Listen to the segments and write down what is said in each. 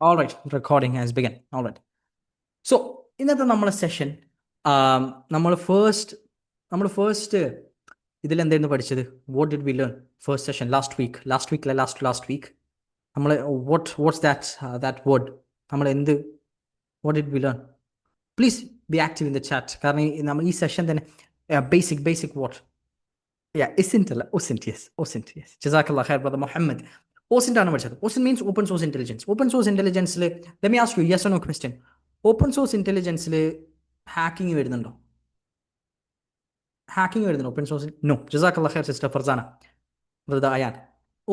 All right, recording has begun. All right. So, ഇന്നത്തെ നമ്മളെ session നമ്മൾ ഫസ്റ്റ് ഇതിലെന്തായിരുന്നു പഠിച്ചത്? What did we learn first session last week നമ്മൾ വാട്ട്സ് ദാറ്റ് വേർഡ് നമ്മൾ എന്ത് what did we learn? Please be active in the chat. കാരണം നമ്മൾ ഈ സെഷൻ തന്നെ ബേസിക് വാട്ട് isn't അല്ല OSINT. യെസ് ജസാക്കല്ലാ ഖൈർ ബ്രദർ മുഹമ്മദ്. OSINT ആണ് പഠിച്ചത്. OSINT means open source intelligence. Open source ഇന്റലിജൻസിൽ let me ask you yes or no question. Open source ഇന്റലിജൻസിൽ ഹാക്കിംഗ് വരുന്നുണ്ടോ? ഓപ്പൺ സോഴ്സിൽ? നോ. ജസാക്കല്ലാ ഖൈർ sister Farzana brother Ayaan.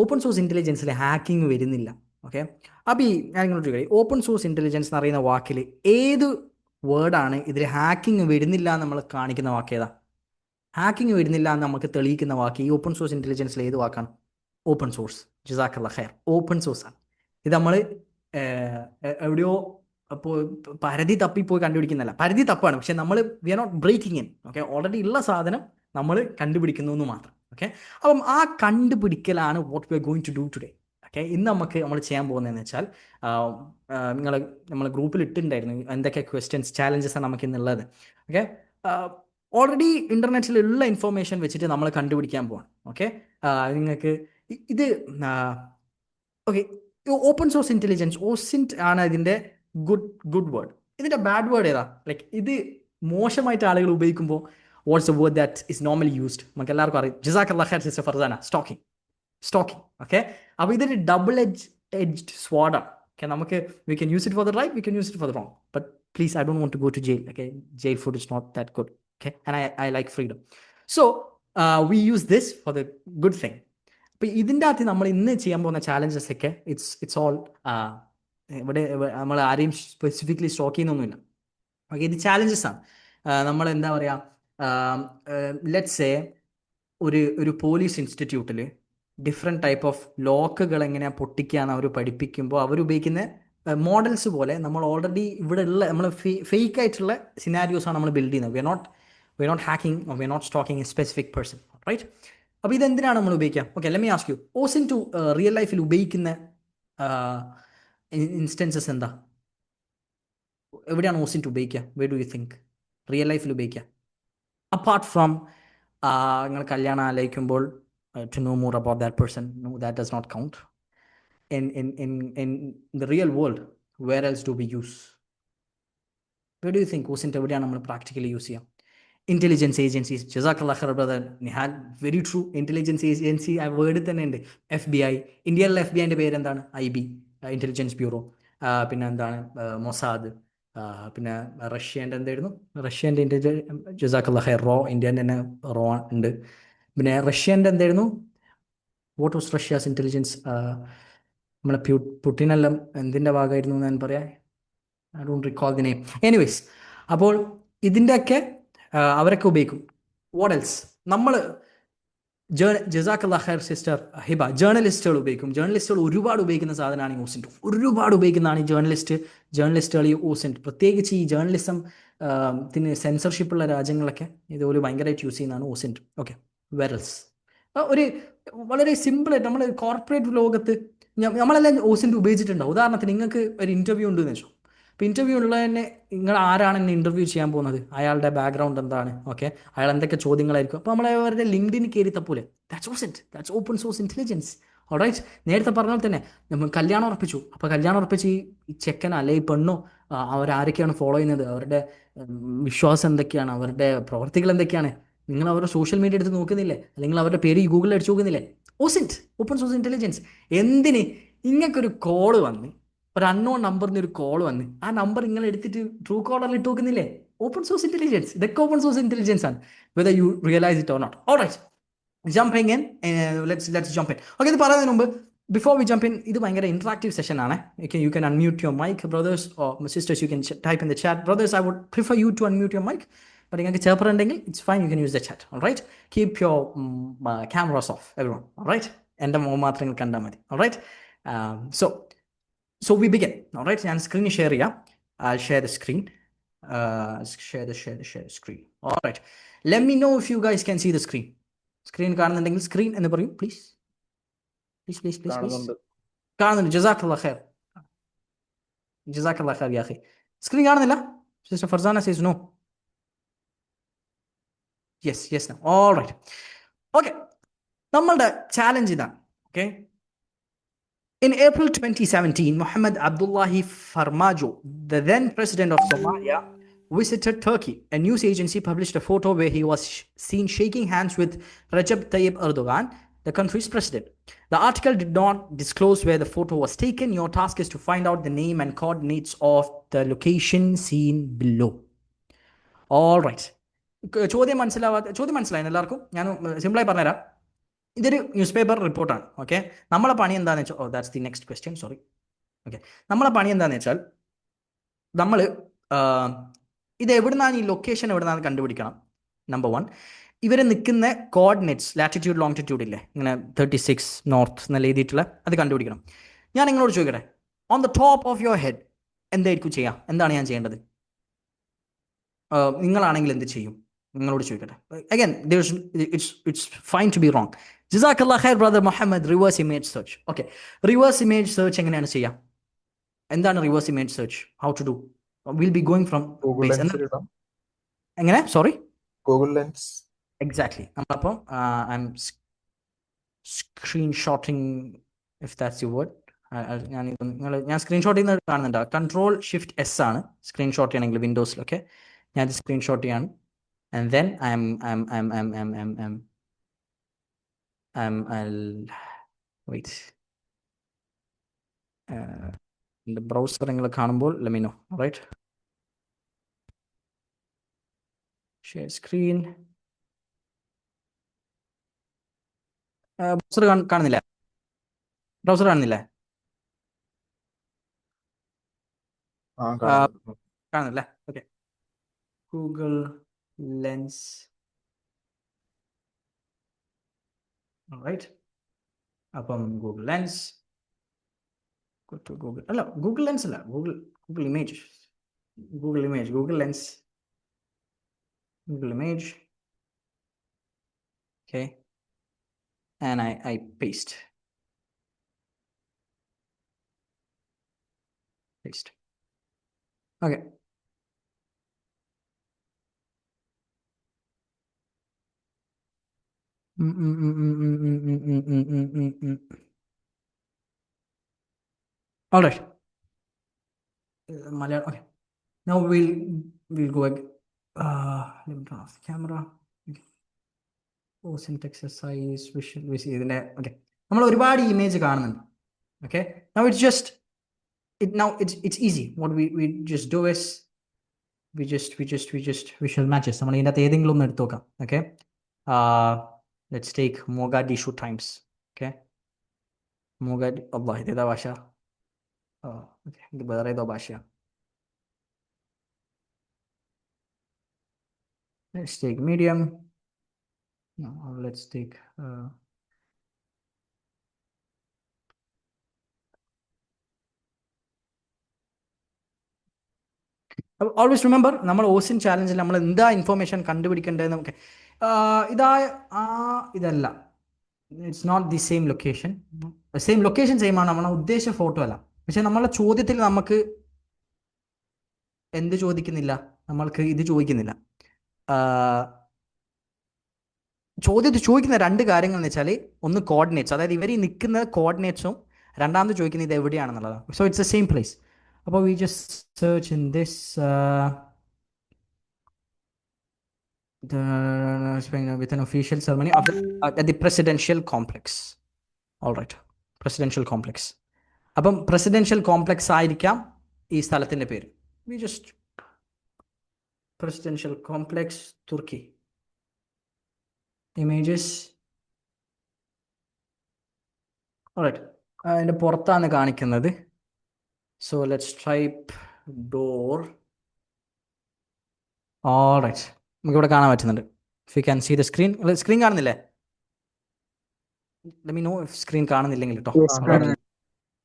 Open source ഇന്റലിജൻസിൽ ഹാക്കിംഗ് വരുന്നില്ല. ഓക്കെ, അപ്പോൾ ഞാൻ നിങ്ങളോട് ചോദിക്കാം, ഓപ്പൺ സോഴ്സ് ഇന്റലിജൻസ് എന്ന് പറയുന്ന വാക്കിൽ ഏത് വേർഡാണ് ഇതിൽ ഹാക്കിംഗ് വരുന്നില്ല എന്ന് നമ്മൾ കാണിക്കുന്ന വാക്ക് ഏതാ? ഹാക്കിംഗ് വരുന്നില്ല എന്ന് നമുക്ക് തെളിയിക്കുന്ന വാക്ക് ഈ ഓപ്പൺ സോഴ്സ് ഇന്റലിജൻസിൽ ഏത് വാക്കാണ്? Open source. ജസാക്കല്ലാ ഖൈർ. ഓപ്പൺ സോഴ്സ് ആണ് ഇത്. നമ്മൾ എവിടെയോ പരിധി തപ്പിപ്പോയി കണ്ടുപിടിക്കുന്നല്ല. പരിധി തപ്പാണ്, പക്ഷെ നമ്മൾ we are not breaking in. Okay, already ഉള്ള സാധനം നമ്മൾ കണ്ടുപിടിക്കുന്നു എന്ന് മാത്രം. ഓക്കെ, അപ്പം ആ കണ്ടുപിടിക്കലാണ് what we are going to do today. Okay, ഇന്ന് നമ്മൾ ചെയ്യാൻ പോകുന്നതെന്ന് വെച്ചാൽ നമ്മൾ ഗ്രൂപ്പിൽ ഇട്ടിട്ടുണ്ടായിരുന്നു എന്തൊക്കെ ക്വസ്റ്റ്യൻസ് ചാലഞ്ചസ് ആണ് നമുക്ക് ഇന്നുള്ളത്. ഓക്കെ, ഓൾറെഡി ഇൻ്റർനെറ്റിലുള്ള ഇൻഫോർമേഷൻ വെച്ചിട്ട് നമ്മൾ കണ്ടുപിടിക്കാൻ പോവാണ്. ഓക്കെ, നിങ്ങൾക്ക് ഇത് okay, open source intelligence OSINT ആണ് ഇതിൻ്റെ ഗുഡ് വേർഡ്. ഇതിൻ്റെ ബാഡ് വേർഡ് ഏതാ? ലൈക്ക് ഇത് മോശമായിട്ട് ആളുകൾ ഉപയോഗിക്കുമ്പോൾ what's a word that is normally used? നമുക്ക് എല്ലാവർക്കും അറിയാം. ജസാക്കല്ലാ ഖൈർ സിസ്റ്റർ ഫർസാന. സ്റ്റോക്കിംഗ്. ഓക്കെ, അപ്പോൾ ഇതൊരു ഡബിൾ എഡ്ജ്ഡ് സ്വാഡാണ്. ഓക്കെ, നമുക്ക് we can use it for the right, we can use it for the wrong. But please, I don't want to go to jail. Okay, jail food is not that good. Okay, and I like freedom. So we use this for the good thing. അപ്പോൾ ഇതിൻ്റെ അകത്ത് നമ്മൾ ഇന്ന് ചെയ്യാൻ പോകുന്ന challenges ഒക്കെ it's all ഇവിടെ നമ്മൾ ആരെയും സ്പെസിഫിക്കലി സ്റ്റോക്ക് ചെയ്യുന്നൊന്നുമില്ല. ഓക്കെ, ഇത് ചാലഞ്ചസ് ആണ്. നമ്മൾ എന്താ പറയുക, ലെറ്റ്സ് സേ ഒരു പോലീസ് ഇൻസ്റ്റിറ്റ്യൂട്ടിൽ ഡിഫറെൻറ്റ് ടൈപ്പ് ഓഫ് ലോക്കുകൾ എങ്ങനെയാണ് പൊട്ടിക്കുകയെന്ന് അവർ പഠിപ്പിക്കുമ്പോൾ അവരുപയോഗിക്കുന്ന മോഡൽസ് പോലെ നമ്മൾ ഓൾറെഡി ഇവിടെ ഉള്ള നമ്മൾ ഫേക്ക് ആയിട്ടുള്ള സിനാരിയോസാണ് നമ്മൾ ബിൽഡ് ചെയ്യുന്നത്. We are not hacking, we are not stalking a specific person. Right? അപ്പോൾ ഇതെന്തിനാണ് നമ്മൾ ഉപയോഗിക്കുക? Okay, let me ask you, OSINT real ലൈഫിൽ ഉപയോഗിക്കുന്ന ഇൻസ്റ്റൻസസ് എന്താ? എവിടെയാണ് OSINT ഉപയോഗിക്കുക? Where do you think real ലൈഫിൽ ഉപയോഗിക്കുക? അപ്പാർട്ട് ഫ്രം നിങ്ങൾ കല്യാണം ആലോചിക്കുമ്പോൾ to know more about that person, no, that does not count. In the real world, where else do we use? Where do you think OSINT എവിടെയാണ് നമ്മൾ practically use ചെയ്യാം? Intelligence agencies. ജസാക്കല്ലാ ഖൈർ brother Nihal. Very true. Intelligence agency ആ word തന്നെ ഉണ്ട്. FBI. ഇന്ത്യയിലെ FBIൻ്റെ പേര് എന്താണ്? IB, intelligence bureau. പിന്നെ എന്താണ്? മൊസാദ്. പിന്നെ റഷ്യൻ്റെ എന്തായിരുന്നു? റഷ്യൻ്റെ ജസാക്കല്ലാ ഖൈർ റോ. ഇന്ത്യൻ്റെ തന്നെ റോ ഉണ്ട്. പിന്നെ റഷ്യൻ്റെ എന്തായിരുന്നു? What was Russia's intelligence? നമ്മളെ പുടിനെല്ലാം എന്തിൻ്റെ ഭാഗമായിരുന്നു എന്ന് ഞാൻ പറയാം. I don't recall the name. Anyways, അപ്പോൾ ഇതിൻ്റെയൊക്കെ അവരൊക്കെ ഉപയോഗിക്കും. What else? നമ്മൾ ജസാക്കല്ലാ ഖൈർ സിസ്റ്റർ ഹിബ, ജേർണലിസ്റ്റുകൾ ഉപയോഗിക്കും. ജേർണലിസ്റ്റുകൾ ഒരുപാട് ഉപയോഗിക്കുന്ന സാധനമാണ് ഈ OSINT. ഒരുപാട് ഉപയോഗിക്കുന്നതാണ് ഈ ജേർണലിസ്റ്റുകൾ ഈ OSINT. പ്രത്യേകിച്ച് ഈ ജേർണലിസം ത്തിന് സെൻസർഷിപ്പുള്ള രാജ്യങ്ങളൊക്കെ ഇതുപോലെ ഭയങ്കരമായിട്ട് യൂസ് ചെയ്യുന്നതാണ് OSINT. ഓക്കെ, വെറൽസ് ഒരു വളരെ സിമ്പിളായിട്ട് നമ്മൾ കോർപ്പറേറ്റ് ലോകത്ത് നമ്മളെല്ലാം OSINT ഉപയോഗിച്ചിട്ടുണ്ടാവും. ഉദാഹരണത്തിന് നിങ്ങൾക്ക് ഒരു ഇൻ്റർവ്യൂ ഉണ്ടെന്ന് വെച്ചോ. അപ്പോൾ ഇൻ്റർവ്യൂ ഉള്ളത് തന്നെ നിങ്ങൾ ആരാണ് എന്നെ ഇൻ്റർവ്യൂ ചെയ്യാൻ പോകുന്നത്, അയാളുടെ ബാക്ക്ഗ്രൗണ്ട് എന്താണ്, ഓക്കെ, അയാൾ എന്തൊക്കെ ചോദ്യങ്ങളായിരിക്കും. അപ്പോൾ നമ്മൾ അവരുടെ ലിങ്ക്ഡിൻ കയറി തപ്പോലെ. That's OSINT, that's open source intelligence. Alright? നേരത്തെ പറഞ്ഞാൽ തന്നെ നമ്മൾ കല്യാണം ഉറപ്പിച്ചു. അപ്പോൾ കല്യാണം ഉറപ്പിച്ച് ഈ ചെക്കനോ അല്ലെങ്കിൽ ഈ പെണ്ണോ അവരാരൊക്കെയാണ് ഫോളോ ചെയ്യുന്നത്, അവരുടെ വിശ്വാസം എന്തൊക്കെയാണ്, അവരുടെ പ്രവർത്തികൾ എന്തൊക്കെയാണ്, നിങ്ങൾ അവരുടെ സോഷ്യൽ മീഡിയ എടുത്ത് നോക്കുന്നില്ലേ? അല്ലെങ്കിൽ അവരുടെ പേര് ഈ ഗൂഗിളിൽ അടിച്ചു നോക്കുന്നില്ലേ? OSINT, open source intelligence. എന്തിന്? ഇങ്ങനൊരു കോള് വന്ന്, ഒരു അൺനോൺ നമ്പറിന് ഒരു കോൾ വന്ന്, ആ നമ്പർ നിങ്ങൾ എടുത്തിട്ട് ട്രൂ കോളറിൽ ഇട്ട് നോക്കുന്നില്ലേ? Open source intelligence. ഇതൊക്കെ ഓപ്പൺ സോഴ്സ് ഇൻ്റലിജൻസ് ആണ്, whether you realise it or not. Alright, jumping in. Let's jump in. Okay, ഇത് പറയുന്നതിന് മുമ്പ്, ബിഫോർ വി ജമ്പ് ഇൻ, ഇത് ഭയങ്കര ഇന്ററാക്റ്റീവ് സെഷൻ ആണ്. You can unmute your mic brothers or sisters. You can type in the chat. Brothers, I would prefer you to unmute your mic. But നിങ്ങൾക്ക് ചേപ്പർ ഉണ്ടെങ്കിൽ it's fine, you can use the chat. Alright? Keep your cameras off everyone. Alright? എൻ്റെ മുഖം മാത്രം നിങ്ങൾ കണ്ടാൽ മതി. Alright? So we begin. Alright, ഞാൻ സ്ക്രീൻ ഷെയർ ചെയ്യാം. I'll share the screen. Share the screen. Alright. Let me know if you guys can see the screen. Screen കാണുന്നുണ്ടെങ്കിൽ screen എന്ന് പറയൂ പ്ലീസ്. കാണുന്നുണ്ട്. ജസാക്കല്ലാ ഖൈർ. ജസാക്കല്ലാ ഖൈർ യാ അഖി. സ്ക്രീൻ കാണുന്നില്ല? Sister Farzana says no. Yes no. All right. Okay, നമ്മളുടെ ചാലഞ്ച് ഇതാണ്. Okay, in April 2017, Mohamed Abdullahi Farmajo, the then president of Somalia, visited Turkey. A news agency published a photo where he was seen shaking hands with Recep Tayyip Erdogan, the country's president. The article did not disclose where the photo was taken. Your task is to find out the name and coordinates of the location seen below. All right. ചോദ്യം മനസ്സിലായി എല്ലാവർക്കും? ഞാൻ സിമ്പിളായി പറഞ്ഞുതരാം. ഇതൊരു news paper റിപ്പോർട്ടാണ്. Okay, നമ്മളെ പണി എന്താണെന്ന് വെച്ചാൽ, that's the next question, sorry. Okay, നമ്മളെ പണി എന്താണെന്ന് വെച്ചാൽ നമ്മൾ ഇത് എവിടുന്നാണ്, ഈ ലൊക്കേഷൻ എവിടുന്നാണ് കണ്ടുപിടിക്കണം. നമ്പർ 1, ഇവർ നിൽക്കുന്ന കോർഡിനേറ്റ്സ്, ലാറ്റിറ്റ്യൂഡ് ലോങ്ങിറ്റ്യൂഡ് ഇല്ലേ, ഇങ്ങനെ 36 നോർത്ത് എന്നല്ല എഴുതിയിട്ടുള്ള, അത് കണ്ടുപിടിക്കണം. ഞാൻ നിങ്ങളോട് ചോദിക്കട്ടെ, on the top of your head എന്തായിരിക്കും ചെയ്യുക? എന്താണ് ഞാൻ ചെയ്യേണ്ടത്? നിങ്ങളാണെങ്കിൽ എന്ത് ചെയ്യും? നിങ്ങളോട് ചോദിക്കട്ടെ. Again, it's fine to be wrong. ജസാക്കല്ലാ ഖൈർ brother Muhammad. Reverse image search. Okay, reverse image search എങ്ങനെയാണ് ചെയ്യുക? എന്താണ് reverse image search? How to do? Will be going from എങ്ങനെ? Sorry, Google lens. എക്സാക്ട്ലി. നമ്മളപ്പോൾ I'm screenshotting, if that's you word. ഞാൻ screenshot ചെയ്യുന്നത് കാണുന്നുണ്ടോ? Ctrl+Shift+S ആണ് screenshot ചെയ്യണമെങ്കിൽ വിൻഡോസിലൊക്കെ. ഞാൻ സ്ക്രീൻഷോട്ട് ചെയ്യാണ്. ആൻഡ് ദെൻ വെയിറ്റ്, എൻ്റെ ബ്രൗസർ നിങ്ങൾ കാണുമ്പോൾ let me know. Right, share screen. Browser കാണുന്നില്ല? ബ്രൗസർ കാണുന്നില്ലേ? കാണുന്നില്ലേ? Okay, Google lens. റൈറ്റ്, അപ്പം ഗൂഗിൾ ലെൻസ്, ഗൂഗിൾ അല്ല, ഗൂഗിൾ ലെൻസ് അല്ല, Google image, Google lens, Google image. Okay, and I paste. Okay, all right. Malayalam. Okay, now we'll go back. Let me turn off the camera. Syntax exercise, visual. Okay, നമ്മൾ ഒരുപാട് image കാണുന്നുണ്ട്. Okay, now it's just it's easy. What we just do is we just visual matches. നമ്മൾ ഇതിൻ്റെ അകത്ത് ഏതെങ്കിലും ഒന്ന് എടുത്ത് നോക്കാം. Okay, let's take Mogadishu Times. Okay, Allah, ഇതേതാ ഭാഷ? ഇത് വേറെ ഏതോ ഭാഷയാണ്. Let's take medium. No, let's take always remember, നമ്മൾ ഓസിൻ ചാലഞ്ചിൽ നമ്മൾ എന്താ ഇൻഫോർമേഷൻ കണ്ടുപിടിക്കേണ്ടത്? നമുക്ക് ഇതല്ല, it's not the same location. Same ആണ്, നമ്മളെ ഉദ്ദേശ ഫോട്ടോ അല്ല. പക്ഷെ നമ്മളെ ചോദ്യത്തിൽ നമുക്ക് എന്ത് ചോദിക്കുന്നില്ല? നമ്മൾക്ക് ഇത് ചോദിക്കുന്നില്ല. ചോദ്യത്തിൽ ചോദിക്കുന്ന 2 കാര്യങ്ങൾ എന്ന് വെച്ചാൽ, ഒന്ന് കോർഡിനേറ്റ്സ്, അതായത് ഇവർ നിൽക്കുന്ന കോർഡിനേറ്റ്സും, രണ്ടാമത് ചോദിക്കുന്നത് ഇത് എവിടെയാണെന്നുള്ളതാണ്. So it's the same place. അപ്പോൾ we just search in this with an official ceremony at the presidential complex. All right, presidential complex. അപ്പം presidential complex ആയിരിക്കാം ഈ സ്ഥലത്തിൻ്റെ പേര്. We just presidential complex Turkey. Images. Alright, അതിൻ്റെ പുറത്താണ് കാണിക്കുന്നത്. So let's type door. Alright, നമുക്ക് ഇവിടെ കാണാൻ പറ്റുന്നുണ്ട്. If you can see the screen. Screen കാണുന്നില്ലേ? Let me know if screen കാണുന്നില്ലെങ്കിൽ കേട്ടോ.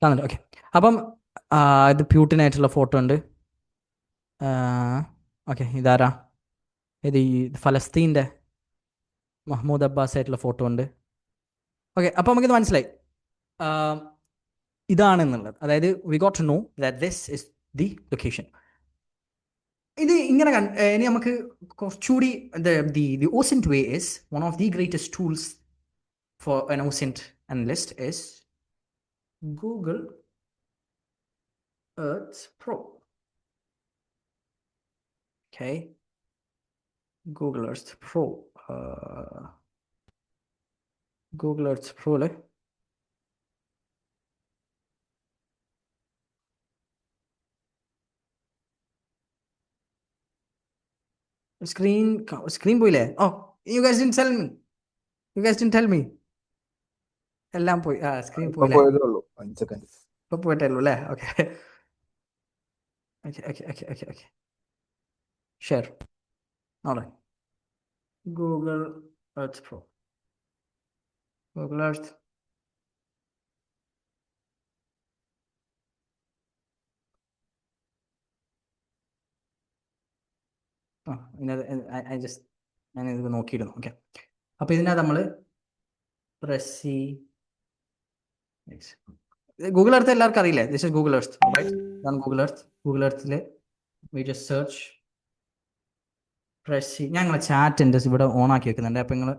കാണുന്നുണ്ട്. ഓക്കെ, അപ്പം ഇത് പ്യൂട്ടിനായിട്ടുള്ള ഫോട്ടോ ഉണ്ട്. ഓക്കെ, ഇതാരാ? ഇത് ഈ ഫലസ്തീൻ്റെ മഹ്മൂദ് അബ്ബാസ് ആയിട്ടുള്ള ഫോട്ടോ ഉണ്ട്. ഓക്കെ, അപ്പോൾ നമുക്കിത് മനസ്സിലായി ഇതാണെന്നുള്ളത്. അതായത് we got to know that this is the location. ഇത് ഇങ്ങനെ ഇനി നമുക്ക് കുറച്ചുകൂടി the OSINT way is one of the greatest tools for an OSINT analyst is Google Earth Pro. Okay, Google Earth Pro. Google Earth Pro le screen പോയില്ലേ? Oh, you guys didn't tell me. എല്ലാം പോയി. Screen പോയില്ലേ? ഇപ്പൊ പോയിട്ടേ ഉള്ളൂ അല്ലേ? Okay share. Alright. Google Earth Pro. Google Earth. ഞാനിത് നോക്കിയിരുന്നു. ഓക്കെ, അപ്പോൾ ഇതിനകത്ത് നമ്മൾ പ്രസ് ഗൂഗിൾ എർത്ത് എല്ലാവർക്കും അറിയില്ലേ? This is Google earth. ഇതാണ് ഗൂഗിൾ എർത്തിൽ വി ജസ്റ്റ് സെർച്ച് പ്രസ്. ഞങ്ങൾ ചാറ്റ് ഉണ്ട് ഇവിടെ ഓൺ ആക്കി വെക്കുന്നുണ്ട്. അപ്പോൾ നിങ്ങൾ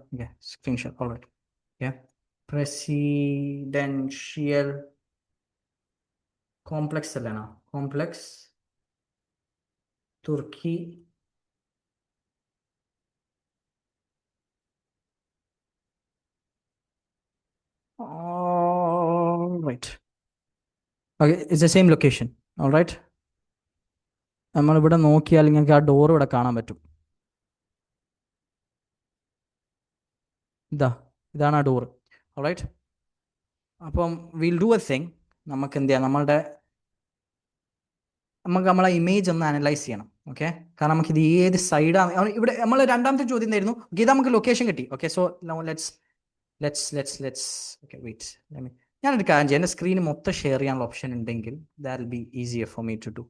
screenshot. Alright. Okay, presidential complex അല്ലേണോ? Complex Turkey all right. Okay, it's the same location. All right. നമ്മളിവിടെ നോക്കിയാൽ നിങ്ങൾക്ക് ആ ഡോർ ഇവിടെ കാണാൻ പറ്റും. ഇതാണ് ആ ഡോർ. All right. അപ്പം we'll do a thing. നമുക്ക് എന്ത് ചെയ്യാം? നമ്മളെ ഇമേജ് ഒന്ന് അനലൈസ് ചെയ്യണം. ഓക്കെ, കാരണം നമുക്കിത് ഏത് സൈഡാണ്. ഇവിടെ നമ്മൾ രണ്ടാമത്തെ ചോദ്യം എന്തായിരുന്നു? ഇത് നമുക്ക് ലൊക്കേഷൻ കിട്ടി. Okay, so let's okay, wait, ഞാനൊരു കാര്യം ചെയ്യാം. എൻ്റെ സ്ക്രീൻ മൊത്തം ഷെയർ ചെയ്യാനുള്ള ഓപ്ഷൻ ഉണ്ടെങ്കിൽ that will be easier for me to do.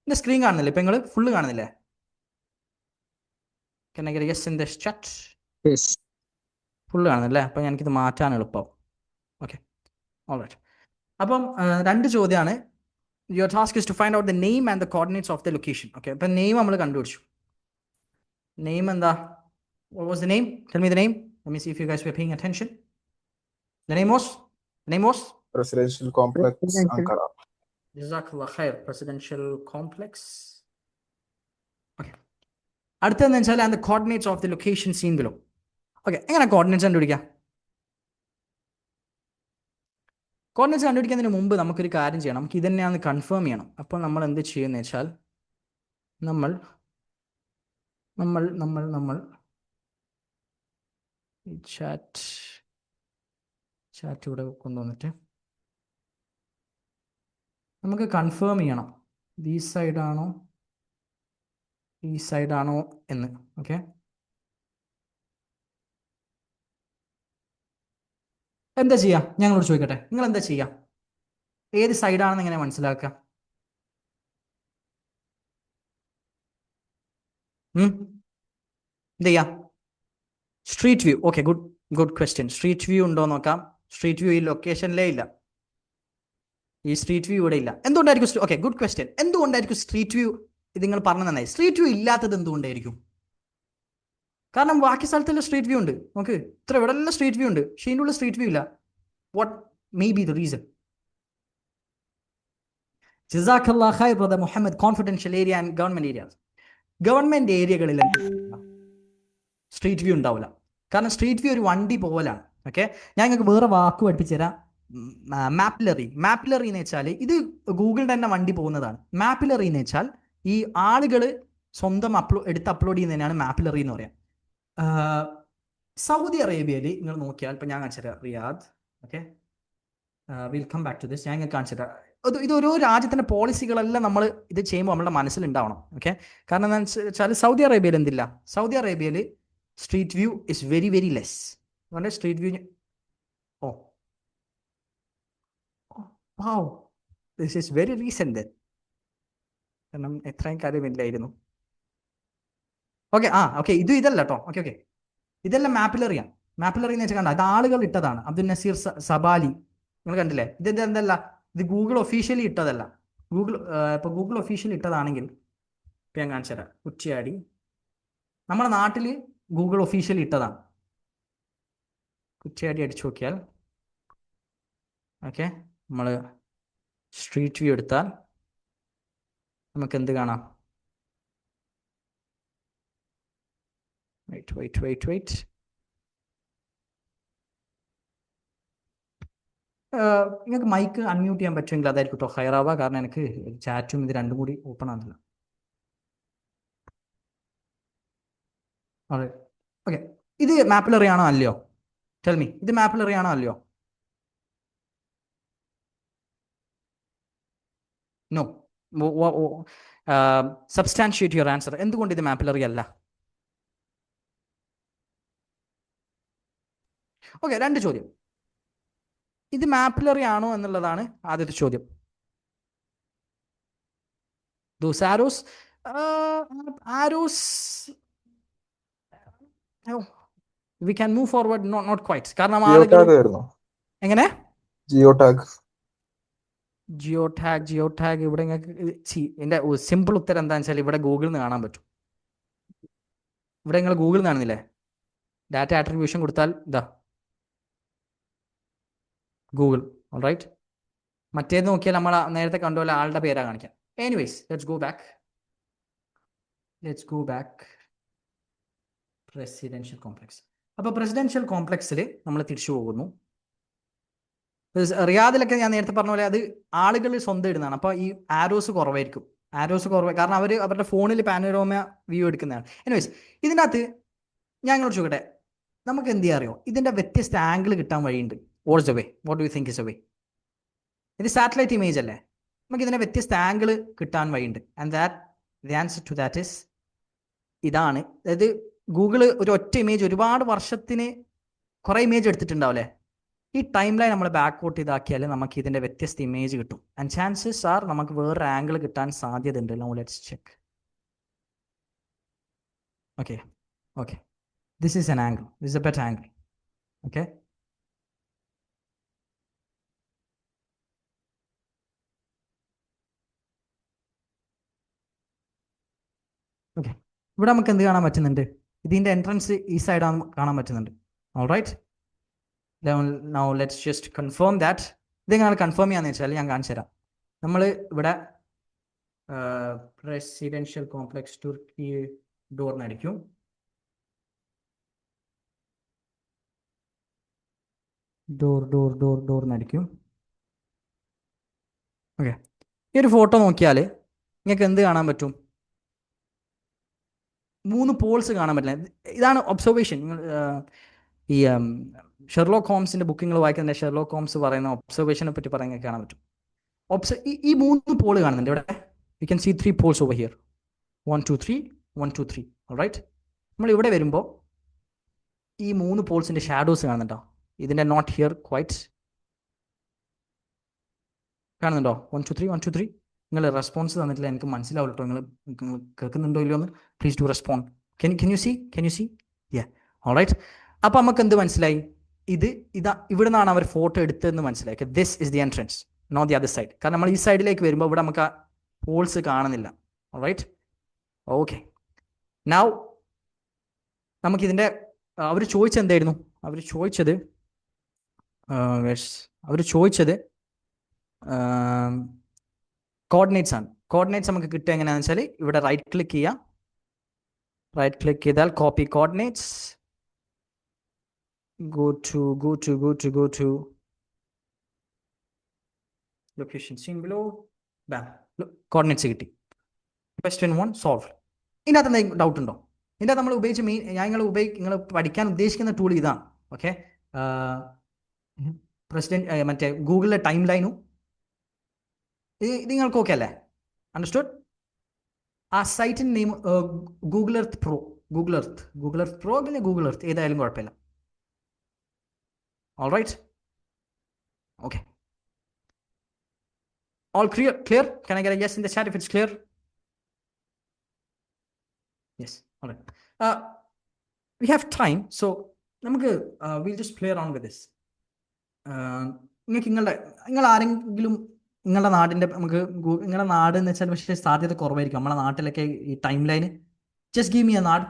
എൻ്റെ സ്ക്രീൻ കാണുന്നില്ലേ? ഇപ്പം നിങ്ങൾ ഫുള്ള് കാണുന്നില്ലേ? Can I get a yes in this chat? Yes. Full കാണുന്നില്ലേ? അപ്പം എനിക്കിത് മാറ്റാൻ എളുപ്പമാവും. Okay, alright. അപ്പം രണ്ട് ചോദ്യമാണ്. Your task is to find out the name and the coordinates of the location. Okay, അപ്പം നെയിം നമ്മൾ കണ്ടുപിടിച്ചു. നെയിം എന്താ? What was the name? Tell me the name. Let me see if you guys were paying attention. The name was Presidential Complex, Ankara. Jazakallah khair. Presidential Complex. Okay. അടുത്തതെന്ന് വെച്ചാൽ and the coordinates of the location seen below. Okay, എങ്ങനെ coordinates കണ്ടുപിടിക്കാം? Coordinates കണ്ടുപിടിക്കുന്നതിന് മുമ്പ് നമുക്കൊരു കാര്യം ചെയ്യണം. നമുക്ക് ഇത് തന്നെയാണെന്ന് കൺഫേം ചെയ്യണം. അപ്പോൾ നമ്മൾ എന്ത് ചെയ്യുമെന്ന് വെച്ചാൽ നമ്മൾ ഈ ചാറ്റ് ഇവിടെ കൊണ്ടുവന്നിട്ട് നമുക്ക് കൺഫേം ചെയ്യണം ഈ സൈഡാണോ എന്ന്. ഓക്കെ, എന്താ ചെയ്യാം? ഞങ്ങളോട് ചോദിക്കട്ടെ, നിങ്ങൾ എന്താ ചെയ്യാം? ഏത് സൈഡാണെന്ന് എങ്ങനെ മനസ്സിലാക്കുക? എന്ത് ചെയ്യാം? Street view. Okay, good question. Street view ഉണ്ടോ നോക്കാം. സ്ട്രീറ്റ് വ്യൂ ഈ ലൊക്കേഷനിലേ ഇല്ല. ഈ സ്ട്രീറ്റ് വ്യൂ ഇവിടെ ഇല്ല. എന്തുകൊണ്ടായിരിക്കും? Okay, good question. എന്തുകൊണ്ടായിരിക്കും സ്ട്രീറ്റ് വ്യൂ? ഇത് നിങ്ങൾ പറഞ്ഞു നന്നായി. സ്ട്രീറ്റ് വ്യൂ ഇല്ലാത്തത് എന്തുകൊണ്ടായിരിക്കും? കാരണം ബാക്കി സ്ഥലത്തുള്ള സ്ട്രീറ്റ് വ്യൂ ഉണ്ട്. നമുക്ക് ഇവിടെ എല്ലാം സ്ട്രീറ്റ് വ്യൂ ഉണ്ട്, പക്ഷേ ഇതിൻ്റെ ഉള്ള സ്ട്രീറ്റ് വ്യൂ ഇല്ല. What may be the reason? ജസാക്കല്ലാ ഖൈർ brother Muhammad. Confidential area and government areas. Government ഏരിയകളിൽ സ്ട്രീറ്റ് വ്യൂ ഉണ്ടാവില്ല. കാരണം സ്ട്രീറ്റ് വ്യൂ ഒരു വണ്ടി പോലാണ്. ഓക്കെ, ഞാൻ നിങ്ങൾക്ക് വേറെ വാക്ക് പഠിപ്പിച്ചു തരാം. മാപ്പിലറി എന്ന് വെച്ചാൽ ഇത് ഗൂഗിളിൻ്റെ തന്നെ വണ്ടി പോകുന്നതാണ്. മാപ്പിലറി എന്ന് വെച്ചാൽ ഈ ആളുകൾ സ്വന്തം എടുത്ത് അപ്ലോഡ് ചെയ്യുന്നതിനാണ് മാപ്പിലറി എന്ന് പറയാം. സൗദി അറേബ്യയിൽ നിങ്ങൾ നോക്കിയാൽ, ഇപ്പം ഞാൻ കാണിച്ചു തരാം, Riyadh. Okay, will come back to this. ഞാൻ നിങ്ങൾക്ക് കാണിച്ചു തരാം. ഇത് ഓരോ രാജ്യത്തിൻ്റെ പോളിസികളെല്ലാം നമ്മൾ ഇത് ചെയ്യുമ്പോൾ നമ്മുടെ മനസ്സിലുണ്ടാവണം. ഓക്കെ, കാരണം എന്താണെന്ന് വെച്ചാൽ സൗദി അറേബ്യയിൽ എന്തില്ല? സൗദി അറേബ്യയിൽ street view is very very less. അതുകൊണ്ട് street view this is very recent. കാരണം എത്രയും കാര്യമില്ലായിരുന്നു. ഓക്കെ, ഓക്കെ, ഇതല്ല കേട്ടോ. ഓക്കെ, ഇതെല്ലാം മാപ്പിലറിയാണ്. മാപ്പിലറി എന്ന് വെച്ചാൽ കണ്ട, ഇത് ആളുകൾ ഇട്ടതാണ്. അബ്ദുൽ നസീർ സബാലി, നിങ്ങൾ കണ്ടില്ലേ? ഇതെന്തല്ല, ഇത് ഗൂഗിൾ ഒഫീഷ്യലി ഇട്ടതല്ല. ഇപ്പോൾ ഗൂഗിൾ ഒഫീഷ്യലി ഇട്ടതാണെങ്കിൽ ഇപ്പം ഞാൻ കാണിച്ചു തരാം. കുറ്റ്യാടി നമ്മുടെ നാട്ടിൽ ഗൂഗിൾ ഒഫീഷ്യലി ഇട്ടതാണ്. കുറ്റ്യാടി അടിച്ചു നോക്കിയാൽ ഓക്കെ, നമ്മൾ സ്ട്രീറ്റ് വ്യൂ എടുത്താൽ നമുക്ക് എന്ത് കാണാം? വെയിറ്റ് നിങ്ങൾക്ക് മൈക്ക് അൺമ്യൂട്ട് ചെയ്യാൻ പറ്റുമെങ്കിൽ അതായിരിക്കും കേട്ടോ ഹയറാവുക. കാരണം എനിക്ക് ചാറ്റും ഇത് രണ്ടും കൂടി ഓപ്പൺ ആകുന്നില്ല. അതെ, ഓക്കെ. ഇത് മാപ്പിലറി ആണോ അല്ലയോ? ടെൽ മീ, ഇത് മാപ്പിലറി ആണോ അല്ലയോ? നോ. Substantiate your answer. എന്തുകൊണ്ട് ഇത് മാപ്പിലറി അല്ല? ഓക്കെ, രണ്ട് ചോദ്യം. ഇത് മാപ്പിലറി ആണോ എന്നുള്ളതാണ് ആദ്യത്തെ ചോദ്യം. Those arrows, no, we can move forward. Not quite. കാരണം എങ്ങനെ ജിയോ ടാഗ് ഇവിടെ എൻ്റെ സിമ്പിൾ ഉത്തരം എന്താണെന്ന് വെച്ചാൽ ഇവിടെ ഗൂഗിളിൽ നിന്ന് കാണാൻ പറ്റും. ഇവിടെ നിങ്ങൾ ഗൂഗിളിൽ നിന്ന് കാണുന്നില്ലേ? ഡാറ്റ ആട്രിബ്യൂഷൻ കൊടുത്താൽ ഇതാ ഗൂഗിൾ. ഓൾറൈറ്റ്. മറ്റേത് നോക്കിയാൽ നമ്മൾ നേരത്തെ കണ്ടുപോലെ ആളുടെ പേരാ കാണിക്കാം. Anyways, let's go back. Presidential complex. അപ്പോൾ പ്രസിഡൻഷ്യൽ കോംപ്ലക്സിൽ നമ്മൾ തിരിച്ചു പോകുന്നു. റിയാദിലൊക്കെ ഞാൻ നേരത്തെ പറഞ്ഞ പോലെ അത് ആളുകൾ സ്വന്തം ഇടുന്നതാണ്. അപ്പോൾ ഈ ആരോസ് കുറവായിരിക്കും. കാരണം അവർ അവരുടെ ഫോണിൽ പാനോരമ വ്യൂ എടുക്കുന്നതാണ്. എനിവേസ്, ഇതിനകത്ത് ഞാൻ ഇങ്ങോട്ട് ചോദിക്കട്ടെ, നമുക്ക് എന്ത് ചെയ്യാൻ അറിയോ? ഇതിൻ്റെ വ്യത്യസ്ത ആംഗിൾ കിട്ടാൻ വഴിയുണ്ട്. What's a way? What do you think is a way? ഇത് സാറ്റലൈറ്റ് ഇമേജ് അല്ലേ? നമുക്ക് ഇതിൻ്റെ വ്യത്യസ്ത ആംഗിൾ കിട്ടാൻ വഴിയുണ്ട്. And the answer to that is ഇതാണ്. അതായത് ഗൂഗിള് ഒരു ഒറ്റ ഇമേജ് ഒരുപാട് വർഷത്തിന് കുറേ ഇമേജ് എടുത്തിട്ടുണ്ടാവില്ലേ? ഈ ടൈം ലൈൻ നമ്മൾ ബാക്ക്ഔട്ട് ഇതാക്കിയാൽ നമുക്ക് ഇതിൻ്റെ വ്യത്യസ്ത ഇമേജ് കിട്ടും. ആൻഡ് ചാൻസസ് ആർ നമുക്ക് വേറൊരു ആംഗിൾ കിട്ടാൻ സാധ്യതയുണ്ട്. Now let's check. Okay, this is N angle. This is A better angle. Okay, ഇവിടെ നമുക്ക് എന്ത് കാണാൻ പറ്റുന്നുണ്ട്? ഇതിൻ്റെ എൻട്രൻസ് ഈ സൈഡാണ് കാണാൻ പറ്റുന്നുണ്ട്. Alright, now let's just confirm that. ഇതെങ്ങനെ കൺഫേം ചെയ്യാന്ന് വെച്ചാൽ ഞാൻ കാണിച്ചു തരാം. നമ്മൾ ഇവിടെ പ്രസിഡൻഷ്യൽ കോംപ്ലക്സ് തുർക്കി ഡോറിനടിക്കും. ഡോറിനടിക്കും. ഓക്കെ, ഈ ഒരു ഫോട്ടോ നോക്കിയാൽ നിങ്ങൾക്ക് എന്ത് കാണാൻ പറ്റും? 3 പോൾസ് കാണാൻ പറ്റില്ല. ഇതാണ് ഒബ്സർവേഷൻ. ഈ ഷെർലോക്ക് ഹോംസിൻ്റെ ബുക്കിങ്ങൾ വായിക്കുന്ന ഷെർലോക്ക് ഹോംസ് പറയുന്ന ഒബ്സർവേഷനെ പറ്റി പറയുന്നത് കാണാൻ പറ്റും. ഈ 3 പോൾ കാണുന്നുണ്ട് ഇവിടെ. You can see 3 poles over here. 1 2 3 1 2 3. Alright, നമ്മൾ ഇവിടെ വരുമ്പോൾ ഈ 3 പോൾസിൻ്റെ ഷാഡോസ് കാണുന്നുണ്ടോ? ഇതിൻ്റെ നോട്ട് ഹിയർ ക്വൈറ്റ് കാണുന്നുണ്ടോ? 1 2 3 1 2 3. നിങ്ങൾ റെസ്പോൺസ് തന്നിട്ടില്ല, എനിക്ക് മനസ്സിലാവില്ല കേട്ടോ. നിങ്ങൾ കേൾക്കുന്നുണ്ടോ ഇല്ലയോ എന്ന് please to respond. Can you see? Yeah, alright. അപ്പോൾ നമുക്ക് എന്ത് മനസ്സിലായി? ഇവിടെ നിന്നാണ് അവർ ഫോട്ടോ എടുത്തതെന്ന് മനസ്സിലായി. This is the entrance, not the other side. കാരണം നമ്മൾ ഈ സൈഡിലേക്ക് വരുമ്പോൾ ഇവിടെ നമുക്ക് ആ പോൾസ് കാണുന്നില്ല. Alright, okay. നൗ നമുക്കിതിൻ്റെ അവർ ചോദിച്ചത് എന്തായിരുന്നു? അവർ ചോദിച്ചത് കോർഡിനേറ്റ്സ് ആണ്. കോർഡിനേറ്റ്സ് നമുക്ക് കിട്ടുക എങ്ങനെയാണെന്ന് വെച്ചാൽ ഇവിടെ റൈറ്റ് ക്ലിക്ക് ചെയ്യാം. റൈറ്റ് ക്ലിക്ക് ചെയ്താൽ copy coordinates, go to location seen below. Bam, coordinates കിട്ടി. Question 1 solved. ഇതിനകത്ത് എന്തെങ്കിലും ഡൗട്ട് ഉണ്ടോ? ഇതിനകത്ത് നമ്മൾ ഉപയോഗിച്ച നിങ്ങൾ പഠിക്കാൻ ഉദ്ദേശിക്കുന്ന ടൂൾ ഇതാണ്. ഓക്കെ, മറ്റേ ഗൂഗിളിലെ ടൈം ലൈനും ഇത് നിങ്ങൾക്ക് ഓക്കെ അല്ലേ? അണ്ടർസ്റ്റുഡ്? ആ സൈറ്റിൻ്റെ നെയിം ഗൂഗിൾ എർത്ത് പ്രോ പിന്നെ ഗൂഗിൾ എർത്ത് ഏതായാലും കുഴപ്പമില്ല. All right, okay, all clear? Can I get a yes in the chat if it's clear? Yes, all right. We have time, so we'll just play around with this. നിങ്ങൾ ആരെങ്കിലും നിങ്ങളുടെ നാടിൻ്റെ നമുക്ക് നിങ്ങളുടെ നാട് എന്ന് വെച്ചാൽ പക്ഷേ സാധ്യത കുറവായിരിക്കും. നമ്മളെ നാട്ടിലൊക്കെ ഈ time line just give me a നാട്.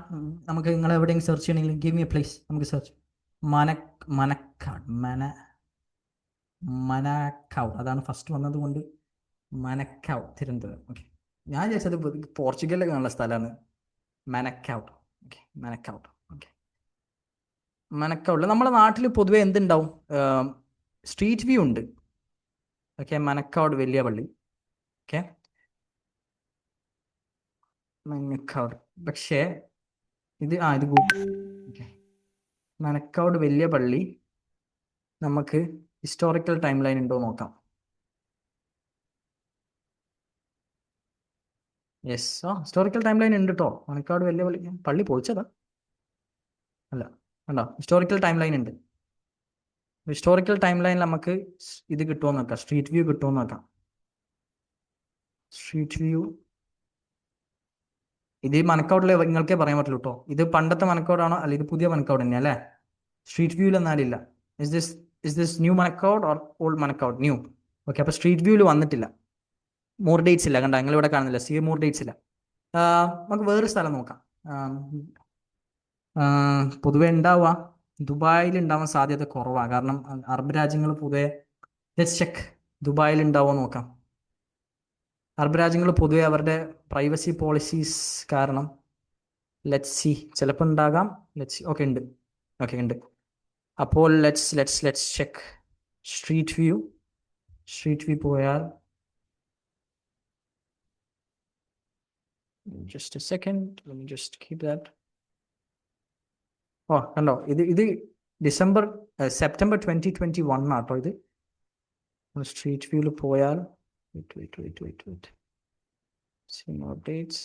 നമുക്ക് നിങ്ങൾ എവിടെയെങ്കിലും സെർച്ച് ചെയ്യണമെങ്കിൽ ഗീവ് മി എ പ്ലേസ്, നമുക്ക് സെർച്ച്. മനക്കാട് മനക്കാവ് അതാണ് ഫസ്റ്റ് വന്നത് കൊണ്ട് മനക്കാവ്, തിരുവനന്തപുരം. ഓക്കെ, ഞാൻ വിചാരിച്ചത് പോർച്ചുഗലിലൊക്കെ ഉള്ള സ്ഥലമാണ് മനക്കാവ്. ഓക്കെ, മനക്കാവ്. ഓക്കെ, മനക്കാവിൽ നമ്മുടെ നാട്ടിൽ പൊതുവെ എന്തുണ്ടാവും? സ്ട്രീറ്റ് വ്യൂ ഉണ്ട്. ഓക്കെ, മനക്കാട് വലിയ പള്ളി. ഓക്കെ, മനക്കാട്. പക്ഷേ ഇത് ഇത് ഓക്കെ, മനക്കാട് വലിയ പള്ളി. നമുക്ക് ഹിസ്റ്റോറിക്കൽ ടൈം ലൈൻ ഉണ്ടോ നോക്കാം. യെസ്, ഹിസ്റ്റോറിക്കൽ ടൈം ലൈൻ ഉണ്ട് കേട്ടോ. മനക്കാട് വലിയ പള്ളി പള്ളി പൊളിച്ചതാ അല്ല, കണ്ടോ? ഹിസ്റ്റോറിക്കൽ ടൈം ലൈൻ ഉണ്ട്. ഹിസ്റ്റോറിക്കൽ ടൈം ലൈനിൽ നമുക്ക് ഇത് കിട്ടുമോ നോക്കാം, സ്ട്രീറ്റ് വ്യൂ കിട്ടുമോ നോക്കാം. സ്ട്രീറ്റ് വ്യൂ ഇത് മനക്കാടിലെ നിങ്ങൾക്കേ പറയാൻ പറ്റുള്ളൂ കേട്ടോ. ഇത് പണ്ടത്തെ മനക്കാടാണോ അല്ല ഇത് പുതിയ മനക്കാട് തന്നെയാ അല്ലേ? സ്ട്രീറ്റ് വ്യൂവിൽ എന്നാലില്ല. Is this new Manakkad or old Manakkad? New. Okay, അപ്പോൾ സ്ട്രീറ്റ് വ്യൂവിൽ വന്നിട്ടില്ല. മോർ ഡേറ്റ്സ് ഇല്ല. കണ്ടോ, നിങ്ങളിവിടെ കാണുന്നില്ല, മോർ ഡേറ്റ്സ് ഇല്ല. നമുക്ക് വേറൊരു സ്ഥലം നോക്കാം. പൊതുവെ ഉണ്ടാവുക ദുബായിൽ ഉണ്ടാവാൻ സാധ്യത കുറവാണ്. കാരണം അറബ് രാജ്യങ്ങൾ പൊതുവെ ചെക്ക് ദുബായിൽ ഉണ്ടാവുമോ നോക്കാം. അറബ് രാജ്യങ്ങൾ പൊതുവെ അവരുടെ പ്രൈവസി പോളിസീസ് കാരണം ലെറ്റ്സ് സി, ചിലപ്പോൾ ഉണ്ടാകാം. Let's C. ഓക്കെ, ഉണ്ട്. ഓക്കെ, ഉണ്ട്. അപ്പോൾ ലെറ്റ്സ് ചെക്ക് സ്ട്രീറ്റ് വ്യൂ പോയാൽ just A second, let me just keep that. കണ്ടോ, ഇത് സെപ്റ്റംബർ 2021 ആട്ടോ ഇത്. സ്ട്രീറ്റ് വ്യൂവിൽ പോയാൽ വെയിറ്റ് അപ്ഡേറ്റ്സ്.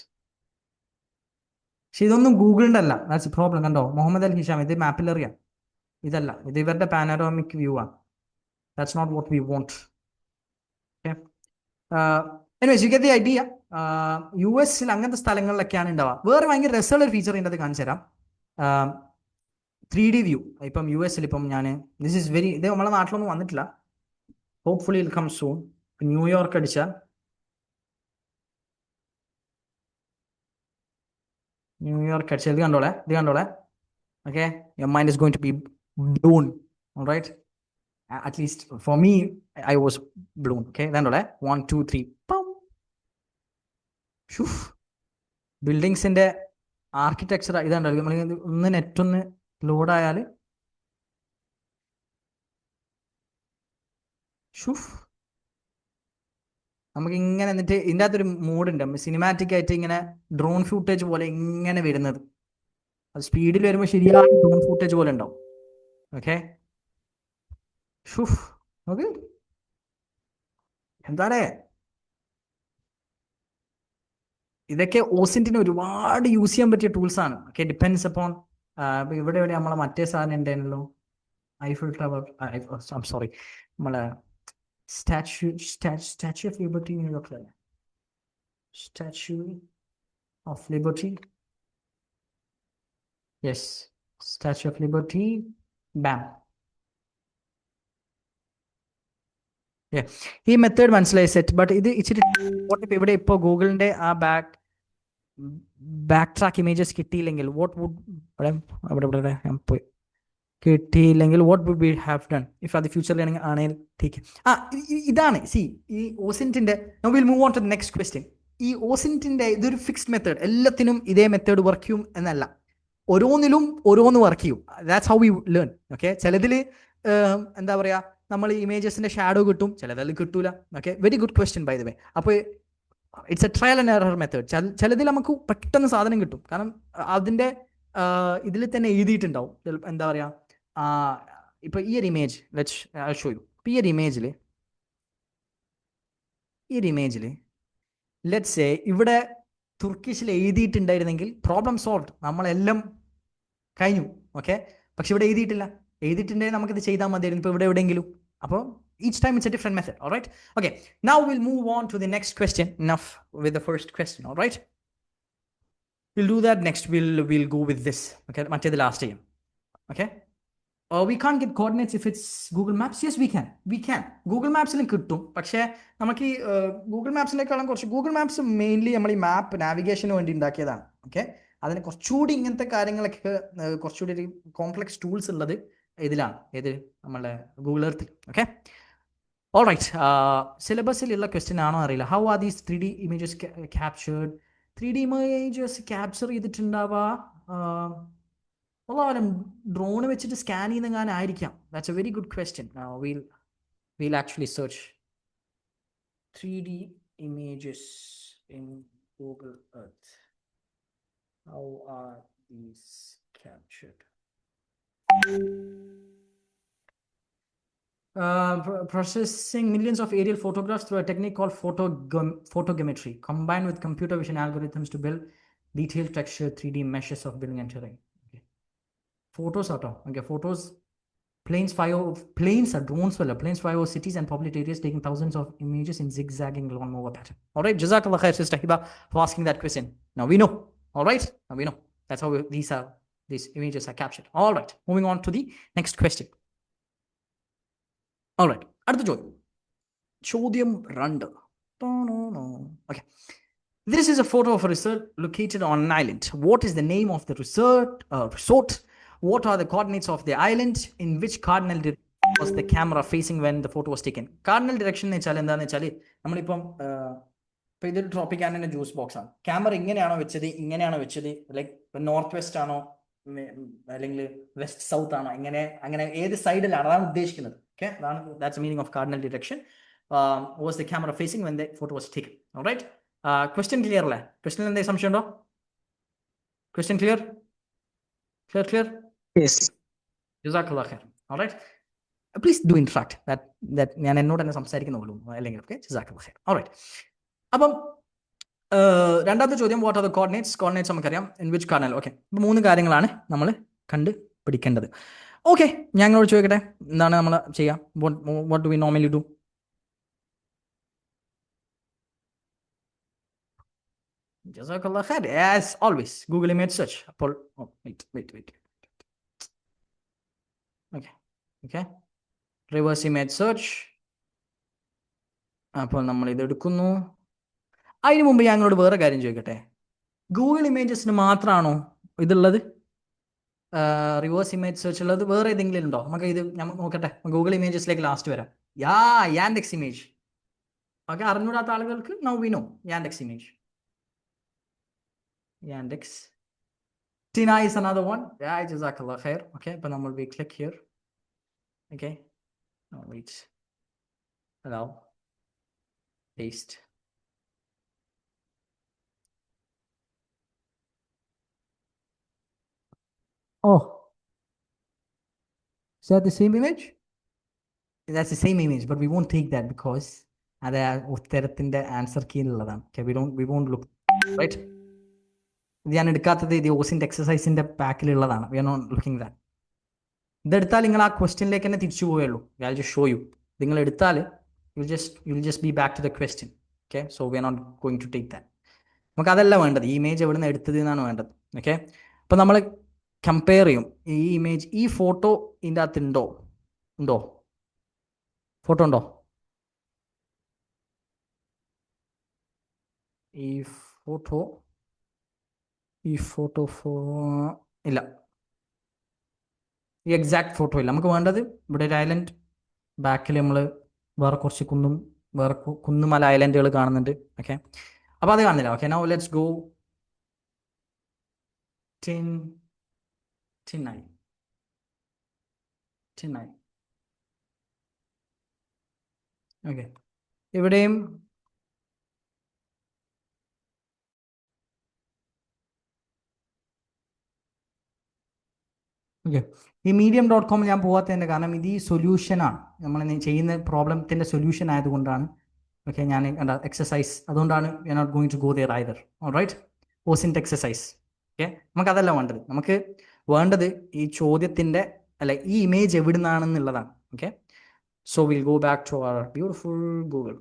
പക്ഷെ ഇതൊന്നും ഗൂഗിളിൻ്റെ അല്ല, ദാറ്റ്സ് പ്രോബ്ലം. കണ്ടോ, മുഹമ്മദ് അൽ ഹിഷാം, ഇത് മാപ്പിൽ അറിയാം. ഇതല്ല, ഇത് ഇവരുടെ പാനോറാമിക് വ്യൂ ആണ്. That's not what we want. Okay, anyways you get the idea. US അങ്ങനത്തെ സ്ഥലങ്ങളിലൊക്കെയാണ് ഉണ്ടാവുക. വേറെ ഭയങ്കര രസമുള്ള ഒരു ഫീച്ചർ ഇതിൻ്റെ അത് കാണിച്ചു തരാം. 3D view. ഇപ്പം US ഇപ്പം ഞാൻ ദിസ് ഈസ് വെരി, ഇത് നമ്മളെ നാട്ടിലൊന്നും വന്നിട്ടില്ല. Hopefully it come soon. New York അടിച്ചാൽ ഇത് കണ്ടോളെ. Okay, your mind is going to be blown. Alright, at least for me I was blown. Okay, കണ്ടോളെ 1 2 3 ബിൽഡിങ്സിന്റെ ആർക്കിടെക്ചർ ഇതാണ്ടോ. നമ്മൾ ഒന്ന് നെറ്റ് ഒന്ന് ലോഡായാൽ നമുക്ക് ഇങ്ങനെ എന്നിട്ട് ഇതിൻ്റെ അകത്തൊരു മൂഡുണ്ട്, സിനിമാറ്റിക് ആയിട്ട് ഇങ്ങനെ ഡ്രോൺ ഫൂട്ടേജ് പോലെ ഇങ്ങനെ വരുന്നത്. അത് സ്പീഡിൽ വരുമ്പോൾ ശരിയായ ഡ്രോൺ ഫൂട്ടേജ് പോലെ ഉണ്ടാവും. ഓക്കെ, ഓക്കെ, എന്താണേ ഇതൊക്കെ ഓസിന്റിന് ഒരുപാട് യൂസ് ചെയ്യാൻ പറ്റിയ ടൂൾസ് ആണ്. Okay, depends upon. ഇവിടെ നമ്മളെ മറ്റേ സാധനം ഉണ്ടായിരുന്നല്ലോ, ഐഫിൾ ടവർ, സോറി, നമ്മളെ statue of liberty. Statue of liberty, yes, statue of liberty, bam. ഈ മെത്തേഡ് മനസ്സിലായി, സെറ്റ്. ബട്ട് ഇത് ഇച്ചിരി ഇവിടെ ഇപ്പോൾ ഗൂഗിളിന്റെ ആ ബാക്ക് ട്രാക്ക് ഇമേജസ് കിട്ടിയില്ലെങ്കിൽ വാട്ട് വുഡ് ഞാൻ പോയി കിട്ടിയില്ലെങ്കിൽ what would be have done if അത് ഫ്യൂച്ചറിൽ ആണെങ്കിൽ ടീക്ക്. ഇതാണ് സി ഈ ഓസിന്റിന്റെ. Now will move on to the next question. ഈ ഓസിന്റിന്റെ ഇതൊരു ഫിക്സ്ഡ് മെത്തേഡ്, എല്ലാത്തിനും ഇതേ മെത്തേഡ് വർക്ക് ചെയ്യും എന്നല്ല, ഓരോന്നിലും ഓരോന്ന് വർക്ക് ചെയ്യും. That's how we learn. Okay, ചിലതിൽ എന്താ പറയുക, നമ്മൾ ഇമേജസിന്റെ ഷാഡോ കിട്ടും, ചിലതിൽ കിട്ടൂല. Okay, very good question by the way. അപ്പോൾ it's a trial and error method. ചിലതിൽ നമുക്ക് പെട്ടെന്ന് സാധനം കിട്ടും, കാരണം അതിൻ്റെ ഇതിൽ തന്നെ എഴുതിയിട്ടുണ്ടാവും. എന്താ പറയുക, ഇപ്പോൾ ഈ ഒരു ഇമേജ് ലെറ്റ്സ് ഷോ യു. ഇപ്പോൾ ഈ ഒരു ഇമേജിൽ ലെറ്റ്സ് സേ ഇവിടെ തുർക്കിഷിൽ എഴുതിയിട്ടുണ്ടായിരുന്നെങ്കിൽ പ്രോബ്ലം സോൾവ്ഡ്, നമ്മളെല്ലാം കഴിഞ്ഞു. ഓക്കെ, പക്ഷെ ഇവിടെ എഴുതിയിട്ടുണ്ടെങ്കിൽ നമുക്കിത് ചെയ്താൽ മതിയായിരുന്നു ഇപ്പോൾ ഇവിടെ എവിടെയെങ്കിലും. അപ്പോൾ each time it's a different method. All right, okay, now we'll move on to the next question. Enough with the first question. All right, we'll do that next. We'll go with this. Okay, match the last time. Okay, We can't get coordinates if it's Google Maps. Yes, we can. Google Mapsലും കിട്ടും. പക്ഷേ നമുക്ക് ഈ Google മാപ്സിനേക്കാളും കുറച്ച് Google maps mainly നമ്മൾ ഈ മാപ്പ് നാവിഗേഷന് വേണ്ടി ഉണ്ടാക്കിയതാണ്. Okay, അതിന് കുറച്ചുകൂടി ഇങ്ങനത്തെ കാര്യങ്ങളൊക്കെ കുറച്ചുകൂടി ഒരു കോംപ്ലക്സ് ടൂൾസ് ഉള്ളത് ഇതിലാണ്, ഏത് നമ്മളുടെ ഗൂഗിൾ എർത്തിൽ. Okay, all right. സിലബസിലുള്ള ക്വസ്റ്റ്യൻ ആണോ അറിയില്ല. How are these 3D images captured? 3D images capture ചെയ്തിട്ടുണ്ടാവുക ഉള്ളവരും ഡ്രോൺ വെച്ചിട്ട് സ്കാൻ ചെയ്യുന്നതായിരിക്കാം. That's a very good question. we'll actually search 3D images in Google Earth. How are these captured? Processing millions of aerial photographs through a technique called photogrammetry, combined with computer vision algorithms to build detailed texture 3D meshes of building and terrain. Okay. Photos are okay. Photos. Planes are drones. Planes fly over cities and populated areas, taking thousands of images in zigzagging lawnmower pattern. All right, Jazakallah khair, Sister Hiba, for asking that question. Now we know. All right, now we know. That's how these images are captured. All right, moving on to the next question. All right, അടുത്ത ചോദ്യം 2. Okay, this is a photo of a resort located on an island. What is the name of the resort? What are the coordinates of the island? In which cardinal direction was the camera facing when the photo was taken? Cardinal direction എന്ന് വെച്ചാൽ എന്താണെന്ന് വെച്ചാൽ നമ്മളിപ്പം ഇപ്പം ഇതൊരു ട്രോപ്പിക്കാനിൻ്റെ juice box ആണ്. Camera ഇങ്ങനെയാണോ വെച്ചത് ലൈക്ക് നോർത്ത് വെസ്റ്റ് ആണോ അല്ലെങ്കിൽ വെസ്റ്റ് സൗത്ത് ആണോ, അങ്ങനെ ഏത് സൈഡിലാണ്, അതാണ് ഉദ്ദേശിക്കുന്നത്. ഓക്കെ, അതാണ് that's meaning of cardinal direction. Was the camera facing when the photo was taken. Alright, question clear അല്ലേ? ക്വസ്റ്റ്യനിൽ എന്തെങ്കിലും സംശയം ഉണ്ടോ? Question clear? Yes. Jazakallah khair. All right. Please do interact. That ഞാൻ എന്നോട് തന്നെ സംസാരിക്കുന്നുള്ളൂ അല്ലെങ്കിൽ. Okay, Jazakallah khair. All right. അപ്പം രണ്ടാമത്തെ ചോദ്യം, വാട്ട് ആർ ദ കോർഡിനേറ്റ്സ് നമുക്കറിയാം. In which cardinal. ഓക്കെ, അപ്പോൾ 3 കാര്യങ്ങളാണ് നമ്മൾ കണ്ടുപിടിക്കേണ്ടത്. ഓക്കെ, ഞങ്ങളോട് ചോദിക്കട്ടെ, എന്താണ് നമ്മൾ ചെയ്യുക? What do we normally do? Jazakallah khair. As always, Google image search. അപ്പോൾ wait. Okay. Reverse image search. അപ്പോൾ നമ്മൾ ഇത് എടുക്കുന്നു. അതിന് മുമ്പ് ഞങ്ങളോട് വേറെ കാര്യം ചോദിക്കട്ടെ, ഗൂഗിൾ ഇമേജസിന് മാത്രമാണോ ഇതുള്ളത്? റിവേഴ്സ് ഇമേജ് സെർച്ച് ഉള്ളത് വേറെ ഏതെങ്കിലും ഉണ്ടോ? നമുക്ക് ഇത് നോക്കട്ടെ. ഗൂഗിൾ ഇമേജസിലേക്ക് ലാസ്റ്റ് വരാം. Yandex image. ഓക്കെ, അറിഞ്ഞൂടാത്ത ആളുകൾക്ക് now we know Yandex image. Yandex. Tina is another one. Yeah, Jazakallah khair. Okay, but now we click here. Okay. No, wait. Allow. Paste. Oh. Is that the same image? That's the same image, but we won't take that because the answer key. Okay, we won't look, right? ഇത് ഞാൻ എടുക്കാത്തത് ഇത് ഓസിൻ്റെ എക്സസൈസിൻ്റെ പാക്കിലുള്ളതാണ്. We are not looking that. ഇതെടുത്താൽ നിങ്ങൾ ആ ക്വസ്റ്റ്യനിലേക്ക് തന്നെ തിരിച്ചു പോവുകയുള്ളൂ. I just show you. നിങ്ങൾ എടുത്താൽ you just be back to the question. Okay, so we are not going to take that. നമുക്ക് അതല്ല വേണ്ടത്. ഈ ഇമേജ് എവിടെ നിന്ന് എടുത്തത് എന്നാണ് വേണ്ടത്. ഓക്കെ, അപ്പോൾ നമ്മൾ കമ്പയർ ചെയ്യും ഈ ഇമേജ്, ഈ ഫോട്ടോ ഇതിൻ്റെ അകത്ത് ഉണ്ടോ? ഫോട്ടോ ഉണ്ടോ? ഈ ഫോട്ടോ ഇല്ല. ഈ എക്സാക്ട് ഫോട്ടോ ഇല്ല. നമുക്ക് വേണ്ടത് ഇവിടെ ഒരു ഐലൻഡ്, ബാക്കിൽ നമ്മൾ വേറെ കുറച്ച് കുന്നുമല ഐലൻഡുകൾ കാണുന്നുണ്ട്. ഓക്കെ, അപ്പോൾ അത് കാണുന്നില്ല. Okay, now let's go 10:9. Okay, ഇവിടെയും ഓക്കെ. ഈ medium.com ഞാൻ പോകാത്തതിൻ്റെ കാരണം ഇത് ഈ സൊല്യൂഷനാണ്, നമ്മൾ ചെയ്യുന്ന പ്രോബ്ലത്തിൻ്റെ സൊല്യൂഷൻ ആയതുകൊണ്ടാണ്. ഓക്കെ, ഞാൻ എക്സസൈസ് അതുകൊണ്ടാണ് we are not going to go there either. Alright, ഓസിൻ്റെ എക്സസൈസ്. ഓക്കെ, നമുക്കതല്ല വേണ്ടത്. നമുക്ക് വേണ്ടത് ഈ ചോദ്യത്തിൻ്റെ ഈ ഇമേജ് എവിടെ നിന്നാണെന്നുള്ളതാണ്. Okay, so will go back to our beautiful Google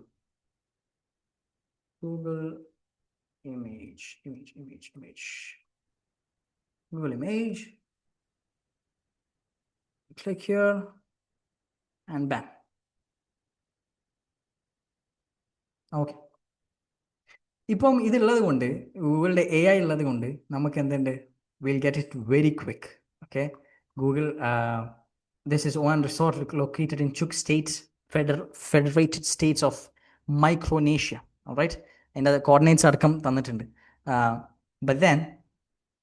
image. Google image. Click here and bam. Okay. ഇപ്പം ഇതുള്ളത് കൊണ്ട് ഗൂഗിളിൻ്റെ AI ഉള്ളത് കൊണ്ട് നമുക്ക് എന്തുണ്ട്, will get it very quick. Okay, Google this is one resort located in Chuuk states, federated states of Micronesia. Right, അതിൻ്റെ coordinates അടക്കം തന്നിട്ടുണ്ട്. ബട്ട് ദെൻ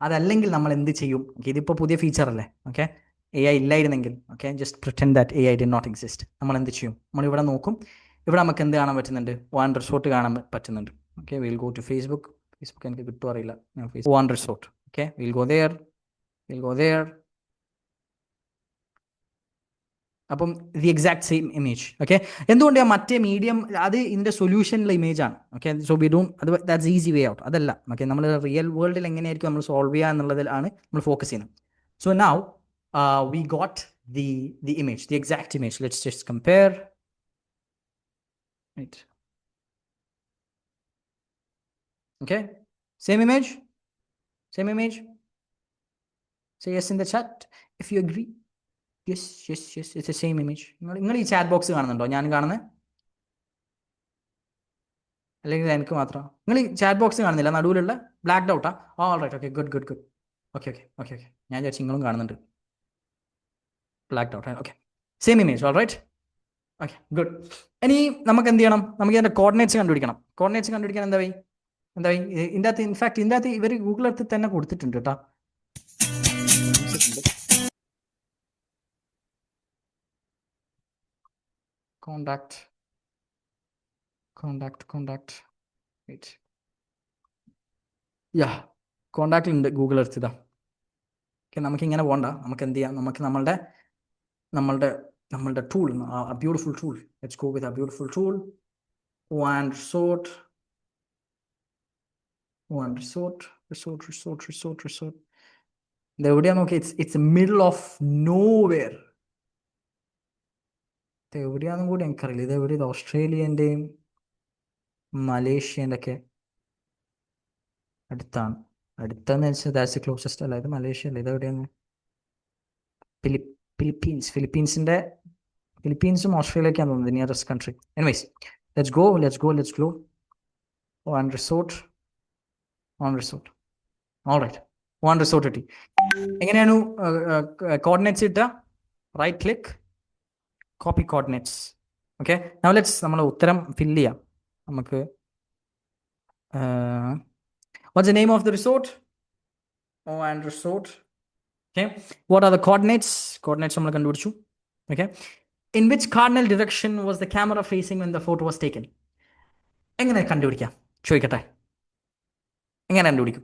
അതല്ലെങ്കിൽ നമ്മൾ എന്ത് ചെയ്യും? ഇതിപ്പോൾ പുതിയ ഫീച്ചർ അല്ലേ. ഓക്കെ, AI ഇല്ലായിരുന്നെങ്കിൽ, okay, just pretend that AI did not exist, നമ്മൾ എന്ത് ചെയ്യും? നമ്മളിവിടെ നോക്കും, ഇവിടെ നമുക്ക് എന്ത് കാണാൻ പറ്റുന്നുണ്ട്? വൺ റിസോർട്ട് കാണാൻ പറ്റുന്നുണ്ട്. Okay, will go to Facebook എനിക്ക് കിട്ടുമോ അറിയില്ല. One resort. Okay, will go there. അപ്പം the exact same image. Okay, എന്തുകൊണ്ട് മറ്റേ മീഡിയം അത് ഇതിൻ്റെ സൊല്യൂഷനിലെ ഇമേജ് ആണ്. ഓക്കെ, സോ വി ഡോണ്ട്, അത് ദാറ്റ്സ് ഈസി വേ ഔട്ട്. അതല്ല, ഓക്കെ, നമ്മൾ റിയൽ വേൾഡിൽ എങ്ങനെയായിരിക്കും നമ്മൾ സോൾവ് ചെയ്യുക എന്നുള്ളതിലാണ് നമ്മൾ ഫോക്കസ് ചെയ്യുന്നത്. So now we got the image, the exact image. Let's just compare. Right. Okay, same image. Say yes in the chat if you agree. Yes, it's the same image. നിങ്ങൾ ഈ chat box കാണുന്നുണ്ടോ? ഞാൻ കാണുന്നത് അല്ലെങ്കിൽ എനിക്ക് മാത്രം? നിങ്ങൾ ഈ ചാറ്റ് ബോക്സ് കാണുന്നില്ല? നടുവിലുള്ള ബ്ലാക്ക് ഔട്ടാ? All right, okay, good. Okay, ഞാൻ വിചാരിച്ചു നിങ്ങളും കാണുന്നുണ്ട്. Black out. Okay, same image. All right, okay, good. ഇനി നമുക്ക് എന്ത് ചെയ്യണം? നമുക്ക് ഇതിൻ്റെ കോർഡിനേറ്റ്സ് കണ്ടുപിടിക്കണം. എന്താ ഇതിൻ്റെ അകത്ത്, ഇൻഫാക്ട് ഇതിൻ്റെ അകത്ത് ഇവർ ഗൂഗിൾ എർത്ത് തന്നെ കൊടുത്തിട്ടുണ്ട് കേട്ടോ. കോണ്ടാക്ട് വെയിറ്റ്, യാ, കോണ്ടാക്റ്റിലുണ്ട് ഗൂഗിൾ എർത്ത്. ഇതാ. ഓക്കെ, നമുക്കിങ്ങനെ പോകണ്ട, നമുക്ക് എന്ത് ചെയ്യാം? നമുക്ക് നമ്മളുടെ tool, beautiful tool. Let's go with beautiful tool. One resort. ഇത് എവിടെയാ നോക്കി? It's middle of nowhere. ഇത് എവിടെയാണെന്നും കൂടി എനിക്കറിയില്ല. ഇത് എവിടെ? ഇത് ഓസ്ട്രേലിയൻ്റെയും മലേഷ്യൻ്റെ ഒക്കെ അടുത്തെന്ന് വെച്ചാൽ ദാറ്റ്സ് ക്ലോസസ്റ്റ് അല്ല. ഇത് മലേഷ്യ അല്ല. ഇത് എവിടെയാണ്? ഫിലിപ്പീൻസും ഓസ്ട്രേലിയക്കാന്ന് തോന്നുന്നത് nearest country. Anyways, let's go. One resort. All right, one resort കിട്ടി. എങ്ങനെയാണ് കോർഡിനേറ്റ്സ് കിട്ടുക? Right click, copy coordinates. Okay, now let's നമ്മൾ ഉത്തരം ഫില്ല് ചെയ്യാം. നമുക്ക് what's the name of the resort? One resort. Okay, what are the coordinates? നമ്മൾ കണ്ടുപിടിച്ചു. Okay, in which cardinal direction was the camera facing when the photo was taken? എങ്ങനെ കണ്ടുപിടിക്കാം? ചോദിക്കട്ടെ, എങ്ങനെ കണ്ടുപിടിക്കും?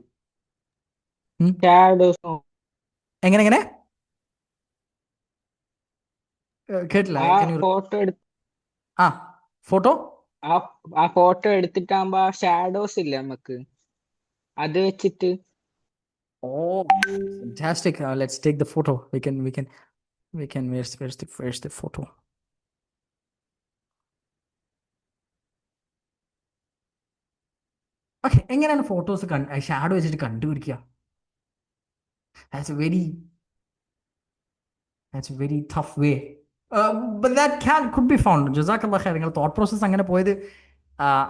എങ്ങനെ കേട്ടില്ല. ഫോട്ടോ എടുത്തിട്ടാകുമ്പോ ഷാഡോസ് ഇല്ല നമുക്ക്, അത് വെച്ചിട്ട്. Oh, fantastic. Let's take the photo. We can. Where's the photo? Okay, എങ്ങനെയാണ് ഫോട്ടോസ് ഷാഡോ വെച്ചിട്ട് കണ്ടുപിടിക്കുക? That's a very tough way. But that could be found. ജസാക്കല്ലാഹ് ഖൈർ. നിങ്ങൾ തോട്ട് പ്രോസസ് അങ്ങനെ പോയത്.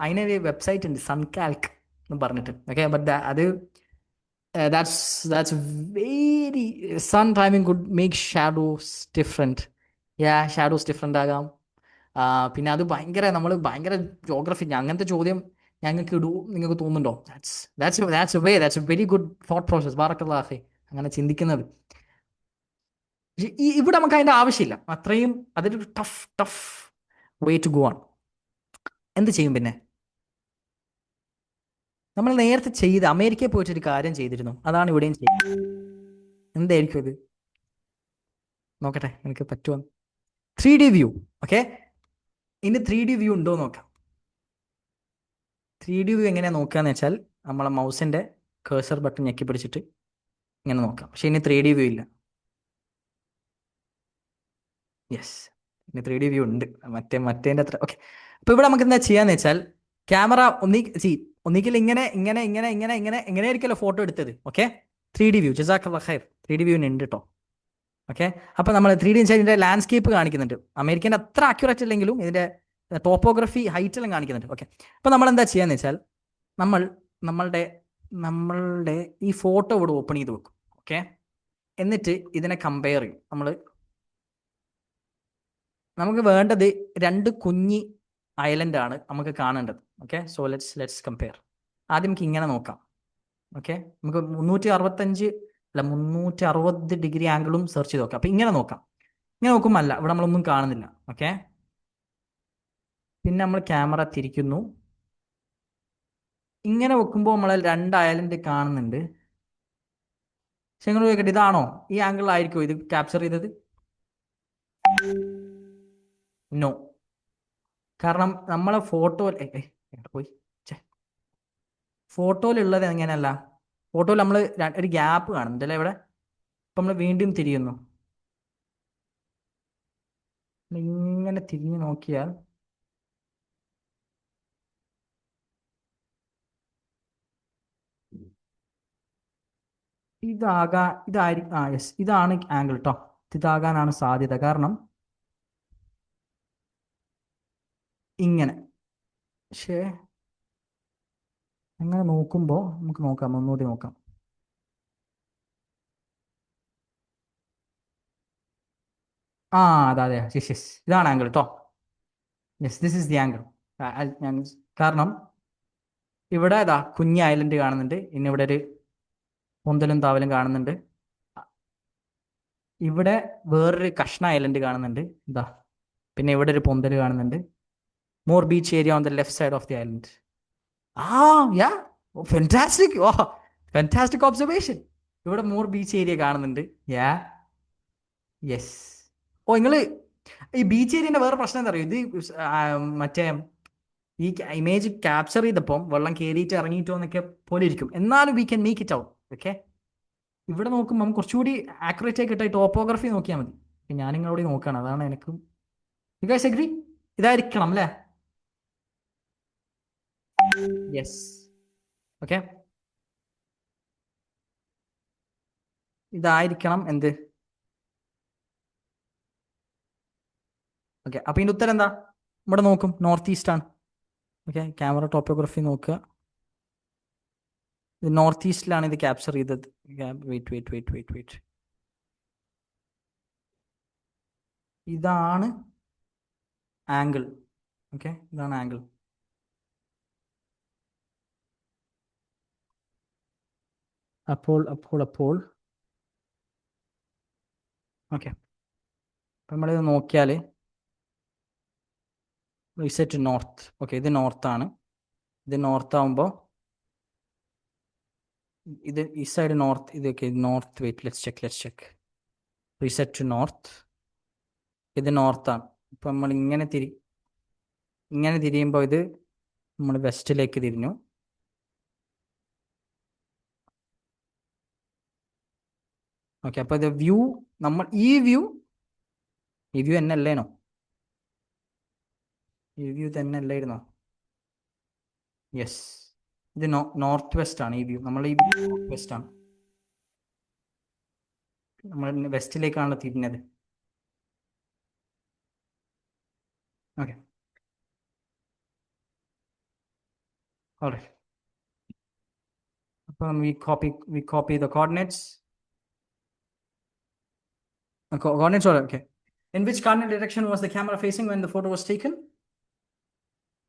അതിനൊരു വെബ്സൈറ്റ് ഉണ്ട്, സൺകാൽക്ക് എന്ന് പറഞ്ഞിട്ട്. ഓക്കെ, ബട്ട് അത് that's very, sun timing could make shadows different. shadows different ആകാം. പിന്നെ അത് നമ്മൾ ഭയങ്കര ജോഗ്രഫി, അങ്ങനത്തെ ചോദ്യം ഞങ്ങൾക്ക് നിങ്ങൾക്ക് തോന്നുന്നുണ്ടോ? that's a very good thought process. ബാറക്കല്ലാഹി, അങ്ങനെ ചിന്തിക്കുന്നത്. ഇവിടെ നമുക്ക് അതിൻ്റെ ആവശ്യമില്ല. അത്രയും അതൊരു ടഫ് വേ ടു ഗോ ആണ്. എന്ത് ചെയ്യും പിന്നെ? നമ്മൾ നേരത്തെ അമേരിക്കയിൽ പോയിട്ടൊരു കാര്യം ചെയ്തിരുന്നു, അതാണ് ഇവിടെയും ചെയ്യുന്നത്. എന്തായിരിക്കും ഇത്? നോക്കട്ടെ, എനിക്ക് പറ്റുമോ? 3D view. ഓക്കെ, ഇനി 3D വ്യൂ ഉണ്ടോ നോക്കാം. 3D വ്യൂ എങ്ങനെയാണ് നോക്കുകയെന്ന് വെച്ചാൽ, നമ്മളെ മൗസിൻ്റെ കേഴ്സർ ബട്ടൺ ഞെക്കി പിടിച്ചിട്ട് ഇങ്ങനെ നോക്കാം. പക്ഷെ ഇനി 3D വ്യൂ ഇല്ല. യെസ്, ഇനി 3D വ്യൂ ഉണ്ട്, മറ്റേൻ്റെ അത്ര. ഓക്കെ, അപ്പോൾ ഇവിടെ നമുക്ക് എന്താ ചെയ്യാന്ന് വെച്ചാൽ, ക്യാമറ ഒന്നിക്കൽ എങ്ങനെയായിരിക്കുമല്ലോ ഫോട്ടോ എടുത്തത്. Okay, 3D view. ജസാക്കല്ലാഹ് ഖൈർ, 3D വ്യൂ ഉണ്ട് കേട്ടോ. ഓക്കെ. അപ്പോൾ നമ്മൾ 3D വെച്ചാൽ ഇതിൻ്റെ ലാൻഡ്സ്കേപ്പ് കാണിക്കുന്നുണ്ട്. അമേരിക്കൻ്റെ അത്ര ആക്യുറേറ്റ് അല്ലെങ്കിലും ഇതിൻ്റെ ടോപ്പോഗ്രഫി ഹൈറ്റെല്ലാം കാണിക്കുന്നുണ്ട്. ഓക്കെ. അപ്പോൾ നമ്മൾ എന്താ ചെയ്യാന്ന് വെച്ചാൽ നമ്മളുടെ ഈ ഫോട്ടോ ഇവിടെ ഓപ്പൺ ചെയ്ത് വെക്കും. ഓക്കെ. എന്നിട്ട് ഇതിനെ കമ്പയർ ചെയ്യും. നമുക്ക് വേണ്ടത് 2 കുഞ്ഞി ഐലൻഡാണ് നമുക്ക് കാണേണ്ടത്. ഓക്കെ. So let's compare. ആദ്യം നമുക്ക് ഇങ്ങനെ നോക്കാം. ഓക്കെ. നമുക്ക് 360 ഡിഗ്രി ആംഗിളും സെർച്ച് ചെയ്ത് നോക്കാം. അപ്പം ഇങ്ങനെ നോക്കാം. ഇങ്ങനെ നോക്കുമ്പോൾ അല്ല, ഇവിടെ നമ്മളൊന്നും കാണുന്നില്ല. ഓക്കെ. പിന്നെ നമ്മൾ ക്യാമറ തിരിക്കുന്നു. ഇങ്ങനെ വെക്കുമ്പോൾ നമ്മൾ 2 ഐലൻഡ് കാണുന്നുണ്ട്. പക്ഷെ നിങ്ങൾ ചോദിക്കട്ടെ, ഇതാണോ ഈ ആംഗിളിലായിരിക്കുമോ ഇത് ക്യാപ്ചർ ചെയ്തത്? നോ. കാരണം നമ്മളെ ഫോട്ടോയിലുള്ളത് എങ്ങനെയല്ല, ഫോട്ടോയിൽ നമ്മൾ ഒരു ഗ്യാപ്പ് കാണുന്നുണ്ട് അല്ലേ ഇവിടെ. ഇപ്പം നമ്മൾ വീണ്ടും തിരിയുന്നു. ഇങ്ങനെ തിരിഞ്ഞു നോക്കിയാൽ ഇതായിരിക്കും. യെസ്, ഇതാണ് ആംഗിൾ കേട്ടോ. ഇതാകാനാണ് സാധ്യത. കാരണം ഇങ്ങനെ. പക്ഷേ അങ്ങനെ നോക്കുമ്പോൾ നമുക്ക് നോക്കാം, ഒന്നുകൂടി നോക്കാം. അതെ, യെസ് യെസ്, ഇതാണ് ആംഗിൾ കേട്ടോ. Yes, this is the angle. കാരണം ഇവിടെ കുഞ്ഞ് ഐലൻഡ് കാണുന്നുണ്ട്. ഇനി ഇവിടെ ഒരു പൊന്തലും താവലും കാണുന്നുണ്ട്. ഇവിടെ വേറൊരു കഷ്ണ ഐലൻഡ് കാണുന്നുണ്ട്. പിന്നെ ഇവിടെ ഒരു പൊന്തൽ കാണുന്നുണ്ട്. More beach area on the left side of the island. Fantastic observation. ഇവിടെ മോർ ബീച്ച് ഏരിയ കാണുന്നുണ്ട്. യെസ്. നിങ്ങൾ ഈ ബീച്ച് ഏരിയൻ്റെ വേറെ പ്രശ്നം എന്താ പറയുക, ഇത് മറ്റേ ഈ ഇമേജ് ക്യാപ്ചർ ചെയ്തപ്പം വെള്ളം കയറിയിട്ട് ഇറങ്ങിയിട്ടോ എന്നൊക്കെ പോലെ ഇരിക്കും. എന്നാലും we can make it out. Okay. ഇവിടെ നോക്കുമ്പോൾ നമുക്ക് കുറച്ചുകൂടി ആക്യുറേറ്റ് ആയി കിട്ടാൻ ടോപ്പോഗ്രഫി നോക്കിയാൽ മതി. ഞാനിങ്ങളോട് നോക്കുകയാണ്, അതാണ് എനിക്കും. You guys agree? ഇതായിരിക്കണം അല്ലേ? യെസ്. ഓക്കെ. ഇതായിരിക്കണം എന്ത്? ഓക്കെ. അപ്പോൾ ഇതിൻ്റെ ഉത്തരം എന്താ? ഇവിടെ നോക്കും, നോർത്ത് ഈസ്റ്റ് ആണ്. ഓക്കെ. ക്യാമറ ടോപ്പോഗ്രഫി നോക്കുക. ഇത് നോർത്ത് ഈസ്റ്റിലാണ് ഇത് ക്യാപ്ചർ ചെയ്തത്. വെയിറ്റ്. ഇതാണ് ആംഗിൾ. ഓക്കെ. ഇതാണ് ആംഗിൾ. അപ്പോൾ ഓക്കെ. അപ്പം നമ്മളിത് നോക്കിയാൽ സെറ്റ് നോർത്ത്. ഓക്കെ. ഇത് നോർത്താണ്. ഇത് നോർത്ത് ആകുമ്പോൾ ഇത് ഈ സൈഡ് നോർത്ത്. ഇതൊക്കെ north. Let's check. Reset to north. ഇത് നോർത്താണ്. ഇപ്പം നമ്മൾ ഇങ്ങനെ തിരിയുമ്പോൾ ഇത് നമ്മൾ വെസ്റ്റിലേക്ക് തിരിഞ്ഞു. ഓക്കെ. അപ്പോൾ ഇത് വ്യൂ, നമ്മൾ ഈ വ്യൂ തന്നെ അല്ലേനോ? ഈ വ്യൂ തന്നെ അല്ലായിരുന്നോ? യെസ്. ഇത് നോർത്ത് വെസ്റ്റ് ആണ്. ഈ വ്യൂ നമ്മൾ ഈ നോർത്ത് വെസ്റ്റ് ആണ്. നമ്മൾ വെസ്റ്റിലേക്കാണല്ലോ തിരിഞ്ഞത്. ഓക്കെ. ഓൾറൈറ്റ്. അപ്പം we copy the coordinates. Coordinates are okay. In which cardinal direction was the camera facing when the photo was taken?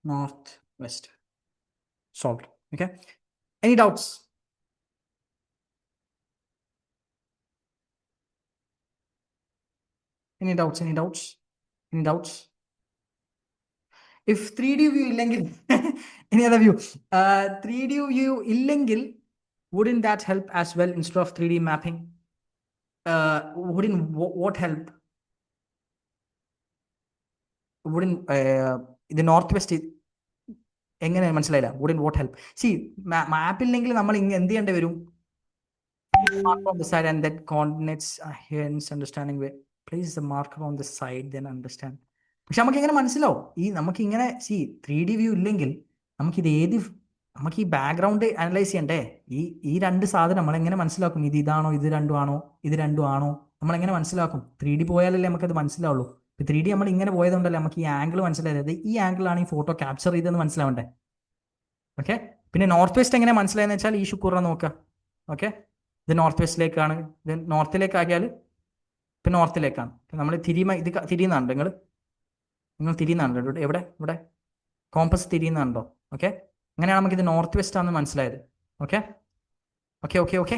Northwest. Solved. Okay. Any doubts? Any doubts? If 3D view illengil any other view 3D view illengil, wouldn't that help as well instead of 3D mapping? Wouldn't what help? Wouldn't the northwest എങ്ങനെ മനസ്സിലായില്ല? Wouldn't what help? സി മാപ്പില്ലെങ്കിൽ നമ്മൾ എന്ത് ചെയ്യേണ്ടി വരും? marker on the side and that coordinates hence understanding where place the marker on the side then understand. പക്ഷെ നമുക്ക് എങ്ങനെ മനസ്സിലാവും? നമുക്ക് ഇങ്ങനെ 3D വ്യൂ ഇല്ലെങ്കിൽ നമുക്ക് ഈ ബാക്ക്ഗ്രൗണ്ട് അനലൈസ് ചെയ്യണ്ടേ? ഈ 2 സാധനം നമ്മൾ എങ്ങനെ മനസ്സിലാക്കും? ഇതാണോ ഇത് രണ്ടും ആണോ നമ്മളെങ്ങനെ മനസ്സിലാക്കും? 3D പോയാലല്ലേ നമുക്കത് മനസ്സിലാവുള്ളൂ. ഇപ്പം 3D നമ്മൾ ഇങ്ങനെ പോയതുകൊണ്ടല്ലേ നമുക്ക് ഈ ആംഗിൾ മനസ്സിലായത്. ഈ ആംഗിളാണ് ഈ ഫോട്ടോ ക്യാപ്ചർ ചെയ്തതെന്ന് മനസ്സിലാവണ്ടേ? ഓക്കെ. പിന്നെ നോർത്ത് വെസ്റ്റ് എങ്ങനെ മനസ്സിലായെന്ന് വെച്ചാൽ ഈ ഷുക്കൂറിനെ നോക്കുക. ഓക്കെ, ഇത് നോർത്ത് വെസ്റ്റിലേക്കാണ്. ഇത് നോർത്തിലേക്കാക്കിയാൽ ഇപ്പം നോർത്തിലേക്കാണ്. നമ്മൾ ഇത് തിരിയുന്നുണ്ട്. നിങ്ങൾ തിരിയുന്നുണ്ടോ? എവിടെ ഇവിടെ കോമ്പസ് തിരിയുന്നുണ്ടോ? ഓക്കെ, അങ്ങനെയാണ് നമുക്കിത് നോർത്ത് വെസ്റ്റ് ആണെന്ന് മനസ്സിലായത്. Okay okay okay okay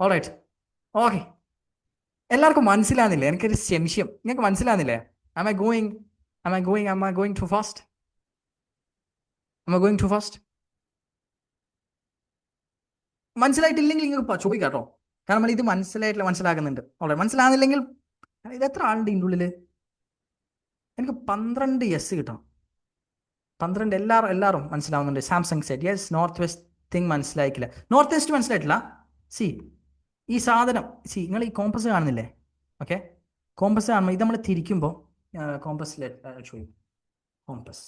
alright. Okay, എല്ലാവർക്കും മനസ്സിലാകുന്നില്ലേ? എനിക്കൊരു സംശയം, നിങ്ങൾക്ക് മനസ്സിലാകുന്നില്ലേ? am I going too fast? മനസ്സിലായിട്ടില്ലെങ്കിൽ നിങ്ങൾക്ക് ചോദിക്കാം കേട്ടോ. കാരണം ഇത് മനസ്സിലാക്കുന്നുണ്ട്. ഓൾറൈറ്റ്, മനസ്സിലാകുന്നില്ലെങ്കിൽ ഇത് എത്ര ആളുണ്ട് ഇതിൻ്റെ ഉള്ളിൽ? എനിക്ക് 12 യെസ് കിട്ടണം. 12 എല്ലാവരും മനസ്സിലാവുന്നുണ്ട്. Samsung set yes. North west thing മനസ്സിലായിട്ടില്ല. നോർത്ത് വെസ്റ്റ് മനസ്സിലായിട്ടില്ല. ഈ സാധനം നിങ്ങൾ ഈ കോമ്പസ് കാണുന്നില്ലേ? ഓക്കെ, കോമ്പസ് കാണുമ്പോൾ ഇത് നമ്മൾ തിരിക്കുമ്പോൾ കോമ്പസിലെ compass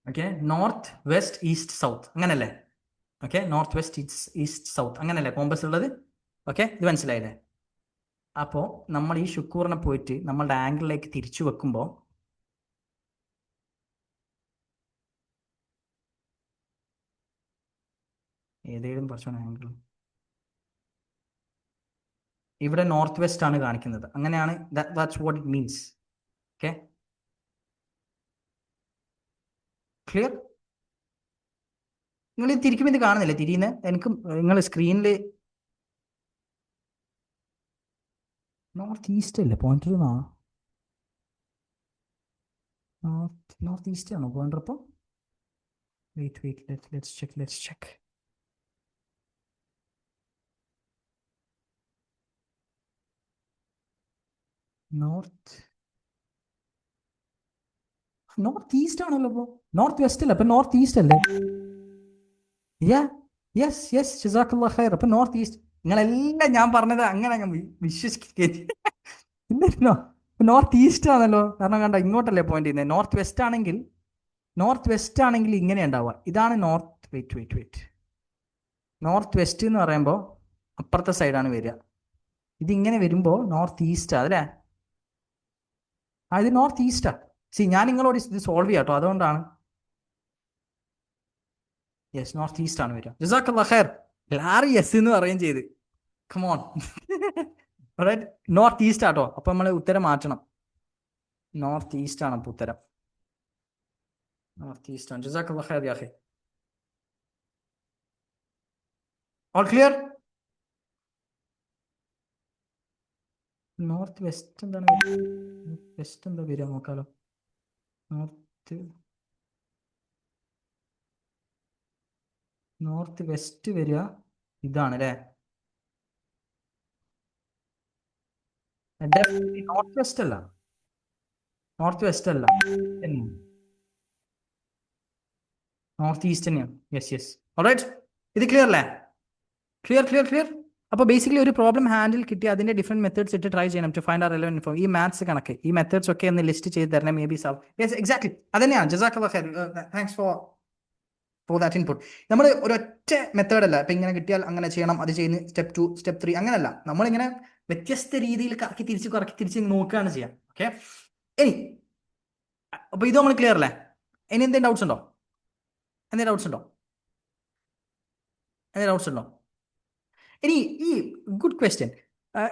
okay, north west east south അങ്ങനല്ലേ? Okay, north west east south അങ്ങനല്ലേ കോമ്പസ് ഉള്ളത്? ഓക്കെ, ഇത് മനസ്സിലായില്ലേ? അപ്പോൾ നമ്മൾ ഈ ഷുക്കൂറിനെ പോയിട്ട് നമ്മളുടെ ആംഗിളിലേക്ക് തിരിച്ചു വെക്കുമ്പോൾ ഏതേലും കുറച്ചാണ് ആംഗിൾ ഇവിടെ നോർത്ത് വെസ്റ്റ് ആണ് കാണിക്കുന്നത്. അങ്ങനെയാണ്, that's what it means. Okay, clear? നിങ്ങൾ ഇത് തിരിക്കുമ്പോൾ ഇത് കാണുന്നില്ലേ തിരിയുന്നത്? എനിക്ക് നിങ്ങൾ സ്ക്രീനിൽ നോർത്ത് ഈസ്റ്റ് അല്ലേ പോയിന്റർ? നോർത്ത് ഈസ്റ്റ് ആണോ പോയിന്റർ? അപ്പോൾ wait let's check. North east ആണല്ലോ. അപ്പോൾ നോർത്ത് വെസ്റ്റ് അല്ല, അപ്പം നോർത്ത് ഈസ്റ്റ് അല്ലേ? യെസ് ജസാക്കല്ലാഹ് ഖൈർ. അപ്പം നോർത്ത് ഈസ്റ്റ്. നിങ്ങളെല്ലാം ഞാൻ പറഞ്ഞത് അങ്ങനെ വിശ്വസിക്കുകയും ഇല്ലല്ലോ. നോർത്ത് ഈസ്റ്റ് ആണല്ലോ. കാരണം കണ്ട ഇങ്ങോട്ടല്ലേ പോയിന്റ് ചെയ്യുന്നത്. നോർത്ത് വെസ്റ്റ് ആണെങ്കിൽ ഇങ്ങനെ ഉണ്ടാവുക. ഇതാണ് നോർത്ത്. വെയിറ്റ് നോർത്ത് വെസ്റ്റ് എന്ന് പറയുമ്പോൾ അപ്പുറത്തെ സൈഡാണ് വരിക. ഇതിങ്ങനെ വരുമ്പോൾ നോർത്ത് ഈസ്റ്റ് അതല്ലേ? ഇത് നോർത്ത് ഈസ്റ്റാ. ഞാൻ നിങ്ങളോട് ഇത് സോൾവ് ചെയ്യാം കേട്ടോ, അതുകൊണ്ടാണ്. യെസ്, നോർത്ത് ഈസ്റ്റ് ആണ് വരിക. ജസാക്കല്ലാഹ് ഖൈർ. എല്ലാവരും യെസ് എന്ന് പറയുകയും ചെയ്ത്. കമോൺ. നോർത്ത് ഈസ്റ്റ് ആട്ടോ. അപ്പം നമ്മൾ ഉത്തരം മാറ്റണം. നോർത്ത് ഈസ്റ്റ് ആണ് അപ്പോൾ ഉത്തരം. നോർത്ത് ഈസ്റ്റ് ആണ്. ജസാക്കല്ലാഹ് ഖൈർ യാ അഖി. All clear? നോർത്ത് വെസ്റ്റ് എന്താണ്? വെസ്റ്റ് എന്താ വരിക നോക്കാലോ. നോർത്ത് വെസ്റ്റ് വരിക ഇതാണ് അല്ലേ? നോർത്ത് വെസ്റ്റ് അല്ല. നോർത്ത് ഈസ്റ്റ് തന്നെയാണ്. യെസ്. ഓൾറൈറ്റ്, ഇത് ക്ലിയർ അല്ലേ? ക്ലിയർ. അപ്പോൾ ബേസിക്കലി ഒരു പ്രോബ്ലം ഹാൻഡിൽ കിട്ടി അതിന്റെ ഡിഫറെന്റ് മെത്തേഡ്സ് ഇട്ട് ട്രൈ ചെയ്യണം ടു ഫൈൻഡ് റെലവന്റ് ഇൻഫോ. ഈ മാത്സ് കണക്ക് ഈ മെത്തേഡ്സ് ഒക്കെ ഒന്ന് ലിസ്റ്റ് ചെയ്ത് തരണം. May be solve. Yes, exactly അതന്നെയാണ്. ജസാക്കല്ലാഹ് ഖൈർ. Thanks for that input. നമ്മൾ ഒരൊറ്റ മെത്തേഡ് അല്ല ഇപ്പം ഇങ്ങനെ കിട്ടിയാൽ അങ്ങനെ ചെയ്യണം, അത് ചെയ്യുന്ന സ്റ്റെപ്പ് 2 സ്റ്റെപ്പ് 3 അങ്ങനെയല്ല. നമ്മളിങ്ങനെ വ്യത്യസ്ത രീതിയിൽ കറക്കി തിരിച്ച് നോക്കുകയാണ് ചെയ്യാം. ഓക്കെ, ഇനി അപ്പോൾ ഇത് നമ്മൾ ക്ലിയർ അല്ലേ? ഇനി എന്തെങ്കിലും ഡൗട്ട്സ് ഉണ്ടോ? ഇനി ഈ ഗുഡ് ക്വസ്റ്റ്യൻ.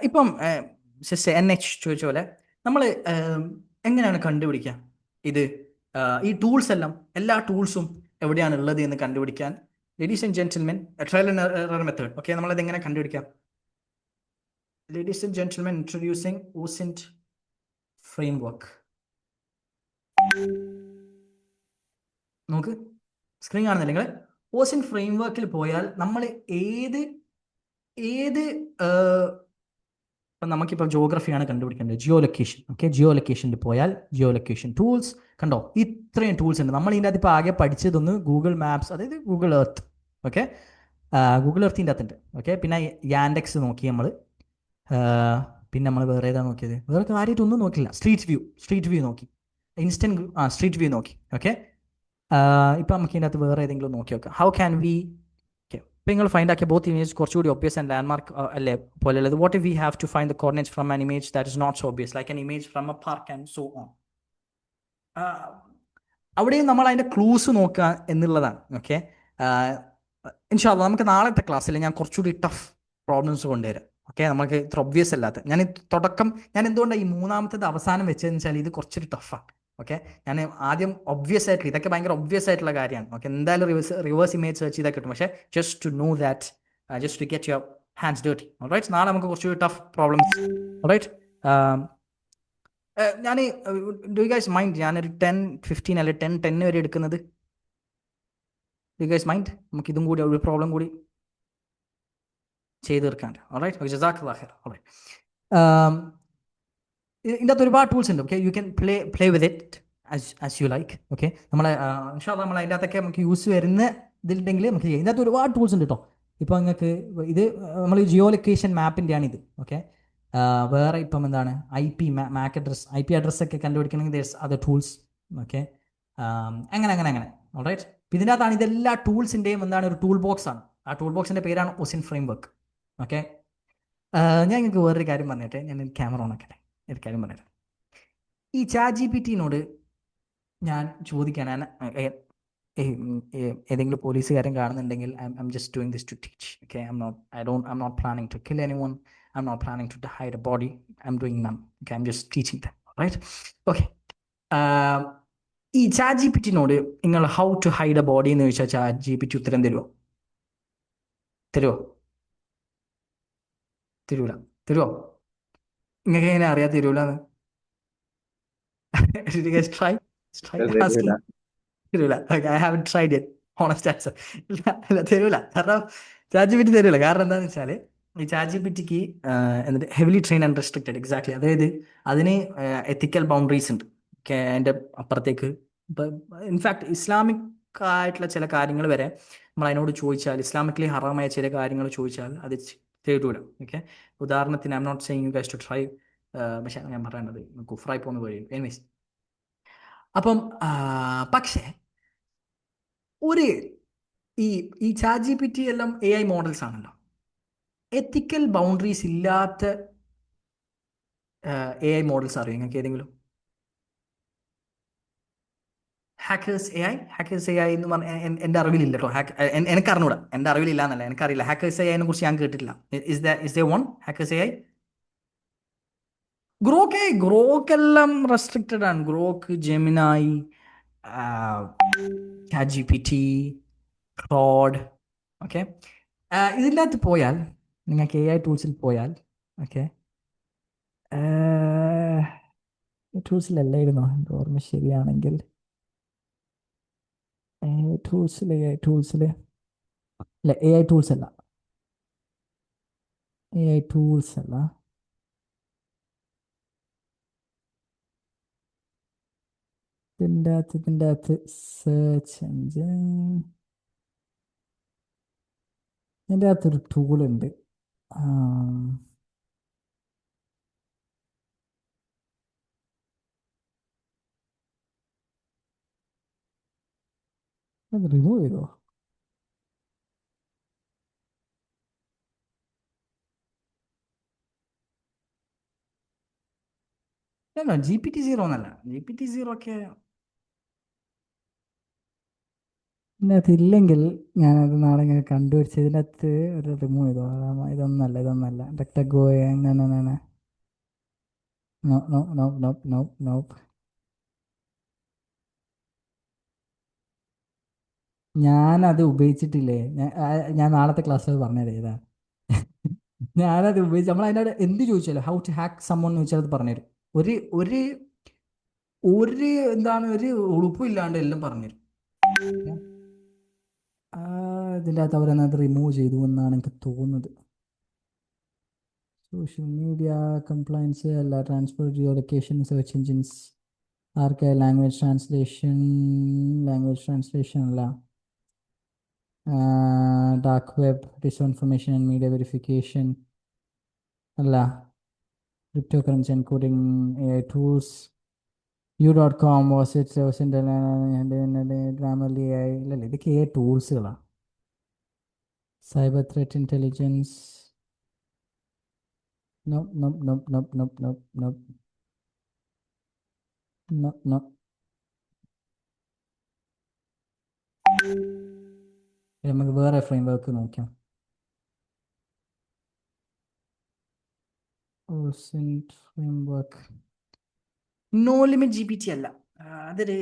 ഇപ്പം സിസ്റ്റർ NH ചോദിച്ച പോലെ നമ്മൾ എങ്ങനെയാണ് കണ്ടുപിടിക്കുക ഇത്? ഈ ടൂൾസ് എല്ലാ ടൂൾസും എവിടെയാണ് ഉള്ളത് എന്ന് കണ്ടുപിടിക്കാൻ ladies and gentlemen trial and error method. Okay, നമ്മളത് എങ്ങനെ കണ്ടുപിടിക്കാം? Ladies and gentlemen introducing OSINT framework. നോക്ക്, സ്ക്രീൻ കാണുന്നില്ല നിങ്ങൾ? OSINT ഫ്രെയിംവർക്കിൽ പോയാൽ നമ്മൾ ഏത് ഇപ്പം നമുക്കിപ്പോൾ ജോഗ്രഫിയാണ് കണ്ടുപിടിക്കേണ്ടത്. ജിയോ ലൊക്കേഷൻ. ഓക്കെ, ജിയോ ലൊക്കേഷനിൽ പോയാൽ ജിയോ ലൊക്കേഷൻ ടൂൾസ് കണ്ടോ, ഇത്രയും ടൂൾസ് ഉണ്ട്. നമ്മൾ ഇതിൻ്റെ അകത്ത് ഇപ്പോൾ ആകെ പഠിച്ചതൊന്ന് ഗൂഗിൾ മാപ്സ്, അതായത് ഗൂഗിൾ എർത്ത്. ഓക്കെ, ഗൂഗിൾ എർത്തിൻ്റെ അകത്തുണ്ട്. ഓക്കെ, പിന്നെ യാൻഡെക്സ് നോക്കി നമ്മൾ. പിന്നെ നമ്മൾ വേറെ ഏതാ നോക്കിയത്? വേറെ കാര്യമായിട്ടൊന്നും നോക്കില്ല. സ്ട്രീറ്റ് വ്യൂ നോക്കി. സ്ട്രീറ്റ് വ്യൂ നോക്കി. ഓക്കെ, ഇപ്പം നമുക്ക് ഇതിനകത്ത് വേറെ ഏതെങ്കിലും നോക്കി നോക്കാം. ഹൗ ക്യാൻ വി ഓക്കെ ഇപ്പം നിങ്ങൾ ഫൈൻഡ് ആക്കിയ ബോത്ത് ഇമേജ് കുറച്ചുകൂടി ഒബ്വിയസ് ആൻഡ് ലാൻഡ്മാർക്ക് അല്ലേ പോലെയുള്ളത്. What if we have to find the coordinates from an image that is not so obvious like an image from a park and so on. അവിടെയും നമ്മൾ അതിൻ്റെ clues നോക്കുക എന്നുള്ളതാണ്. Okay ഇൻഷാ അല്ലാ നമുക്ക് നാളത്തെ ക്ലാസ്സിൽ ഞാൻ കുറച്ചുകൂടി ടഫ് പ്രോബ്ലംസ് കൊണ്ടുവരാം. ഓക്കെ നമുക്ക് ഇത്ര ഒബ്വിയസ് അല്ലാത്ത ഞാൻ തുടക്കം ഞാൻ എന്തുകൊണ്ടാണ് ഈ മൂന്നാമത്തേത് അവസാനം വെച്ചതെന്ന് വെച്ചാൽ ഇത് കുറച്ചൊരു ടഫാണ്. ഓക്കെ ഞാൻ ആദ്യം ഒബ്വിയസ് ആയിട്ടുള്ള ഇതൊക്കെ ഭയങ്കര ഒബ്വിയസ് ആയിട്ടുള്ള കാര്യമാണ്. ഓക്കെ എന്തായാലും റിവേഴ്സ് ഇമേജ് സെർച്ച് ചെയ്താൽ കിട്ടും. പക്ഷേ just to know that just to get your hands dirty. Alright നാളെ നമുക്ക് കുറച്ചുകൂടി ടഫ് പ്രോബ്ലംസ്. ഓൾറൈറ്റ് ഞാൻ ഡു യു ഗൈസ് മൈൻഡ് ഞാനൊരു 10-15 അല്ലെ 10 വരെ എടുക്കുന്നത്? ഡു യു ഗൈസ് മൈൻഡ് നമുക്ക് ഇതും കൂടി ഒരു പ്രോബ്ലം കൂടി ചെയ്ത് തീർക്കാണ്ട്? ഓൾറൈറ്റ് ജസാക്കല്ലാഹ് ഖൈർ. ഓൾറൈറ്റ് ഇതിൻ്റെ അകത്ത് ഒരുപാട് ടൂൾസ് ഉണ്ട്. Okay you can play with it as you like. Okay നമ്മളെ ഇൻഷാ അല്ലാഹ് നമ്മൾ അതിൻ്റെ അകത്തൊക്കെ നമുക്ക് യൂസ് വരുന്ന ഇതിലുണ്ടെങ്കിൽ നമുക്ക് ചെയ്യാം. ഇതിൻ്റെ അകത്ത് ഒരുപാട് ടൂൾസ് ഉണ്ട് കേട്ടോ. ഇപ്പോൾ നിങ്ങൾക്ക് ഇത് നമ്മൾ ജിയോ ലൊക്കേഷൻ മാപ്പിൻ്റെയാണ് ഇത്. ഓക്കെ വേറെ ഇപ്പം എന്താണ് മാക് അഡ്രസ് IP അഡ്രസ്സൊക്കെ കണ്ടുപിടിക്കണമെങ്കിൽ ദേഴ്സ് അതർ ടൂൾസ്. ഓക്കെ അങ്ങനെ ഓൾറൈറ്റ്. ഇപ്പം ഇതിൻ്റെ അകത്താണ് ഇതെല്ലാ ടൂൾസിൻ്റെയും എന്താണ് ഒരു ടൂൾ ബോക്സ് ആണ്. ആ ടൂൾ ബോക്സിൻ്റെ പേരാണ് OSINT ഫ്രെയിംവർക്ക്. ഓക്കെ ഞാൻ നിങ്ങൾക്ക് വേറൊരു കാര്യം പറഞ്ഞിട്ട് ഞാൻ ക്യാമറ ഓൺ ആക്കട്ടെ. ഒരു കാര്യം പറഞ്ഞിട്ട് ഈ ChatGPT-നോട് ഞാൻ ചോദിക്കാൻ ഏതെങ്കിലും പോലീസുകാരൻ കാണുന്നുണ്ടെങ്കിൽ I'm just doing this to teach. Okay I'm not planning to kill anyone. I'm not planning to hide a body. I'm doing none. Okay I'm just teaching them. Right okay ഈ ChatGPT-നോട് നിങ്ങൾ how to hide a body എന്ന് ചോദിച്ചാൽ ChatGPT ഉത്തരം തരുമോ? തരൂല. നിങ്ങൾക്ക് എങ്ങനെ അറിയാം തരൂലെന്ന്? Did you guys try asking? തരൂല. Okay, I haven't tried it. Honest answer. ഇല്ല തരൂല. കാരണം ChatGPT തരൂല. കാരണം എന്താണെന്ന് വെച്ചാൽ ഈ ChatGPT-ക്ക് എന്നിട്ട് heavily train and restricted. Exactly. അതായത് അതിന് എത്തിക്കൽ ബൗണ്ടറീസ് ഉണ്ട്. ഓക്കെ അതിൻ്റെ അപ്പുറത്തേക്ക് ഇപ്പം ഇൻഫാക്ട് ഇസ്ലാമിക് ആയിട്ടുള്ള ചില കാര്യങ്ങൾ വരെ നമ്മൾ അതിനോട് ചോദിച്ചാൽ ഇസ്ലാമിക്കലി ഹറാമായ ചില കാര്യങ്ങൾ ചോദിച്ചാൽ അത് തരൂല. ഓക്കെ ഉദാഹരണത്തിന് I'm not saying you guys to try പക്ഷേ ഞാൻ പറയേണ്ടത് കുഫറായി പോകുന്ന വഴി എനിവേസ്. അപ്പം പക്ഷേ ഒരു ഈ ChatGPT എല്ലാം AI മോഡൽസ് ആണല്ലോ. എത്തിക്കൽ ബൗണ്ടറീസ് ഇല്ലാത്ത AI മോഡൽസ് അറിയോ നിങ്ങൾക്ക് ഏതെങ്കിലും? ഹാക്കേഴ്സ് AI എന്ന് പറഞ്ഞ എൻ്റെ അറിവിലില്ല കേട്ടോ. എനിക്ക് അറിഞ്ഞൂടാ. എൻ്റെ അറിവിലില്ല എന്നല്ല എനിക്കറിയില്ല. ഹാക്കേഴ്സ് AI നെ കുറിച്ച് ഞാൻ കേട്ടിട്ടില്ല. Is the one hackers AI? Grok എല്ലാം റെസ്ട്രിക്റ്റഡ് ആണ്. Grok, Gemini, ChatGPT, Claude. Okay ഇതിൻ്റെ അകത്ത് പോയാൽ നിങ്ങൾക്ക് AI ടൂൾസിൽ പോയാൽ ഓക്കെ ടൂൾസിലല്ലായിരുന്നോ എൻ്റെ ഓർമ്മ ശരിയാണെങ്കിൽ? ടൂൾസിൽ അല്ല AI ടൂൾസ് അല്ല. ഇതിൻ്റെ അകത്ത് സെർച്ച് എഞ്ചിൻ ഇതിൻ്റെ അകത്തൊരു ടൂളുണ്ട്. അത് റിമൂവ് ചെയ്തോ? GPT-0 എന്നല്ല. GPT-0 ഒക്കെ ഇതിനകത്ത് ഇല്ലെങ്കിൽ ഞാനത് നാളെ ഇങ്ങനെ കണ്ടുപിടിച്ച് ഇതിനകത്ത് ഒരു റിമൂവ് ചെയ്തോ. ഇതൊന്നല്ല ഡക്ടഗോ നോ. ഞാനത് ഉപയോഗിച്ചിട്ടില്ലേ. ഞാൻ നാളത്തെ ക്ലാസ്സിൽ പറഞ്ഞത് ഏതാ. ഞാനത് ഉപയോഗിച്ച് നമ്മൾ അതിനോട് എന്ത് ചോദിച്ചാലും ഹൗ ടു ഹാക്ക് സമ്മൺ എന്ന് ചോദിച്ചാൽ അത് പറഞ്ഞുതരും. ഒരു ഒരു ഒരു എന്താണ് ഒരു ഉളുപ്പും ഇല്ലാണ്ട് എല്ലാം പറഞ്ഞുതരും. ഇതിൻ്റെ അകത്ത് അവരെന്നത് റിമൂവ് ചെയ്തു എന്നാണ് എനിക്ക് തോന്നുന്നത്. സോഷ്യൽ മീഡിയ കംപ്ലൈൻസ് അല്ല, transport, geo location, search engines, ആർക്കെ ലാംഗ്വേജ് ട്രാൻസ്ലേഷൻ അല്ല, dark web, disinformation and media verification അല്ല, crypto currency encoding AI tools u.com was it Grammarly ഇല്ലല്ല ഇതൊക്കെ ടൂൾസുകളാണ്. Cyber threat intelligence no no no no no no no no no. നമുക്ക് വേറെ framework നോക്കാം. Framework no limit GPT അല്ല. അതൊരു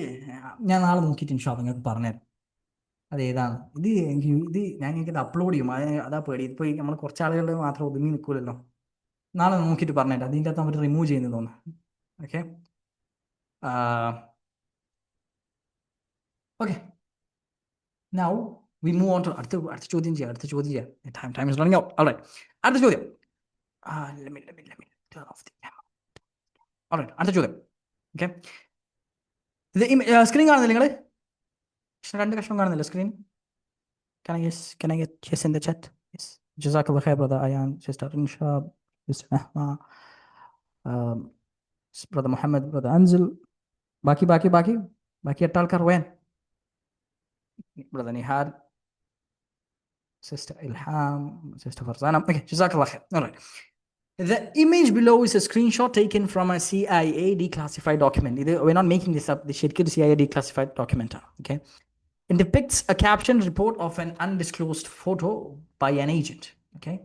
ഞാൻ നാളെ നോക്കിയിട്ട് ഇൻഷാ നിങ്ങൾക്ക് പറഞ്ഞുതരാം അത് ഏതാണ്. ഇത് ഞാൻ എനിക്കത് അപ്ലോഡ് ചെയ്യും. അതാ പേടി. ഇപ്പോൾ നമ്മൾ കുറച്ച് ആളുകളുടെ മാത്രം ഒതുങ്ങി നിൽക്കില്ലല്ലോ. നാളെ നോക്കിയിട്ട് പറഞ്ഞുതരാം. അതിൻ്റെ അകത്ത് അവർ റിമൂവ് ചെയ്യുന്നു തോന്നുന്നു. Okay okay now we move on to അടുത്ത ചോദ്യം ചെയ്യാം. Time is running out. Alright, അടുത്ത ചോദ്യം. ഓൾറൈറ്റ്, അടുത്ത ചോദ്യം. ഓക്കെ, ഇത് സ്ക്രീൻ കാണുന്നില്ല നിങ്ങൾ? രണ്ട് കഷ്ണം കാണുന്നില്ല screen? Can I get yes in the chat? Yes. Jazakallah khair, brother Ayan, sister Insha, sister Ahma, brother Muhammad, brother Anzil. ബാക്കി എട്ട് ആൾക്കാർ വേൻ. brother Nihad, sister Ilham, sister Farzana. Okay, Jazakallah khair. All right. The image below is a screenshot taken from a CIA declassified document. We're not making this up. The Shirkir CIA declassified document. Okay. It depicts a captioned report of an undisclosed photo by an agent. Okay.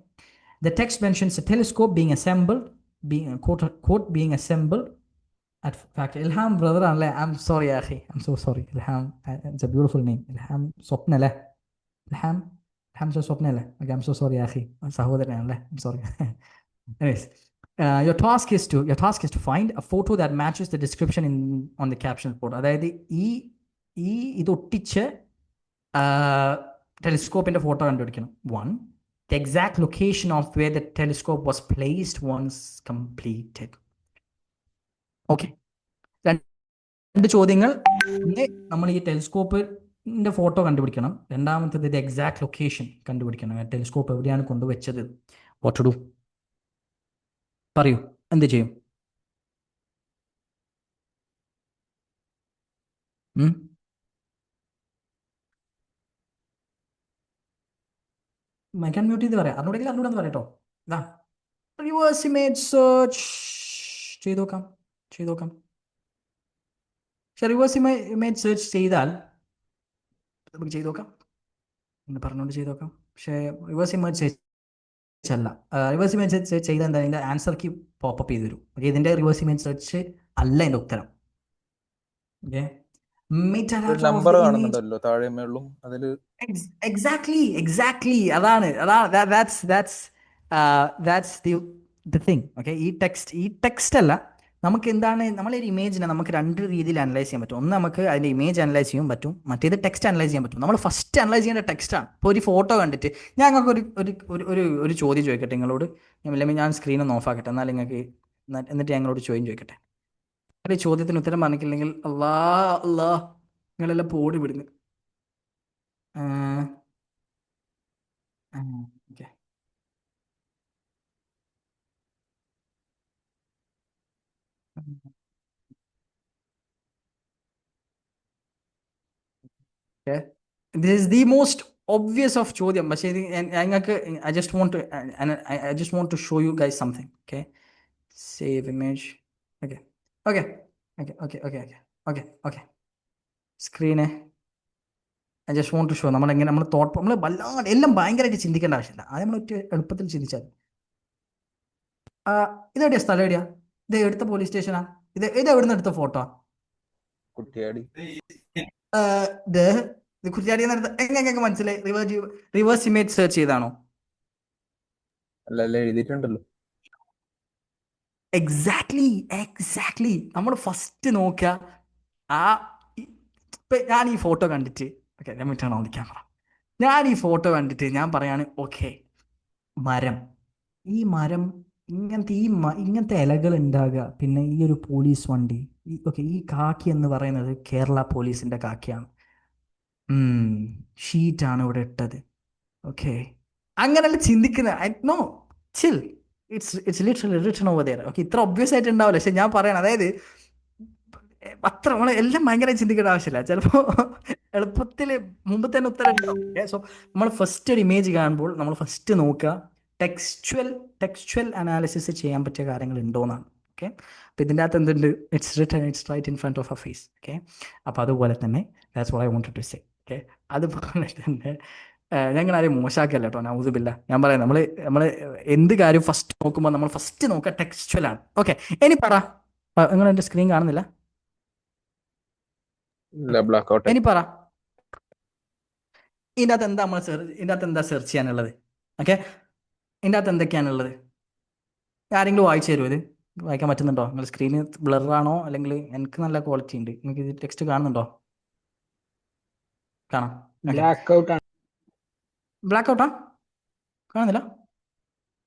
The text mentions a telescope being assembled, quote being assembled. At fact, Ilham, brother, I'm sorry, Akhi. I'm so sorry. Ilham, it's a beautiful name. Ilham Swapnala. Ilham Swapnala. Okay, I'm so sorry, Akhi. I'm sorry. Anyways, your task is to find a photo that matches the description on the caption report. അതായത് ഇത് ഒട്ടിച്ച് ടെലിസ്കോപ്പിന്റെ photo കണ്ടുപിടിക്കണം. 1. The exact location of where the telescope was placed once completed. Okay, രണ്ട് ചോദ്യങ്ങൾ. നമ്മൾ ഈ ടെലിസ്കോപ്പിന്റെ photo കണ്ടുപിടിക്കണം. രണ്ടാമത്തേത് ഇത് എക്സാക്ട് ലൊക്കേഷൻ കണ്ടുപിടിക്കണം. ടെലിസ്കോപ്പ് എവിടെയാണ് കൊണ്ടുവച്ചത്. What to do? പറയൂ, എന്ത് ചെയ്യും? മൈക്കാൻ മ്യൂട്ട് ചെയ്ത് പറയാം. അറിഞ്ഞൂടെന്ന് പറയട്ടോ. ഇതാ റിവേഴ്സ് ഇമേജ് സെർച്ച് ചെയ്ത് നോക്കാം. പക്ഷെ റിവേഴ്സ് ഇമേജ് സെർച്ച് ചെയ്താൽ നമുക്ക് ചെയ്ത് നോക്കാം എന്ന് പറഞ്ഞുകൊണ്ട് ചെയ്ത് നോക്കാം. പക്ഷേ റിവേഴ്സ് ഇമേജ് സെർച്ച് അല്ല. റിവേഴ്സ് ഇമേജ് സെർച്ച് ചെയ്താൽ എന്താ, അതിൻ്റെ ആൻസർ കീ പോപ്പപ്പ് ചെയ്ത് തരും. ഓക്കെ, ഇതിൻ്റെ റിവേഴ്സ് ഇമേജ് സെർച്ച് അല്ല എൻ്റെ ഉത്തരം. ഓക്കെ, നമ്പർ കാണുന്നുണ്ടല്ലോ താഴെ മേളിലും അതിൽ. എക്സാക്ട്ലി അതാണ് that's the thing. ഓക്കെ, ഈ ടെക്സ്റ്റ് അല്ല. നമുക്ക് എന്താണ്, നമ്മളൊരു ഇമേജിനെ നമുക്ക് രണ്ട് രീതിയിൽ അനലൈസ് ചെയ്യാൻ പറ്റും. ഒന്ന്, നമുക്ക് അതിൻ്റെ ഇമേജ് അനലൈസ് ചെയ്യാൻ പറ്റും. മറ്റേത് ടെക്സ്റ്റ് അനലൈസ് ചെയ്യാൻ പറ്റും. നമ്മൾ ഫസ്റ്റ് അനലൈസ് ചെയ്യേണ്ട ടെക്സ്റ്റാണ്. ഇപ്പോൾ ഒരു ഫോട്ടോ കണ്ടിട്ട് ഞങ്ങൾക്ക് ഒരു ചോദ്യം ചോദിക്കട്ടെ നിങ്ങളോട്. ഞാൻ സ്ക്രീനൊന്ന് ഓഫ് ആക്കട്ടെ, എന്നാൽ നിങ്ങൾക്ക് എന്നിട്ട് ഞങ്ങളോട് ചോദ്യം ചോദിക്കട്ടെ. അല്ലെ, ചോദ്യത്തിന് ഉത്തരം പറഞ്ഞിട്ടില്ലെങ്കിൽ അല്ലാ നിങ്ങളെല്ലാം പോടി വിടുന്നു. Okay, this is the most obvious of ചോദ്യം. പക്ഷേ ഇത് ഞങ്ങൾക്ക് I just want to show you guys something. Okay, save image. Okay. Screen I just want to show നമ്മൾ വല്ലാതെ എല്ലാം ഭയങ്കരമായിട്ട് ചിന്തിക്കേണ്ട ആവശ്യമില്ല. അത് നമ്മൾ എളുപ്പത്തിൽ ചിന്തിച്ചാൽ. ഇതെവിടെയാ സ്ഥലം? എവിടെയാ ഇത്? എടുത്ത പോലീസ് സ്റ്റേഷനാ ഇത്? എവിടുന്ന് എടുത്ത ഫോട്ടോ? കുറ്റിയാടി. കുറ്റിയാടി എങ്ങനെ മനസ്സിലായി? റിവേഴ്സ് ഇമേജ് സെർച്ച് ചെയ്താണോ? അല്ല, എഴുതിയിട്ടുണ്ടല്ലോ. എക്സാക്ട്ലി നമ്മൾ ഫസ്റ്റ് നോക്കുക. ഞാൻ ഈ ഫോട്ടോ കണ്ടിട്ട് ഞാൻ ഈ ഫോട്ടോ കണ്ടിട്ട് ഞാൻ പറയാണ്, ഓക്കെ, ഈ മരം ഇങ്ങനത്തെ ഇലകൾ ഉണ്ടാകുക. പിന്നെ ഈ ഒരു പോലീസ് വണ്ടി, ഈ കാക്കി എന്ന് പറയുന്നത് കേരള പോലീസിന്റെ കാക്കിയാണ്. ഷീറ്റാണ് ഇവിടെ ഇട്ടത്. ഓക്കെ, അങ്ങനെയല്ല ചിന്തിക്കുന്നത്. No, chill, it's literally written over there. Okay, ഇത്ര ഒബ്വിയസ് ആയിട്ട് ഉണ്ടാവില്ല. പക്ഷെ ഞാൻ പറയണം, അതായത് അത്ര നമ്മൾ എല്ലാം ഭയങ്കര ചിന്തിക്കേണ്ട ആവശ്യമില്ല. ചിലപ്പോൾ എളുപ്പത്തിൽ മുമ്പ് തന്നെ ഉത്തരം ഉണ്ടാവും. സോ നമ്മൾ ഫസ്റ്റ് ഒരു ഇമേജ് കാണുമ്പോൾ നമ്മൾ ഫസ്റ്റ് നോക്കുക ടെക്സ്ച്വൽ അനാലിസിസ് ചെയ്യാൻ പറ്റിയ കാര്യങ്ങൾ ഉണ്ടോയെന്നാണ്. ഓക്കെ, അപ്പോൾ ഇതിൻ്റെ അകത്ത് എന്തുണ്ട്? It's right in front of a face. Okay, അപ്പോൾ അതുപോലെ തന്നെ that's what I wanted to say. Okay, അതുപോലെ തന്നെ ഞങ്ങൾ ആരെയും മോശമാക്കല്ല കേട്ടോ, നൗസുബില്ല. ഞാൻ പറയാം, നമ്മൾ എന്ത് കാര്യം ഫസ്റ്റ് നോക്കുമ്പോൾ നമ്മൾ ഫസ്റ്റ് നോക്കുക ടെക്സ്ച്വലാണ്. ഓക്കെ, ഇനി പറ, നിങ്ങൾ എൻ്റെ സ്ക്രീൻ കാണുന്നില്ല? ഇല്ല, ബ്ലാക്ക് ഔട്ട്. ഇനി പറ, ഇതിൻ്റെ അകത്ത് എന്താ സെർച്ച് ചെയ്യാനുള്ളത്? ഓക്കെ, ഇതിൻ്റെ അകത്ത് എന്തൊക്കെയാണുള്ളത്? ആരെങ്കിലും വായിച്ചു തരുമോ? ഇത് വായിക്കാൻ പറ്റുന്നുണ്ടോ? നിങ്ങൾ സ്ക്രീന് ബ്ലറാണോ അല്ലെങ്കിൽ എനിക്ക് നല്ല ക്വാളിറ്റി ഉണ്ട്? നിങ്ങൾക്ക് ഇത് ടെക്സ്റ്റ് കാണുന്നുണ്ടോ? കാണാം. ഓക്കെ, ബ്ലാക്ക് ഔട്ട് ആണ്. ബ്ലാക്ക് ഔട്ടാ? കാണുന്നില്ല?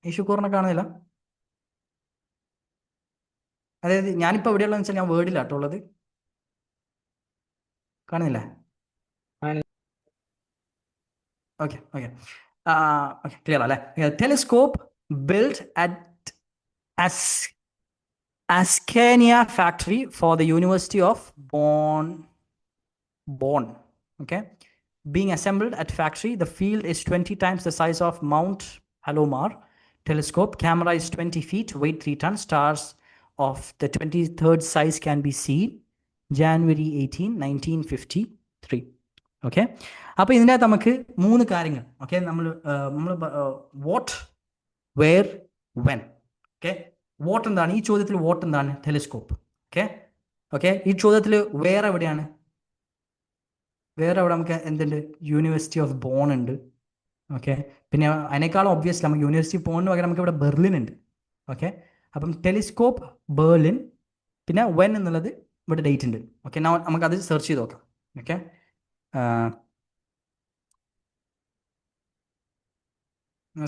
ഈ ഷുക്കൂറിനെ കാണുന്നില്ല? അതായത് ഞാനിപ്പോൾ എവിടെയുള്ളതെന്ന് വെച്ചാൽ ഞാൻ വേർഡിലാട്ടോ ഉള്ളത്. കാണുന്നില്ല? ആണ്. ഓക്കെ ഓക്കെ ഓക്കെ, ക്ലിയർ അല്ലേ? Telescope build at Ascania factory for the University of Bonn. Okay, being assembled at factory, the field is 20 times the size of Mount Palomar telescope. Camera is 20 feet, weight 3 tons. Stars of the 23rd size can be seen. January 18, 1953. Okay, അപ്പോൾ ഇതിൻ്റെ അകത്ത് നമുക്ക് 3 കാര്യങ്ങൾ. Okay, നമ്മൾ what, where, when. Okay, what എന്താണ്? ഈ ചോദ്യത്തിൽ what എന്താണ്? ടെലിസ്കോപ്പ്. ഓക്കെ ഓക്കെ, ഈ ചോദ്യത്തിൽ വേറെ എവിടെയാണ്? വേറെ എവിടെ നമുക്ക് എന്തുണ്ട്? യൂണിവേഴ്സിറ്റി ഓഫ് ബോൺ ഉണ്ട്. ഓക്കെ, പിന്നെ അതിനേക്കാളും ഒബ്വിയസ്ലി നമുക്ക് യൂണിവേഴ്സിറ്റി ഓഫ് ബോണിന് പകരം നമുക്ക് ഇവിടെ ബെർലിൻ ഉണ്ട്. ഓക്കെ, അപ്പം ടെലിസ്കോപ്പ്, ബെർലിൻ, പിന്നെ വെൻ എന്നുള്ളത് ഇവിടെ ഡേറ്റ് ഉണ്ട്. ഓക്കെ, നമുക്കത് സെർച്ച് ചെയ്ത് നോക്കാം. ഓക്കെ,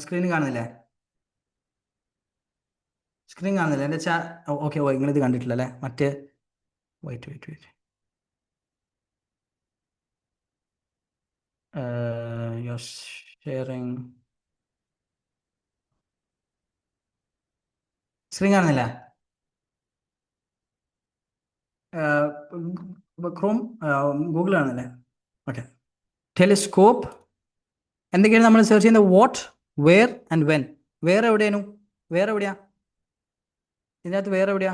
സ്ക്രീൻ കാണുന്നില്ലേ? സ്ക്രീൻ കാണുന്നില്ല എൻ്റെ ഓക്കെ, നിങ്ങളിത് കണ്ടിട്ടില്ല അല്ലേ? മറ്റേ വെയിറ്റ് യു ഷെയറിങ്. സ്ക്രീൻ കാണുന്നില്ല? ക്രോം, ഗൂഗിൾ കാണുന്നില്ലേ? ഓക്കെ, ടെലിസ്കോപ്പ് എന്തൊക്കെയാണ് നമ്മൾ സെർച്ച് ചെയ്യുന്നത്? What, where and when. വേറെ എവിടെയാണ്? വേറെ എവിടെയാ ഇതിനകത്ത്? വേറെ എവിടെയാ?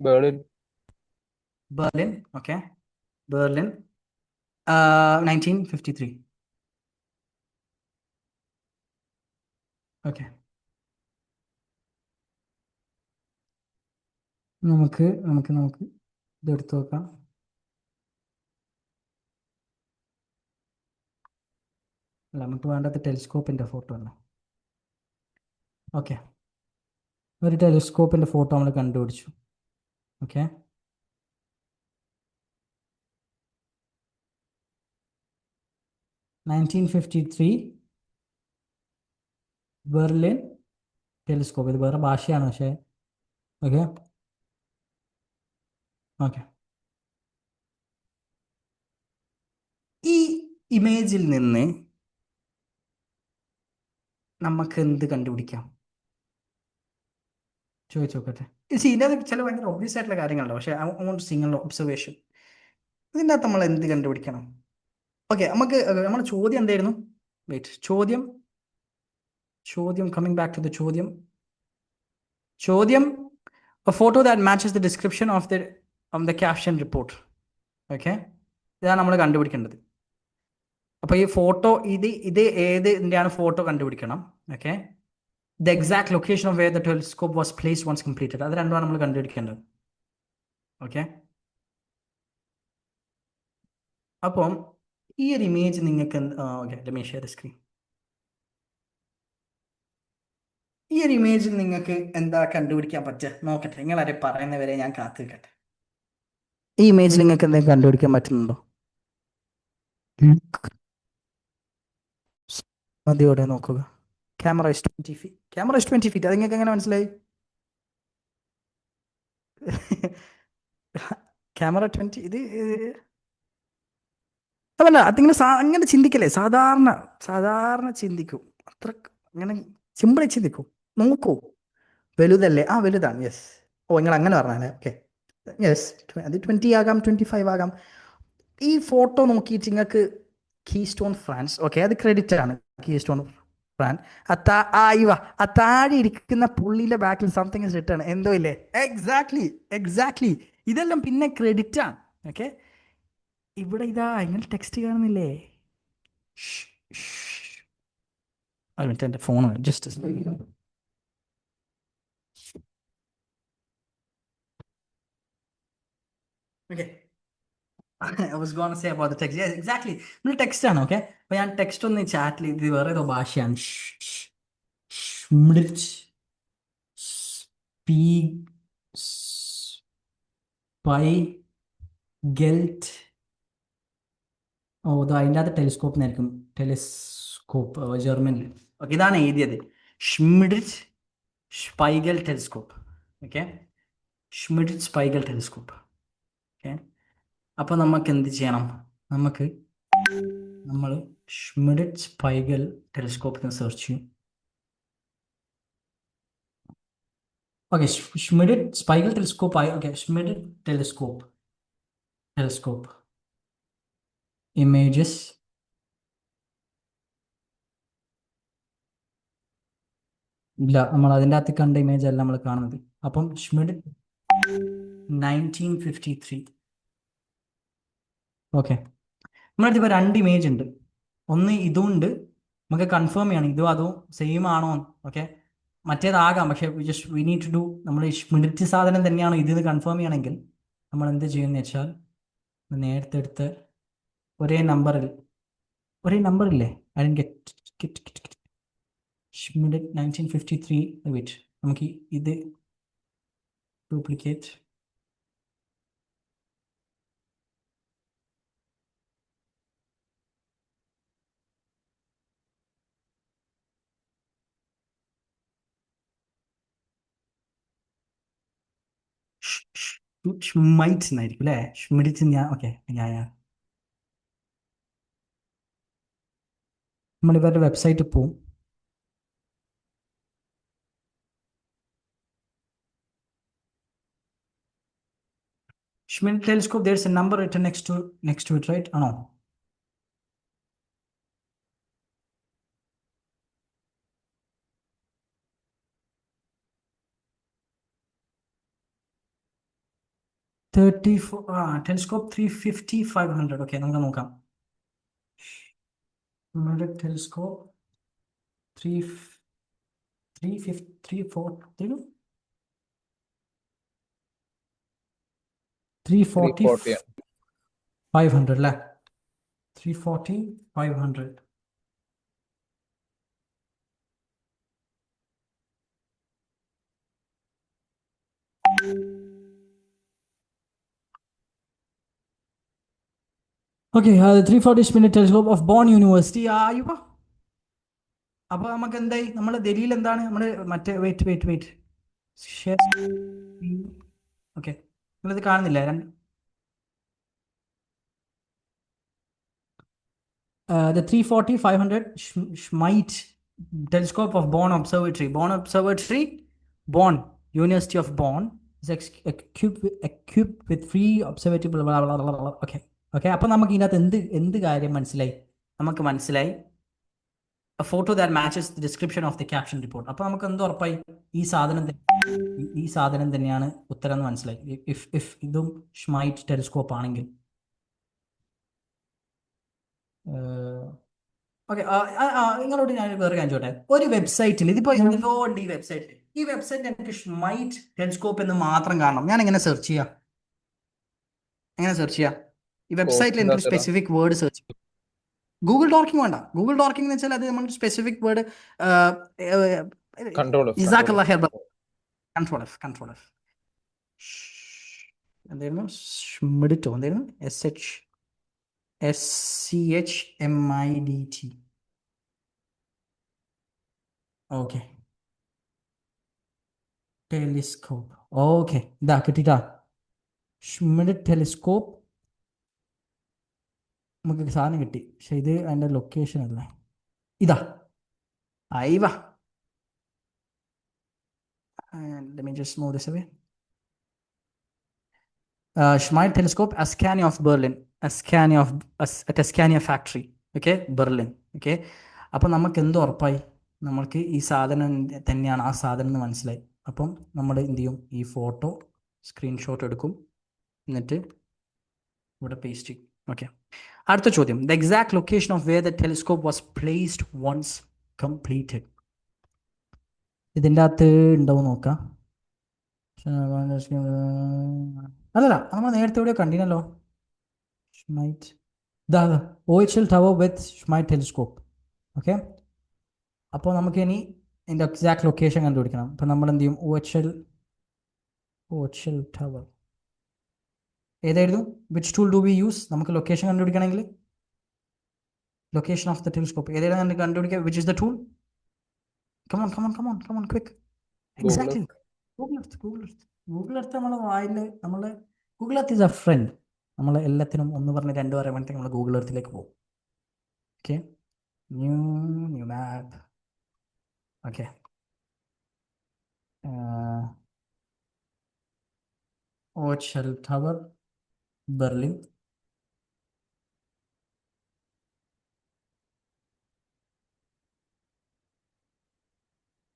Berlin. Berlin. Okay, Berlin 1953. Okay, നമുക്ക് ഇതെടുത്ത് നോക്കാം. അല്ല, നമുക്ക് വേണ്ടത് ടെലിസ്കോപ്പിൻ്റെ ഫോട്ടോ അല്ല. ഓക്കെ, ഒരു ടെലിസ്കോപ്പിൻ്റെ ഫോട്ടോ നമ്മൾ കണ്ടുപിടിച്ചു. Okay, (1953) Berlin telescope. ഇത് വേറെ ഭാഷയാണ് പക്ഷേ. ഓക്കെ ഓക്കെ, ഈ ഇമേജിൽ നിന്ന് നമുക്ക് എന്ത് കണ്ടുപിടിക്കാം? ചോദിച്ചു നോക്കട്ടെ. ഇതിൻ്റെ അകത്ത് ചില ഭയങ്കര ഒബ്വിയസ് ആയിട്ടുള്ള കാര്യങ്ങളുണ്ട്, പക്ഷേ ഐ വോണ്ട് സിംഗിൾ ഒബ്സർവേഷൻ. ഇതിൻ്റെ അകത്ത് നമ്മൾ എന്ത് കണ്ടുപിടിക്കണം? ഓക്കെ, നമ്മുടെ ചോദ്യം എന്തായിരുന്നു? വെയിറ്റ്, ചോദ്യം കമ്മിങ് ബാക്ക് ടു ദ ചോദ്യം a photo that matches the description of the caption report. Okay, ഇതാണ് നമ്മൾ കണ്ടുപിടിക്കേണ്ടത്. അപ്പോൾ ഈ ഫോട്ടോ ഇത് ഏതിൻ്റെയാണ് ഫോട്ടോ കണ്ടുപിടിക്കണം. Okay, the exact location of where the telescope was placed once completed. അത് രണ്ടുമാണ് നമ്മൾ കണ്ടുപിടിക്കേണ്ടത്. ഓക്കെ, അപ്പം ഈ ഒരു ഇമേജ് നിങ്ങൾക്ക് okay, let me share the screen. ഈ ഒരു ഇമേജിൽ നിങ്ങൾക്ക് എന്താ കണ്ടുപിടിക്കാൻ പറ്റുക? നോക്കട്ടെ, നിങ്ങളാരെ പറയുന്നവരെ ഞാൻ കാത്തു നിൽക്കട്ടെ. ഈ ഇമേജിൽ നിങ്ങൾക്ക് എന്തെങ്കിലും കണ്ടുപിടിക്കാൻ പറ്റുന്നുണ്ടോ? മതിയോടെ നോക്കുക. Camera is 20 feet. അത് നിങ്ങൾക്ക് എങ്ങനെ മനസ്സിലായി? ക്യാമറ 20, ഇത് അതല്ല, അതിങ്ങനെ അങ്ങനെ ചിന്തിക്കല്ലേ. സാധാരണ ചിന്തിക്കൂ. അത്ര അങ്ങനെ സിമ്പിളായി ചിന്തിക്കൂ. നോക്കൂ, വലുതല്ലേ? വലുതാണ്. യെസ്. നിങ്ങൾ അങ്ങനെ പറഞ്ഞാലേ. ഓക്കെ, യെസ്, അത് 20 ആകാം, 25 ആകാം. ഈ ഫോട്ടോ നോക്കിയിട്ട് നിങ്ങൾക്ക് കീ സ്റ്റോൺ ഫ്രാൻസ്, ഓക്കെ, അത് ക്രെഡിറ്റ് ആണ്. കീ സ്റ്റോൺ ഫ്രാൻസ്, ആ താഴെ ഇരിക്കുന്ന പുള്ളിയുടെ ബാക്കിൽ സംതിങ് ഇസ് റിട്ടേൺ, എന്തോ ഇല്ലേ? Exactly, exactly. ഇതെല്ലാം പിന്നെ ക്രെഡിറ്റ് ആണ്. ഓക്കെ, ഇവിടെ ഇതാ ഇങ്ങനെ ടെക്സ്റ്റ് കാണുന്നില്ലേ? ഒരു മിനിറ്റ്, എൻ്റെ phone just. Okay, I was gonna say about the text. Yes, exactly. നമ്മൾ ടെക്സ്റ്റ് ആണ്. ഓക്കെ, അപ്പൊ ഞാൻ ടെക്സ്റ്റ് ഒന്ന് ചാറ്റിൽ, ഇത് വേറെ ഏതോ ഭാഷയാണ്. ഷ്മിഡിറ്റ് സ്പൈഗെൽറ്റ്. ഓ, ഇത് അതിൻ്റെ അകത്ത് ടെലിസ്കോപ്പിനായിരിക്കും. ടെലിസ്കോപ്പ് ജർമ്മനിൽ. ഓക്കെ, ഇതാണ് എഴുതിയത്. Schmidt Spiegel telescope. Okay, Schmidt Spiegel telescope. Okay, അപ്പോൾ നമുക്ക് എന്ത് ചെയ്യണം? നമ്മൾ ഷ്മിഡിറ്റ് സ്പൈഗൽ ടെലിസ്കോപ്പിന് സെർച്ച് ചെയ്യും. ഓക്കെ, ഷ്മിഡിറ്റ് സ്പൈഗൽ ടെലിസ്കോപ്പ് ആയി. Okay, Schmidt telescope images. ഇല്ല, നമ്മൾ അതിൻ്റെ അകത്ത് കണ്ട ഇമേജ് അല്ല നമ്മൾ കാണുന്നത്. അപ്പം ഷ്മിഡിറ്റ് 1953. ഓക്കെ, നമ്മളടുത്ത് ഇപ്പോൾ 2 ഇമേജ് ഉണ്ട്. ഒന്ന് ഇതുണ്ട്, നമുക്ക് കൺഫേം ചെയ്യണം ഇതും അതും സെയിം ആണോ. ഓക്കെ, മറ്റേതാകാം, പക്ഷേ വി നീഡ് ടു ഡു, നമ്മൾ ഷ്മിഡിറ്റ് സാധനം തന്നെയാണോ ഇതെന്ന് കൺഫേം ചെയ്യണമെങ്കിൽ നമ്മൾ എന്ത് ചെയ്യുമെന്ന് വെച്ചാൽ, നേരത്തെ എടുത്ത് ഒരേ നമ്പറില്ലേ, I don't get Schmidt 1953. Wait, നമുക്ക് ഇത് ഡ്യൂപ്ലിക്കേറ്റ്. ഷ്മൈറ്റ് എന്നായിരിക്കും അല്ലേ? ഷ്മിഡിറ്റ്. ഞാൻ ഓക്കെ, നമ്മൾ ഇവരുടെ വെബ്സൈറ്റിൽ പോവും. Schmidt telescope, there's a number written next to it, right? ആണോ? ടെലിസ്കോപ്പ് 350, 500. ഓക്കെ, നമുക്ക് നോക്കാം. ടെലിസ്കോപ്പ് 350, 340, 340, 500 അല്ലേ? 340, 500. Okay, 340 Schmidt telescope of Bonn university. അപ്പോൾ നമുക്ക് എന്തായി? നമ്മൾ ദലീൽ എന്താണ്? നമ്മൾ മറ്റേ വെയിറ്റ് ഓക്കെ, നിങ്ങളിത് കാണുന്നില്ല? The 340, 500 Schmidt telescope of Bonn Observatory. Bonn, University of Bonn is equipped with free observatory. Blah, blah, blah, blah, blah. Okay. അപ്പോൾ നമുക്ക് ഇതിനകത്ത് എന്ത് കാര്യം മനസ്സിലായി? നമുക്ക് മനസ്സിലായി a photo that matches the description of the caption report. അപ്പോൾ നമുക്ക് എന്ത് ഉറപ്പായി? ഈ സാധനം തന്നെയാണ് ഉത്തരം എന്ന് മനസ്സിലായി. ഇഫ് ഇതും ഷ്മൈറ്റ് ടെലിസ്കോപ്പ് ആണെങ്കിൽ. ഓക്കെ, നിങ്ങളോട് ഞാൻ വേറെ കാര്യം ചോട്ടെ. ഒരു വെബ്സൈറ്റിൽ ഇതിപ്പോൾ എന്തെല്ലോ ഉണ്ട്. ഈ വെബ്സൈറ്റിൽ എനിക്ക് ഷ്മൈറ്റ് ടെലിസ്കോപ്പ് എന്ന് മാത്രം കാണണം. ഞാൻ എങ്ങനെ സെർച്ച് ചെയ്യാം? ഈ വെബ്സൈറ്റിൽ എനിക്ക് സ്പെസിഫിക് വേർഡ് സെർച്ച് ചെയ്യാം. ഗൂഗിൾ ഡോർക്കിംഗ് വേണ്ട. ഗൂഗിൾ ഡോർക്കിംഗ് എന്ന് വെച്ചാൽ അത് നമ്മൾ സ്പെസിഫിക് വേർഡ്. Control F. എന്തായിരുന്നു? ഷ്മിഡിറ്റോ എന്തായിരുന്നു? SCHMIDT. Okay, telescope. ഓക്കെ, ഇതാ കിട്ടിട്ടാ. ഷ്മിഡിറ്റ് ടെലിസ്കോപ്പ് നമുക്ക് സാധനം കിട്ടി. പക്ഷെ ഇത് അതിൻ്റെ ലൊക്കേഷൻ അല്ലേ? ഇതാ അയവ. Let me just move this away. Schmid telescope, Ascania of Berlin, Ascania of at Ascania factory, okay, Berlin, okay. അപ്പം നമുക്ക് എന്ത് ഉറപ്പായി, നമ്മൾക്ക് ഈ സാധനം തന്നെയാണ് ആ സാധനം എന്ന് മനസ്സിലായി. അപ്പം നമ്മൾ എന്ത് ചെയ്യും, ഈ ഫോട്ടോ സ്ക്രീൻഷോട്ട് എടുക്കും, എന്നിട്ട് ഇവിടെ പേസ്റ്റ് ചെയ്യും. ഓക്കെ, അടുത്ത ചോദ്യം, the exact location of where the telescope was placed once completed. ഇതിൻ്റെ അകത്ത് ഉണ്ടാവും നോക്കാം. അല്ലല്ല, നമ്മൾ നേരത്തെ എവിടെയോ കണ്ടിനല്ലോ. Schmidt. The OHL tower with Schmidt telescope. Okay, അപ്പോൾ നമുക്ക് ഇനി ഇതിൻ്റെ എക്സാക്ട് ലൊക്കേഷൻ കണ്ടുപിടിക്കണം. അപ്പോൾ നമ്മൾ എന്ത് ചെയ്യും, OHL ടവർ ഏതായിരുന്നു, which tool do we use? നമുക്ക് ലൊക്കേഷൻ കണ്ടുപിടിക്കണമെങ്കിൽ ലൊക്കേഷൻ ഓഫ് ദ ടെലിസ്കോപ്പ് ഏതായിരുന്നു കണ്ടുപിടിക്കുക, which is the tool? Come on quick. Exactly, Google earth നമ്മളെ വായിൽ, നമ്മൾ Google earth is a friend. നമ്മൾ എല്ലാത്തിനും ഒന്ന് പറഞ്ഞ് രണ്ട് പറയുമ്പോഴത്തേക്ക് നമ്മൾ ഗൂഗിൾ എർത്തിലേക്ക് പോകും. Okay, new map. Okay, OHL tower Berlin.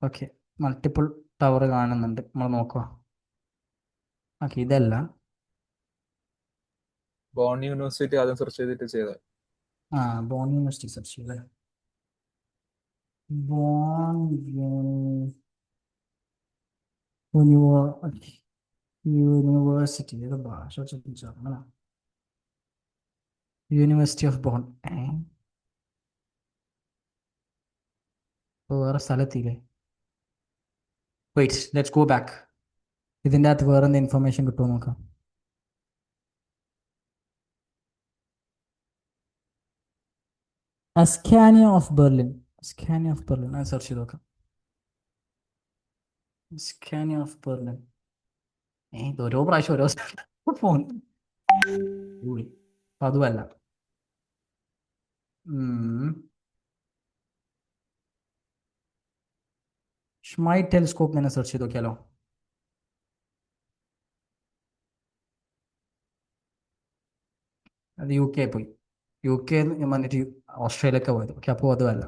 Okay, multiple tower കാണുന്നുണ്ട്, നമ്മൾ നോക്കുക. ഓക്കെ, ഇതല്ല. ബോൺ യൂണിവേഴ്സിറ്റി ആദ്യം സെർച്ച് ചെയ്തിട്ട് ചെയ്തത്. ബോൺ യൂണിവേഴ്സിറ്റി സെർച്ച് ചെയ്യല്ലേ, ബോൺ യൂണിവേഴ്സിറ്റി, ഏത് ഭാഷ ചോദിച്ചാൽ യൂണിവേഴ്സിറ്റി ഓഫ് ബോൺ. വേറെ സ്ഥലത്തില്ലേ? Wait, let's go back. ഇതിൻ്റെ അകത്ത് വേറെ എന്ത് ഇൻഫർമേഷൻ കിട്ടുമോ നോക്കാം. Askania of Berlin, Scania of Berlin, അത് സെർച്ച് ചെയ്ത് നോക്കാം. Scania of Berlin. ഇത് ഓരോ പ്രാവശ്യം ഓരോ ഫോൺ അതുമല്ല. ഷ്മൈറ്റ് ടെലിസ്കോപ്പ് തന്നെ സെർച്ച് ചെയ്ത് നോക്കിയാലോ? അത് UK പോയി, UK വന്നിട്ട് ഓസ്ട്രേലിയക്ക് പോയത്. ഓക്കെ, അപ്പോൾ അതുമല്ല.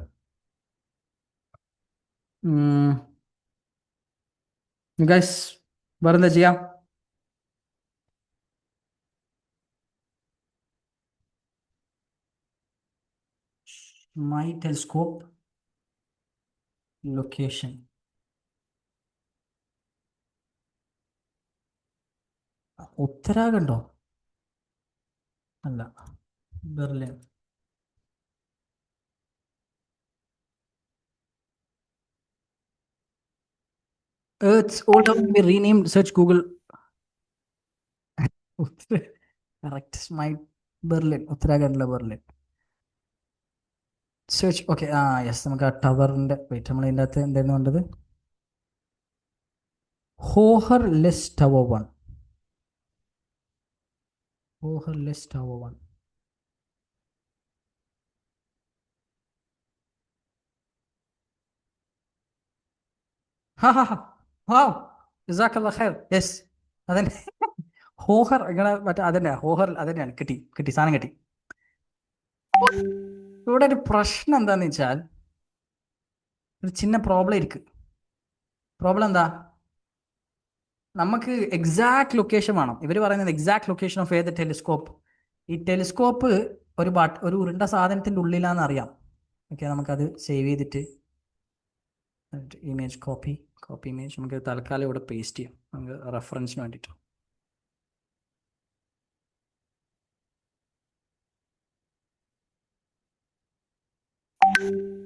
ഗൈസ്, വേറെന്താ ചെയ്യാം? My telescope location. ഉത്തരാഖണ്ഡോ? അല്ല, Berlin. Earth's old town will be renamed. Search Google. Correct. Smite Berlin. ഉത്തരാഖണ്ഡിലെ ബെർലിൻ. സെർച്ച്. ഓക്കെ, യെസ്, നമുക്ക് ആ ടവറിൻ്റെ വെയിറ്റ് നമ്മൾ ഇതിൻ്റെ അകത്ത് എന്തായിരുന്നു വേണ്ടത്? ഹോഹർ ലെസ് ടവർ 1. ഹോഹർ ലെസ് ടവർ 1. യെസ്, അതന്നെ. ഹോഹർ ഇങ്ങനെ മറ്റേ അതന്നെ, ഹോഹർ അതന്നെയാണ്. കിട്ടി സാധനം കിട്ടി. ഇവിടെ ഒരു പ്രശ്നം എന്താന്ന് വെച്ചാൽ, ഒരു ചിന്ന പ്രോബ്ലം ഇരിക്കും. പ്രോബ്ലം എന്താ, നമുക്ക് എക്സാക്ട് ലൊക്കേഷൻ വേണം. ഇവർ പറയുന്നത് എക്സാക്ട് ലൊക്കേഷൻ ഓഫ് ഏത് ടെലിസ്കോപ്പ്. ഈ ടെലിസ്കോപ്പ് ഒരു ഉരുണ്ട സാധനത്തിൻ്റെ ഉള്ളിലാണെന്ന് അറിയാം. ഓക്കെ, നമുക്കത് സേവ് ചെയ്തിട്ട് ഇമേജ് കോപ്പി ഇമേജ് നമുക്ക് തൽക്കാലം ഇവിടെ പേസ്റ്റ് ചെയ്യാം, നമുക്ക് റെഫറൻസിന് വേണ്ടിയിട്ട്.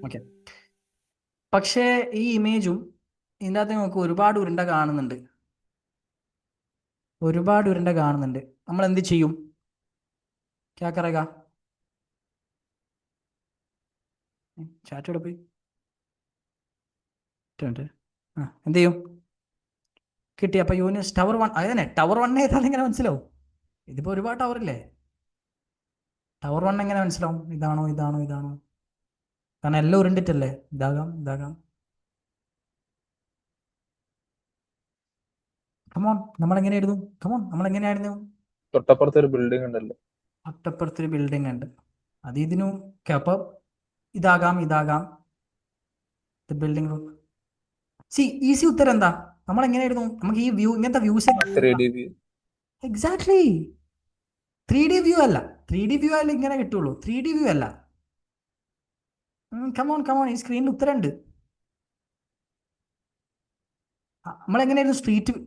ഓക്കെ, പക്ഷേ ഈ ഇമേജും ഇതിൻ്റെ അകത്ത് നമുക്ക് ഒരുപാട് ഉരുണ്ട കാണുന്നുണ്ട്. നമ്മൾ എന്ത് ചെയ്യും? ക്യാ കറേഗ? ചാറ്റ് ഇവിടെ പോയി എന്ത് ചെയ്യും? കിട്ടി. അപ്പോൾ യൂണിവേഴ്സ് ടവർ 1 അതന്നെ. ടവർ 1 ഏതാണെന്ന് എങ്ങനെ മനസ്സിലാവും? ഇതിപ്പോൾ ഒരുപാട് ടവറില്ലേ. ടവർ 1 എങ്ങനെ മനസ്സിലാവും? ഇതാണോ? കാരണം എല്ലാം ഉരുണ്ടിട്ടല്ലേ. ഇതാകാം. കമോൺ, നമ്മളെങ്ങനെ എഴുതും? നമ്മളെങ്ങനെയായിരുന്നു? തൊട്ടപ്പുറത്ത് ഒരു ബിൽഡിംഗ് ഉണ്ടല്ലോ. തൊട്ടപ്പുറത്തൊരു ബിൽഡിംഗ് ഉണ്ട്. അത് ഇതിനും അപ്പം ഇതാകാം ബിൽഡിംഗ്. സി ഈസി ഉത്തരം എന്താ? നമ്മൾ എങ്ങനെ എഴുതും? നമുക്ക് ഈ വ്യൂ, ഇങ്ങനത്തെ views 3D view. Exactly 3D view അല്ല. 3D വ്യൂ അല്ല ഇങ്ങനെ കിട്ടുള്ളൂ. 3D വ്യൂ അല്ല. കമോൺ ഈ സ്ക്രീനിൽ ഉത്തരം ഉണ്ട്. നമ്മളെങ്ങനെയായിരുന്നു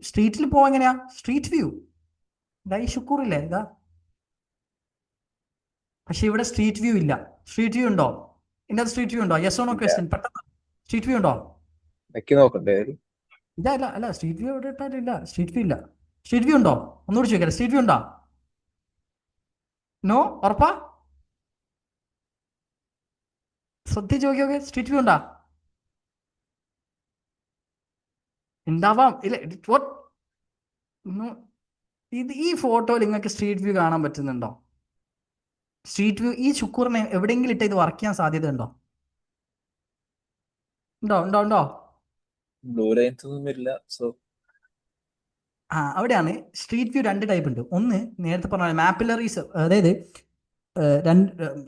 സ്ട്രീറ്റിൽ പോവാ? എങ്ങനെയാ സ്ട്രീറ്റ് വ്യൂ? ഇതാ ഈ ഷുക്കൂറില്ലേ ഇതാ. പക്ഷെ ഇവിടെ സ്ട്രീറ്റ് വ്യൂ ഇല്ല. സ്ട്രീറ്റ് വ്യൂ ഉണ്ടോ? ഇതിനകത്ത് സ്ട്രീറ്റ് വ്യൂ ഉണ്ടോ? യെസ് ഓർ നോ ഇല്ല. ക്വസ്റ്റ്യൻ പെട്ടെന്ന്. സ്ട്രീറ്റ് വ്യൂ ഉണ്ടോ? ഇടയ്ക്ക് നോക്കണ്ടേ? ഇല്ല അല്ല സ്ട്രീറ്റ് വ്യൂ എവിടെ ഇട്ടാലില്ല. സ്ട്രീറ്റ് വ്യൂ ഇല്ല. സ്ട്രീറ്റ് വ്യൂ ഉണ്ടോ? ഒന്നുകൂടി ചോദിക്കാം. സ്ട്രീറ്റ് വ്യൂ ഉണ്ടോ? നോ? ഉറപ്പാ? ശ്രദ്ധിച്ച് നോക്കിയോക്കെ. സ്ട്രീറ്റ് വ്യൂ ഉണ്ടാ? ഉണ്ടാവാം. ഇല്ല what? No. ഈ ഫോട്ടോയിൽ നിങ്ങൾക്ക് സ്ട്രീറ്റ് വ്യൂ കാണാൻ പറ്റുന്നുണ്ടോ? സ്ട്രീറ്റ് വ്യൂ ഈ ശുക്കൂറിനെ എവിടെയെങ്കിലും ഇട്ട് ഇത് വർക്ക് ചെയ്യാൻ സാധ്യത ഉണ്ടോ? ഉണ്ടോ? ബ്ലൂ ലൈൻസ് ഒന്നും വരില്ല. സോ അവിടെയാണ് സ്ട്രീറ്റ് വ്യൂ. രണ്ട് ടൈപ്പ് ഉണ്ട്. ഒന്ന് നേരത്തെ പറഞ്ഞ മാപ്പിലറീസ്, അതായത്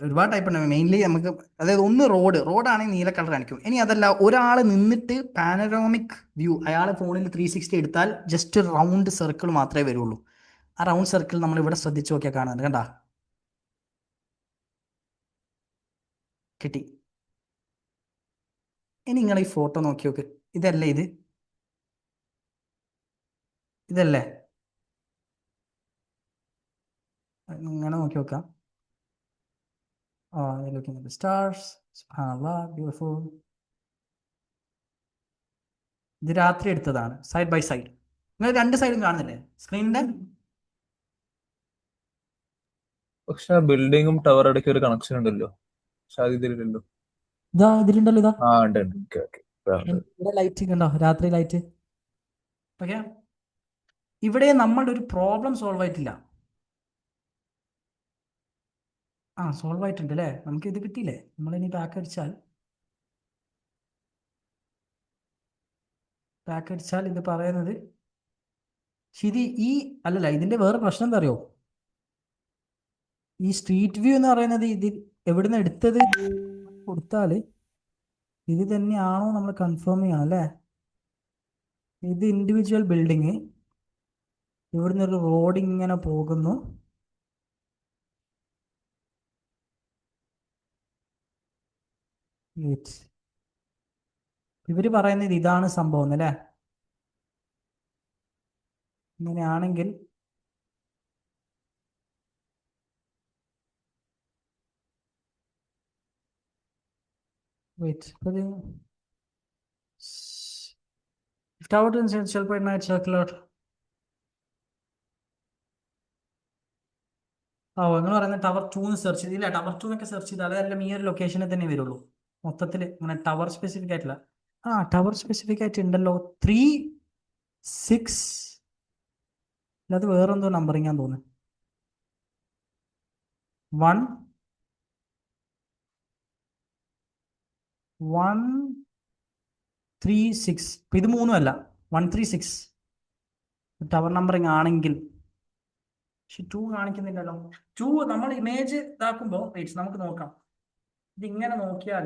ഒരുപാട് ടൈപ്പ് ഉണ്ട്. മെയിൻലി നമുക്ക്, അതായത് ഒന്ന് റോഡാണെങ്കിൽ നീല കളർ കാണിക്കും. ഇനി അതല്ല, ഒരാൾ നിന്നിട്ട് പാനറോമിക് വ്യൂ, അയാളെ ഫോണിൽ 360 എടുത്താൽ ജസ്റ്റ് റൗണ്ട് സർക്കിൾ മാത്രമേ വരുള്ളൂ. ആ റൗണ്ട് സർക്കിൾ നമ്മൾ ഇവിടെ ശ്രദ്ധിച്ച് നോക്കിയാൽ കാണുന്നുണ്ട്. കണ്ടാ? കിട്ടി. ഇനി നിങ്ങൾ ഈ ഫോട്ടോ നോക്കി നോക്ക്. ഇതല്ലേ ഇതല്ലേ? ഇങ്ങനെ നോക്കി നോക്കാം. looking at the stars. Subhanallah, beautiful. ഇത് രാത്രി എടുത്തതാണ്, സൈഡ് ബൈ സൈഡ്. നിങ്ങൾ രണ്ട് സൈഡും കാണുന്നില്ലേ സ്ക്രീനിന്റെ? പക്ഷെ ബിൽഡിങ്ങും ടവർ ഇടയ്ക്ക് ഒരു കണക്ഷൻ ഉണ്ടല്ലോ. പക്ഷെ അത് ഇതിലില്ലല്ലോ. ഇതിലുണ്ടല്ലോ. ഇതാ ആ ഉണ്ട്. ഓക്കെ. ഇവിടെ ലൈറ്റ് കണ്ടോ? രാത്രി ലൈറ്റ്. ഓക്കെ, ഇവിടെ നമ്മളുടെ ഒരു പ്രോബ്ലം സോൾവ് ആയിട്ടില്ല. സോൾവ് ആയിട്ടുണ്ട് അല്ലേ? നമുക്ക് ഇത് കിട്ടിയില്ലേ? നമ്മളിനി ബാക്ക് അടിച്ചാൽ ഇത് പറയുന്നത് ശരി. അല്ലല്ല, ഇതിന്റെ വേറെ പ്രശ്നം എന്താ അറിയോ? ഈ സ്ട്രീറ്റ് വ്യൂ എന്ന് പറയുന്നത് ഇത് എവിടുന്ന് എടുത്തത് കൊടുത്താൽ ഇത് തന്നെയാണോ നമ്മൾ കൺഫേം ചെയ്യണം അല്ലേ? ഇത് ഇൻഡിവിജ്വൽ ബിൽഡിങ്, ഇവിടുന്ന് ഒരു റോഡ് ഇങ്ങനെ പോകുന്നു. ഇവര് പറയുന്നത് ഇതാണ് സംഭവം അല്ലേ? ഇങ്ങനെയാണെങ്കിൽ ചിലപ്പോൾ നിങ്ങൾ പറയുന്നത് ടവർ 2 സെർച്ച് ചെയ്തില്ല. ടവർ 2 ഒക്കെ സെർച്ച് ചെയ്താൽ അതെല്ലാം ഈ ഒരു ലൊക്കേഷനിൽ തന്നെ വരുള്ളൂ. മൊത്തത്തിൽ ഇങ്ങനെ ടവർ സ്പെസിഫിക് ആയിട്ടില്ല. ടവർ സ്പെസിഫിക് ആയിട്ട് ഉണ്ടല്ലോ. 3-6 അത് വേറെന്തോ നമ്പറിങ് ആണെന്ന് തോന്നുന്നു. 1-1-3-6. ഇത് 3 അല്ല, 1-3-6 ടവർ നമ്പറിങ് ആണെങ്കിൽ. പക്ഷെ 2 കാണിക്കുന്നില്ലല്ലോ. 2 നമ്മൾ ഇമേജ് ഇതാക്കുമ്പോൾ നമുക്ക് നോക്കാം. ഇതിങ്ങനെ നോക്കിയാൽ